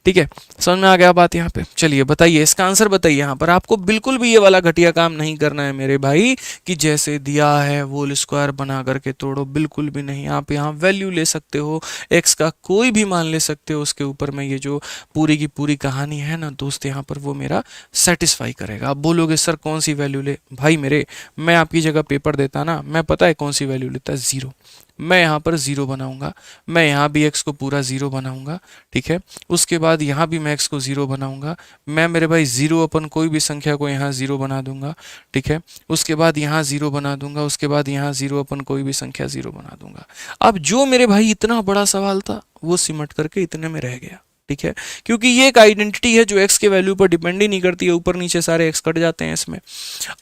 ठीक है। समझ में आ गया बात यहाँ पे? चलिए बताइए इसका आंसर बताइए। यहाँ पर आपको बिल्कुल भी ये वाला घटिया काम नहीं करना है मेरे भाई कि जैसे दिया है होल स्क्वायर बना करके तोड़ो, बिल्कुल भी नहीं। आप यहाँ वैल्यू ले सकते हो, एक्स का कोई भी मान ले सकते हो, उसके ऊपर में ये जो पूरी की पूरी कहानी है ना दोस्त, यहाँ पर वो मेरा सेटिस्फाई करेगा। आप बोलोगे सर कौन सी वैल्यू ले, भाई मेरे मैं आपकी जगह पेपर देता ना, मैं पता है कौन सी वैल्यू लेता, 0। मैं यहाँ पर 0 बनाऊंगा, मैं यहाँ भी x को पूरा 0 बनाऊंगा, ठीक है। उसके बाद यहाँ भी मैं x को 0 बनाऊंगा। मैं मेरे भाई 0 अपन कोई भी संख्या को यहाँ 0 बना दूंगा, ठीक है। उसके बाद यहाँ 0 बना दूंगा, उसके बाद यहाँ 0 अपन कोई भी संख्या 0 बना दूंगा। अब जो मेरे भाई इतना बड़ा सवाल था वो सिमट करके इतने में रह गया, ठीक है। क्योंकि ये एक आइडेंटिटी है जो x के वैल्यू पर डिपेंड ही नहीं करती है, ऊपर नीचे सारे x कट जाते हैं इसमें।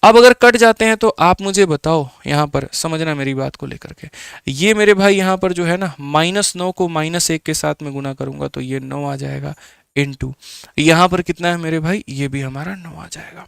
अब अगर कट जाते हैं तो आप मुझे बताओ, यहाँ पर समझना मेरी बात को लेकर के, ये मेरे भाई यहाँ पर जो है ना -9 को -1 के साथ में गुना करूंगा तो ये 9 आ जाएगा, इनटू यहाँ पर कितना है मेरे भाई, ये भी हमारा 9 आ जाएगा,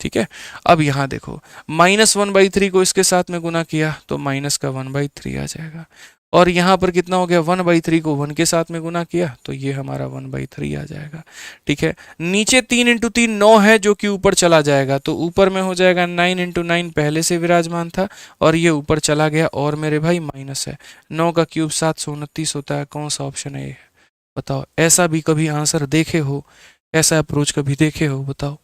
ठीक है। अब यहाँ देखो -1/3 को इसके साथ में गुना किया तो माइनस का 1/3 आ जाएगा, और यहाँ पर कितना हो गया, 1/3 को 1 के साथ में गुना किया तो ये हमारा 1/3 आ जाएगा, ठीक है। नीचे 3 × 3 9 है जो कि ऊपर चला जाएगा, तो ऊपर में हो जाएगा 9 × 9 पहले से विराजमान था और ये ऊपर चला गया, और मेरे भाई माइनस है 9 का क्यूब 729 होता है। कौन सा ऑप्शन है ये बताओ? ऐसा भी कभी आंसर देखे हो, ऐसा अप्रोच कभी देखे हो बताओ?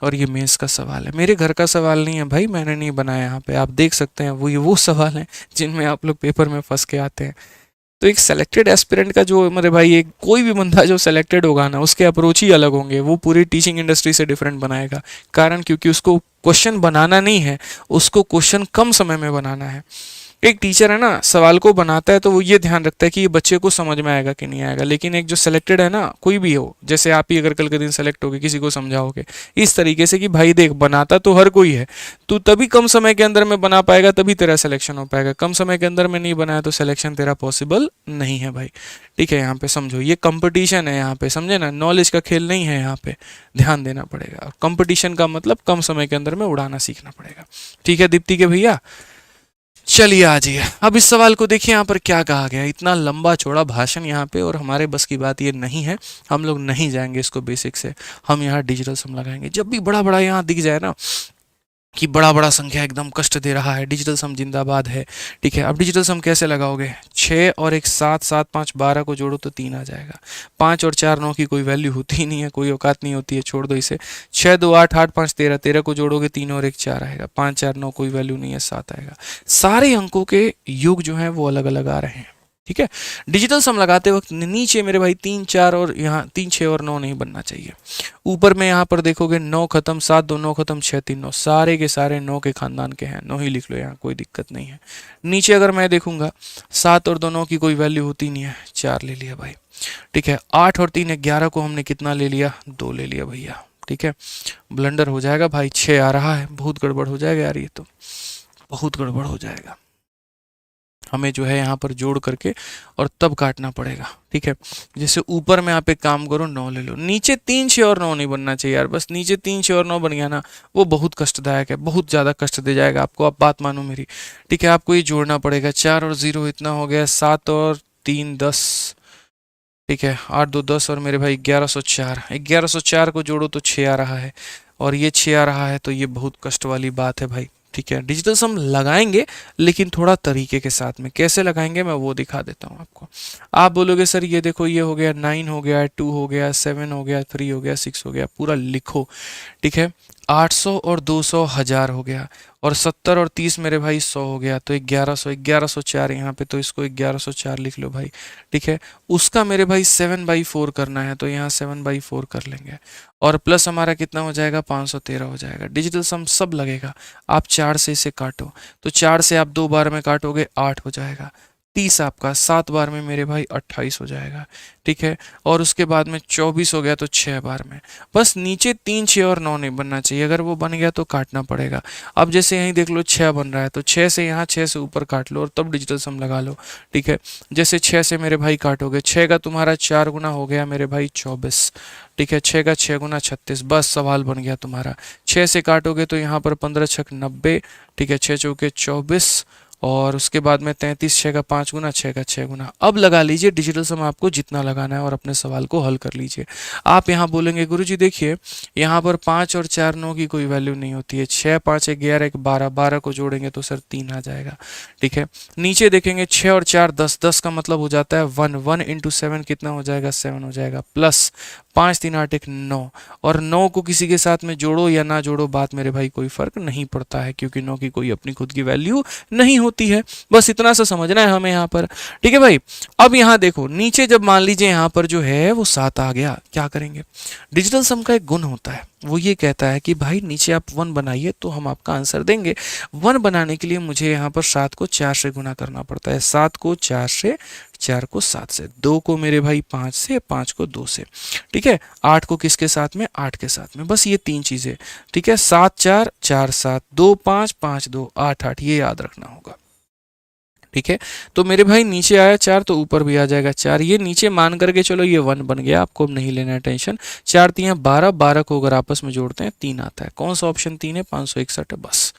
और ये मेंस का सवाल है, मेरे घर का सवाल नहीं है भाई, मैंने नहीं बनाया। यहाँ पे आप देख सकते हैं वो सवाल हैं जिनमें आप लोग पेपर में फंस के आते हैं। तो एक सेलेक्टेड एस्पिरेंट का जो मेरे भाई एक कोई भी बंदा जो सेलेक्टेड होगा ना, उसके अप्रोच ही अलग होंगे, वो पूरी टीचिंग इंडस्ट्री से डिफरेंट बनाएगा। कारण क्योंकि उसको क्वेश्चन बनाना नहीं है, उसको क्वेश्चन कम समय में बनाना है। एक टीचर है ना, सवाल को बनाता है तो वो ये ध्यान रखता है कि ये बच्चे को समझ में आएगा कि नहीं आएगा। लेकिन एक जो सेलेक्टेड है ना, कोई भी हो, जैसे आप ही अगर कल के दिन सेलेक्ट होगे, किसी को समझाओगे इस तरीके से कि भाई देख बनाता तो हर कोई है, तू तभी कम समय के अंदर में बना पाएगा, तभी तेरा सिलेक्शन हो पाएगा। कम समय के अंदर में नहीं बनाया तो सिलेक्शन तेरा पॉसिबल नहीं है भाई, ठीक है। यहाँ पे समझो ये कंपटीशन है, यहाँ पे समझे ना, नॉलेज का खेल नहीं है, यहाँ पे ध्यान देना पड़ेगा। कंपटीशन का मतलब कम समय के अंदर में उड़ाना सीखना पड़ेगा, ठीक है दीप्ति के भैया। चलिए आ जाइए, अब इस सवाल को देखिए यहाँ पर क्या कहा गया। इतना लंबा चौड़ा भाषण यहाँ पे, और हमारे बस की बात ये नहीं है, हम लोग नहीं जाएंगे इसको बेसिक से, हम यहाँ डिजिटल सम लगाएंगे। जब भी बड़ा बड़ा यहाँ दिख जाए ना कि बड़ा बड़ा संख्या एकदम कष्ट दे रहा है, डिजिटल सम जिंदाबाद है, ठीक है। अब डिजिटल सम कैसे लगाओगे? 6 और 1 7 7 5 12 को जोड़ो तो 3 आ जाएगा। 5 और 4 9 की कोई वैल्यू होती ही नहीं है, कोई औकात नहीं होती है, छोड़ दो इसे। 6 2 8 8 5 13 13 को जोड़ोगे 3 और 1 4 आएगा। 5 4 9 कोई वैल्यू नहीं है, 7 आएगा। सारे अंकों के योग जो हैं वो अलग अलग आ रहे हैं, ठीक है। डिजिटल सम लगाते वक्त नीचे मेरे भाई 3 4 और यहाँ 3 6 और 9 नहीं बनना चाहिए। ऊपर में यहाँ पर देखोगे 9 खत्म, 7 2 9 खत्म, 6 3 9, सारे के सारे 9 के खानदान के हैं, 9 ही लिख लो, यहाँ कोई दिक्कत नहीं है। नीचे अगर मैं देखूंगा 7 और 2 9 की कोई वैल्यू होती नहीं है, 4 ले लिया भाई, ठीक है। 8 और 3 11 को हमने कितना ले लिया? 2 ले लिया भैया, ठीक है। ब्लंडर हो जाएगा भाई, 6 आ रहा है, बहुत गड़बड़ हो जाएगा यार, ये तो बहुत गड़बड़ हो जाएगा। हमें जो है यहाँ पर जोड़ करके और तब काटना पड़ेगा। ठीक है, जैसे ऊपर में आप एक काम करो 9 ले लो, नीचे 3 6 और 9 नहीं बनना चाहिए यार, बस नीचे 3 6 और 9 बन गया ना, वो बहुत कष्टदायक है, बहुत ज़्यादा कष्ट दे जाएगा आपको। आप बात मानो मेरी। ठीक है, आपको ये जोड़ना पड़ेगा। 4 और 0 इतना हो गया, 7 और 3 10। ठीक है, 8 2 10 और मेरे भाई 1104। 1104 को जोड़ो तो 6 आ रहा है, और ये 6 आ रहा है, तो ये बहुत कष्ट वाली बात है भाई। ठीक है, डिजिटल सम लगाएंगे लेकिन थोड़ा तरीके के साथ में। कैसे लगाएंगे मैं वो दिखा देता हूँ आपको। आप बोलोगे सर ये देखो, ये हो गया 9 हो गया, 2 हो गया, 7 हो गया, 3 हो गया, 6 हो गया, पूरा लिखो। ठीक है, 800 और 200 1000 हो गया, और 70 और 30 मेरे भाई 100 हो गया, तो 1100 1104 यहाँ पे, तो इसको 1104 लिख लो भाई। ठीक है, उसका मेरे भाई 7/4 करना है, तो यहाँ 7/4 कर लेंगे, और प्लस हमारा कितना हो जाएगा, 513 हो जाएगा। डिजिटल सम सब लगेगा। आप 4 से इसे काटो, तो 4 से आप 2 बार में काटोगे 8 हो जाएगा। 30 आपका 7 बार में मेरे भाई 28 हो जाएगा। ठीक है, और उसके बाद में 24 हो गया, तो 6 बार में। बस नीचे 3 6 और 9 नहीं बनना चाहिए, अगर वो बन गया तो काटना पड़ेगा। अब जैसे यहीं देख लो 6 बन रहा है, तो 6 से यहाँ 6 से ऊपर काट लो और तब डिजिटल सम लगा लो। ठीक है, जैसे 6 से मेरे भाई काटोगे, 6 का तुम्हारा 4 गुना हो गया मेरे भाई 24। ठीक है, 6 का 6 गुना 36, बस सवाल बन गया तुम्हारा। 6 से काटोगे तो यहाँ पर 15 छक 90। ठीक है, 6 चौके 24, और उसके बाद में 33, 6 का 5 गुना, 6 का 6 गुना। अब लगा लीजिए डिजिटल सम आपको जितना लगाना है और अपने सवाल को हल कर लीजिए। आप यहाँ बोलेंगे गुरुजी देखिए, यहाँ पर 5 और 4 9 की कोई वैल्यू नहीं होती है। 6 5 11 1 12, 12 को जोड़ेंगे तो सर 3 आ जाएगा। ठीक है, नीचे देखेंगे 6 और 4 10, 10 का मतलब हो जाता है 1, 1 इंटू 7 कितना हो जाएगा, 7 हो जाएगा, प्लस 5 3 8 1 9, और 9 को किसी के साथ में जोड़ो या ना जोड़ो, बात मेरे भाई कोई फर्क नहीं पड़ता है, क्योंकि 9 की कोई अपनी खुद की वैल्यू नहीं होती है। बस इतना सा समझना है हमें यहाँ पर। ठीक है भाई, अब यहाँ देखो नीचे, जब मान लीजिए यहाँ पर जो है वो 7 आ गया, क्या करेंगे। डिजिटल सम का एक गुण होता है, वो ये कहता है कि भाई नीचे आप 1 बनाइए तो हम आपका आंसर देंगे। 1 बनाने के लिए मुझे यहाँ पर 7 को 4 से गुना करना पड़ता है, 7 को 4 से, 4 को 7 से, 2 को मेरे भाई 5 से, 5 को 2 से। ठीक है, 8 को किसके साथ में, 8 के साथ में। बस ये 3 चीजें। ठीक है, 7 4 4 7 2 5 5 2 8 8, ये याद रखना होगा। ठीक है, तो मेरे भाई नीचे आया 4 तो ऊपर भी आ जाएगा 4। ये नीचे मान करके चलो ये 1 बन गया, आपको अब नहीं लेना है टेंशन। 4 3 12, 12 को अगर आपस में जोड़ते हैं 3 आता है। कौन सा ऑप्शन 3 है, 561 है, बस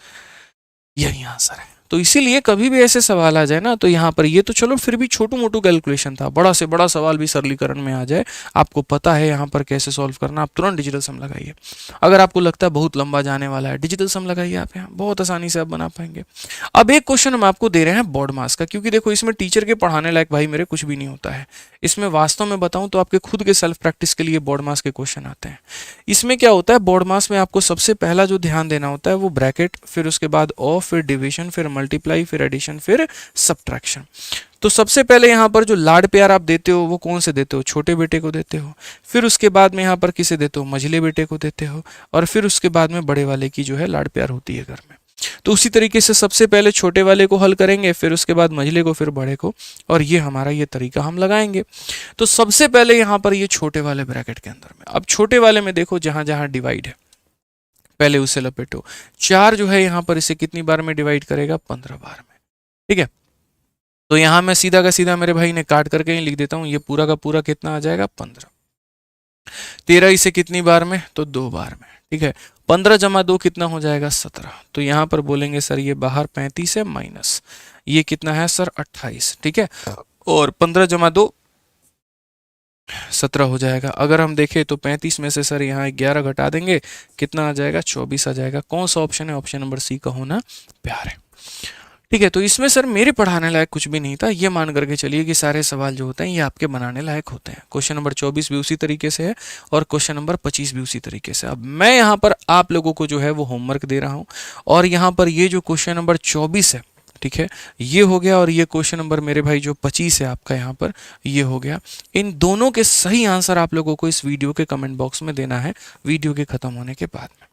यही आंसर है। तो इसीलिए कभी भी ऐसे सवाल आ जाए ना, तो यहाँ पर ये तो चलो फिर भी छोटू मोटू कैलकुलेशन था, बड़ा से बड़ा सवाल भी सरलीकरण में आ जाए, आपको पता है यहाँ पर कैसे सॉल्व करना, आप तुरंत डिजिटल सम लगाइए। अगर आपको लगता है बहुत लंबा जाने वाला है, डिजिटल सम लगाइए, आप यहाँ बहुत आसानी से आप बना पाएंगे। अब एक क्वेश्चन हम आपको दे रहे हैं बोर्ड मास का, क्योंकि देखो इसमें टीचर के पढ़ाने लायक भाई मेरे कुछ भी नहीं होता है। इसमें वास्तव में बताऊं तो आपके खुद के सेल्फ प्रैक्टिस के लिए बोर्ड मास के क्वेश्चन आते हैं। इसमें क्या होता है, बोर्ड मास में आपको सबसे पहला जो ध्यान देना होता है वो ब्रैकेट, फिर उसके बाद ऑफ, फिर डिवीजन, फिर मल्टीप्लाई, फिर एडिशन, फिर सब्ट्रैक्शन। तो सबसे पहले यहाँ पर जो लाड प्यार आप देते हो वो कौन से देते हो, छोटे बेटे को देते हो। फिर उसके बाद में यहाँ पर किसे देते हो, मझले बेटे को देते हो। और फिर उसके बाद में बड़े वाले की जो है लाड प्यार होती है घर में। तो उसी तरीके से सबसे पहले छोटे वाले को हल करेंगे, फिर उसके बाद मझले को, फिर बड़े को, और ये हमारा ये तरीका हम लगाएंगे। तो सबसे पहले यहाँ पर ये छोटे वाले ब्रैकेट के अंदर में, अब छोटे वाले में देखो जहां जहां डिवाइड है पहले उसे लपेटो। 4 जो है यहाँ पर इसे कितनी बार में डिवाइड करेगा, 15 बार में। ठीक है, तो यहां मैं सीधा का सीधा मेरे भाई ने काट करके ही लिख देता हूं, ये पूरा का पूरा कितना आ जाएगा, 15। 13 इसे कितनी बार में, तो 2 बार में। ठीक है, 15 जमा 2 कितना हो जाएगा, 17। तो यहां पर बोलेंगे सर ये बाहर 35 है, माइनस ये कितना है सर 28। ठीक है, और 15 जमा 2 17 हो जाएगा। अगर हम देखें तो 35 में से सर यहाँ 11 घटा देंगे, कितना आ जाएगा, 24 आ जाएगा। कौन सा ऑप्शन है, ऑप्शन नंबर सी का होना प्यार है। ठीक है, तो इसमें सर मेरे पढ़ाने लायक कुछ भी नहीं था, ये मान करके चलिए कि सारे सवाल जो होते हैं ये आपके बनाने लायक होते हैं। क्वेश्चन नंबर 24 भी उसी तरीके से है और क्वेश्चन नंबर 25 भी उसी तरीके से। अब मैं यहाँ पर आप लोगों को जो है वो होमवर्क दे रहा हूँ, और यहाँ पर ये जो क्वेश्चन नंबर 24 है, ठीक है, ये हो गया, और ये क्वेश्चन नंबर मेरे भाई जो 25 है आपका यहाँ पर, ये हो गया। इन दोनों के सही आंसर आप लोगों को इस वीडियो के कमेंट बॉक्स में देना है वीडियो के खत्म होने के बाद में।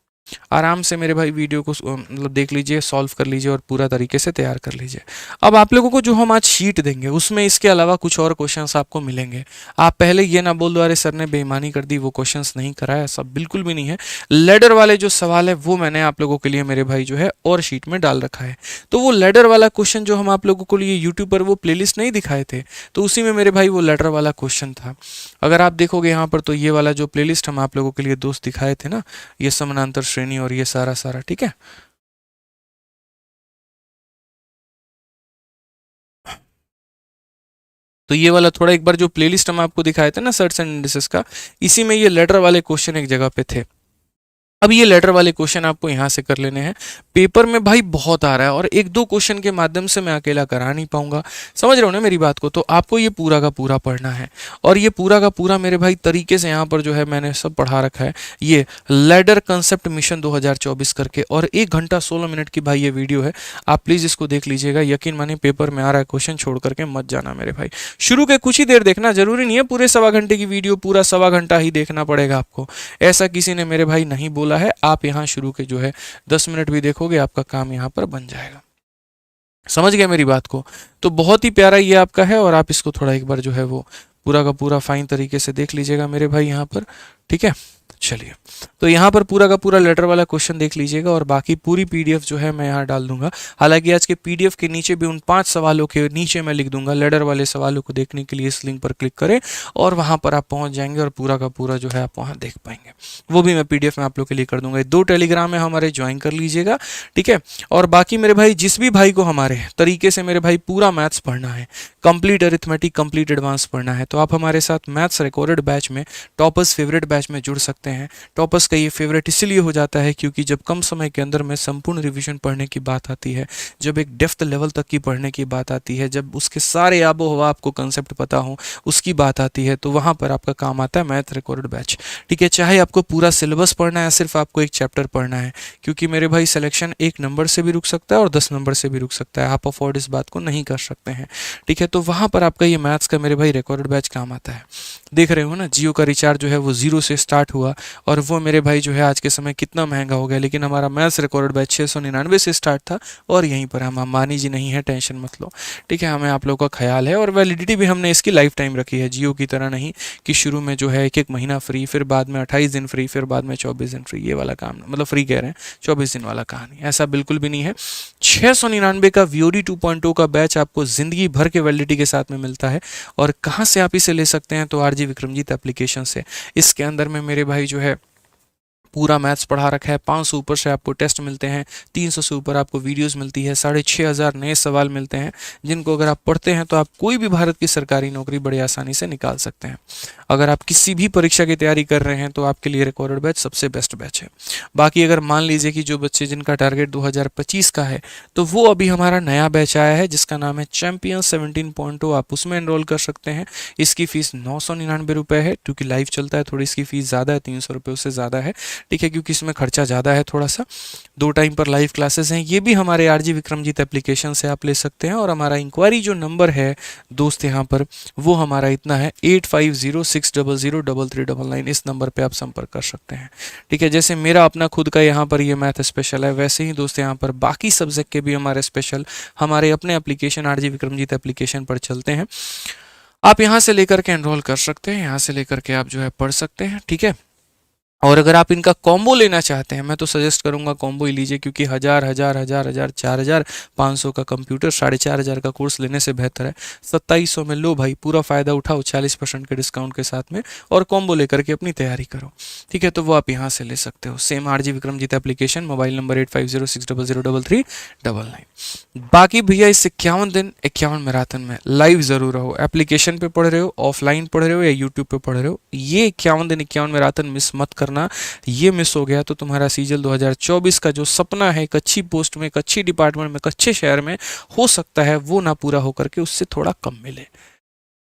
आराम से मेरे भाई वीडियो को मतलब देख लीजिए, सॉल्व कर लीजिए और पूरा तरीके से तैयार कर लीजिए। अब आप लोगों को जो हम आज शीट देंगे उसमें इसके अलावा कुछ और क्वेश्चंस आपको मिलेंगे। आप पहले ये ना बोल दो अरे सर ने बेईमानी कर दी, वो क्वेश्चंस नहीं कराया, ऐसा बिल्कुल भी नहीं है। लेडर वाले जो सवाल है वो मैंने आप लोगों के लिए मेरे भाई जो है और शीट में डाल रखा है। तो वो लेडर वाला क्वेश्चन जो हम आप लोगों को लिए यूट्यूब पर वो प्लेलिस्ट नहीं दिखाए थे, तो उसी में मेरे भाई वो लेडर वाला क्वेश्चन था। अगर आप देखोगे यहाँ पर तो ये वाला जो प्लेलिस्ट हम आप लोगों के लिए दोस्त दिखाए थे ना, ये समानांतर श्रेणी और ये सारा सारा, ठीक है। तो ये वाला थोड़ा एक बार जो प्लेलिस्ट हम आपको दिखाए थे ना सर्च एंड इंडिसेस का, इसी में ये लेटर वाले क्वेश्चन एक जगह पे थे। अब ये लेटर वाले क्वेश्चन आपको यहाँ से कर लेने हैं। पेपर में भाई बहुत आ रहा है और एक दो क्वेश्चन के माध्यम से मैं अकेला करा नहीं पाऊंगा, समझ रहे हो ना मेरी बात को। तो आपको ये पूरा का पूरा पढ़ना है और ये पूरा का पूरा मेरे भाई तरीके से यहाँ पर जो है मैंने सब पढ़ा रखा है। ये लैडर कंसेप्ट मिशन 2024 करके, और 1 घंटा 16 मिनट की भाई ये वीडियो है। आप प्लीज़ इसको देख लीजिएगा, यकीन मानिए पेपर में आ रहा है क्वेश्चन छोड़ करके मत जाना मेरे भाई। शुरू के कुछ ही देर देखना, जरूरी नहीं है पूरे 1.25 घंटे की वीडियो पूरा 1.25 घंटा ही देखना पड़ेगा आपको, ऐसा किसी ने मेरे भाई नहीं बोला है। आप यहाँ शुरू के जो है 10 मिनट भी देखोगे आपका काम यहाँ पर बन जाएगा, समझ गए मेरी बात को। तो बहुत ही प्यारा ये आपका है और आप इसको थोड़ा एक बार जो है वो पूरा का पूरा फाइन तरीके से देख लीजिएगा मेरे भाई यहाँ पर, ठीक है। चलिए, तो यहाँ पर पूरा का पूरा लेटर वाला क्वेश्चन देख लीजिएगा और बाकी पूरी पीडीएफ जो है मैं यहाँ डाल दूंगा। हालांकि आज के पीडीएफ के नीचे भी उन 5 सवालों के नीचे मैं लिख दूंगा, लेटर वाले सवालों को देखने के लिए इस लिंक पर क्लिक करें और वहाँ पर आप पहुँच जाएंगे और पूरा का पूरा जो है आप वहाँ देख पाएंगे। वो भी मैं पीडीएफ में आप लोग के लिए कर दूंगा। 2 टेलीग्राम में हमारे ज्वाइन कर लीजिएगा, ठीक है। और बाकी मेरे भाई जिस भी भाई को हमारे तरीके से मेरे भाई पूरा मैथ्स पढ़ना है, कंप्लीट अरिथमेटिक, कंप्लीट एडवांस पढ़ना है, तो आप हमारे साथ मैथ्स रिकॉर्डेड बैच में, टॉपर्स फेवरेट बैच में जुड़ सकते हैं। टॉपर्स का ये फेवरेट इसलिए हो जाता है क्योंकि जब कम समय के अंदर में संपूर्ण रिवीजन पढ़ने की बात आती है, जब एक डेप्थ लेवल तक की पढ़ने की बात आती है, जब उसके सारे आबो हवा आपको कंसेप्ट पता हो उसकी बात आती है, तो वहाँ पर आपका काम आता है मैथ रिकॉर्डेड बैच, ठीक है। चाहे आपको पूरा सिलेबस पढ़ना है, सिर्फ आपको एक चैप्टर पढ़ना है, क्योंकि मेरे भाई सिलेक्शन 1 नंबर से भी रुक सकता है और 10 नंबर से भी रुक सकता है, आप अफोर्ड इस बात को नहीं कर सकते हैं, ठीक है। तो वहाँ पर आपका ये मैथ्स का मेरे भाई रिकॉर्डेड बैच काम आता है। देख रहे हो ना, जियो का रिचार्ज जो है वो 0 से स्टार्ट हुआ और वो मेरे भाई जो है आज के समय कितना महंगा हो गया, लेकिन हमारा मैथ्स रिकॉर्डेड बैच 699 से स्टार्ट था और यहीं पर हम अंबानी जी नहीं है, टेंशन मत लो, ठीक है। हमें आप लोगों का ख्याल है और वैलिडिटी भी हमने इसकी लाइफ टाइम रखी है, जियो की तरह नहीं कि शुरू में जो है 1 महीना फ्री, फिर बाद में 28 दिन फ्री, फिर बाद में 24 दिन फ्री, ये वाला काम मतलब फ्री कह रहे हैं 24 दिन वाला कहानी, ऐसा बिल्कुल भी नहीं है। 699 का VOD 2.0 का बैच आपको जिंदगी भर के वैलिडिटी के साथ में मिलता है। और कहाँ से आप इसे ले सकते हैं, तो RJ विक्रमजीत एप्लीकेशन से। इसके अंदर में मेरे भाई जो है पूरा मैथ्स पढ़ा रखा है, 500 ऊपर से आपको टेस्ट मिलते हैं, 300 से ऊपर आपको वीडियोस मिलती है, 6500 नए सवाल मिलते हैं, जिनको अगर आप पढ़ते हैं तो आप कोई भी भारत की सरकारी नौकरी बड़ी आसानी से निकाल सकते हैं। अगर आप किसी भी परीक्षा की तैयारी कर रहे हैं तो आपके लिए रिकॉर्डेड बैच सबसे बेस्ट बैच है। बाकी अगर मान लीजिए कि जो बच्चे जिनका टारगेट 2025 का है, तो वो अभी हमारा नया बैच आया है जिसका नाम है चैंपियन 17.0, आप उसमें एनरोल कर सकते हैं। इसकी फीस 999 रुपये है, क्योंकि लाइव चलता है थोड़ी इसकी फीस ज़्यादा है, 300 रुपये उससे ज़्यादा है, ठीक है, क्योंकि इसमें खर्चा ज़्यादा है थोड़ा सा। 2 टाइम पर लाइव क्लासेस हैं, ये भी हमारे RJ विक्रमजीत एप्लीकेशन से आप ले सकते हैं। और हमारा इंक्वायरी जो नंबर है दोस्त यहाँ पर, वो हमारा इतना है 8506003399, इस नंबर पे आप संपर्क कर सकते हैं, ठीक है। जैसे मेरा अपना खुद का यहाँ पर ये मैथ स्पेशल है, वैसे ही दोस्त यहाँ पर बाकी सब्जेक्ट के भी हमारे स्पेशल हमारे अपने एप्लीकेशन RJ विक्रमजीत एप्लीकेशन पर चलते हैं। आप यहाँ से लेकर के एनरोल कर सकते हैं, यहाँ से लेकर के आप जो है पढ़ सकते हैं, ठीक है। और अगर आप इनका कॉम्बो लेना चाहते हैं, मैं तो सजेस्ट करूंगा कॉम्बो ही लीजिए, क्योंकि 4,500 का कंप्यूटर 4,500 का कोर्स लेने से बेहतर है 2700 में लो भाई, पूरा फ़ायदा उठाओ 40% के डिस्काउंट के साथ में और कॉम्बो लेकर के अपनी तैयारी करो, ठीक है। तो वो आप यहाँ से ले सकते हो, same RJ Vikramjit application, mobile number 8506003399। बाकी भैया इस 51 दिन 51 मैराथन में लाइव ज़रूर रहो, एप्लीकेशन पे पढ़ रहे हो, ऑफलाइन पढ़ रहे हो या यूट्यूब पे पढ़ रहे हो, ये 51 दिन 51 मैराथन मिस मत करना। ये मिस हो गया तो तुम्हारा सीजल 2024 का जो सपना है एक अच्छी पोस्ट में, एक अच्छी डिपार्टमेंट में, एक अच्छे शहर में, हो सकता है वो ना पूरा होकर के उससे थोड़ा कम मिले,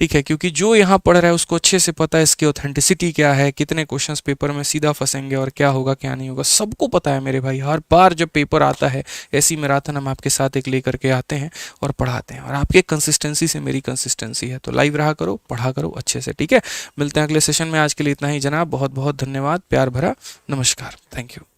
ठीक है। क्योंकि जो यहाँ पढ़ रहा है उसको अच्छे से पता है इसकी ऑथेंटिसिटी क्या है, कितने क्वेश्चंस पेपर में सीधा फंसेंगे और क्या होगा क्या नहीं होगा, सबको पता है मेरे भाई। हर बार जब पेपर आता है ऐसी मैराथन हम आपके साथ एक लेकर के आते हैं और पढ़ाते हैं, और आपके कंसिस्टेंसी से मेरी कंसिस्टेंसी है, तो लाइव रहा करो, पढ़ा करो अच्छे से, ठीक है। मिलते हैं अगले सेशन में, आज के लिए इतना ही जनाब, बहुत बहुत धन्यवाद, प्यार भरा नमस्कार, थैंक यू।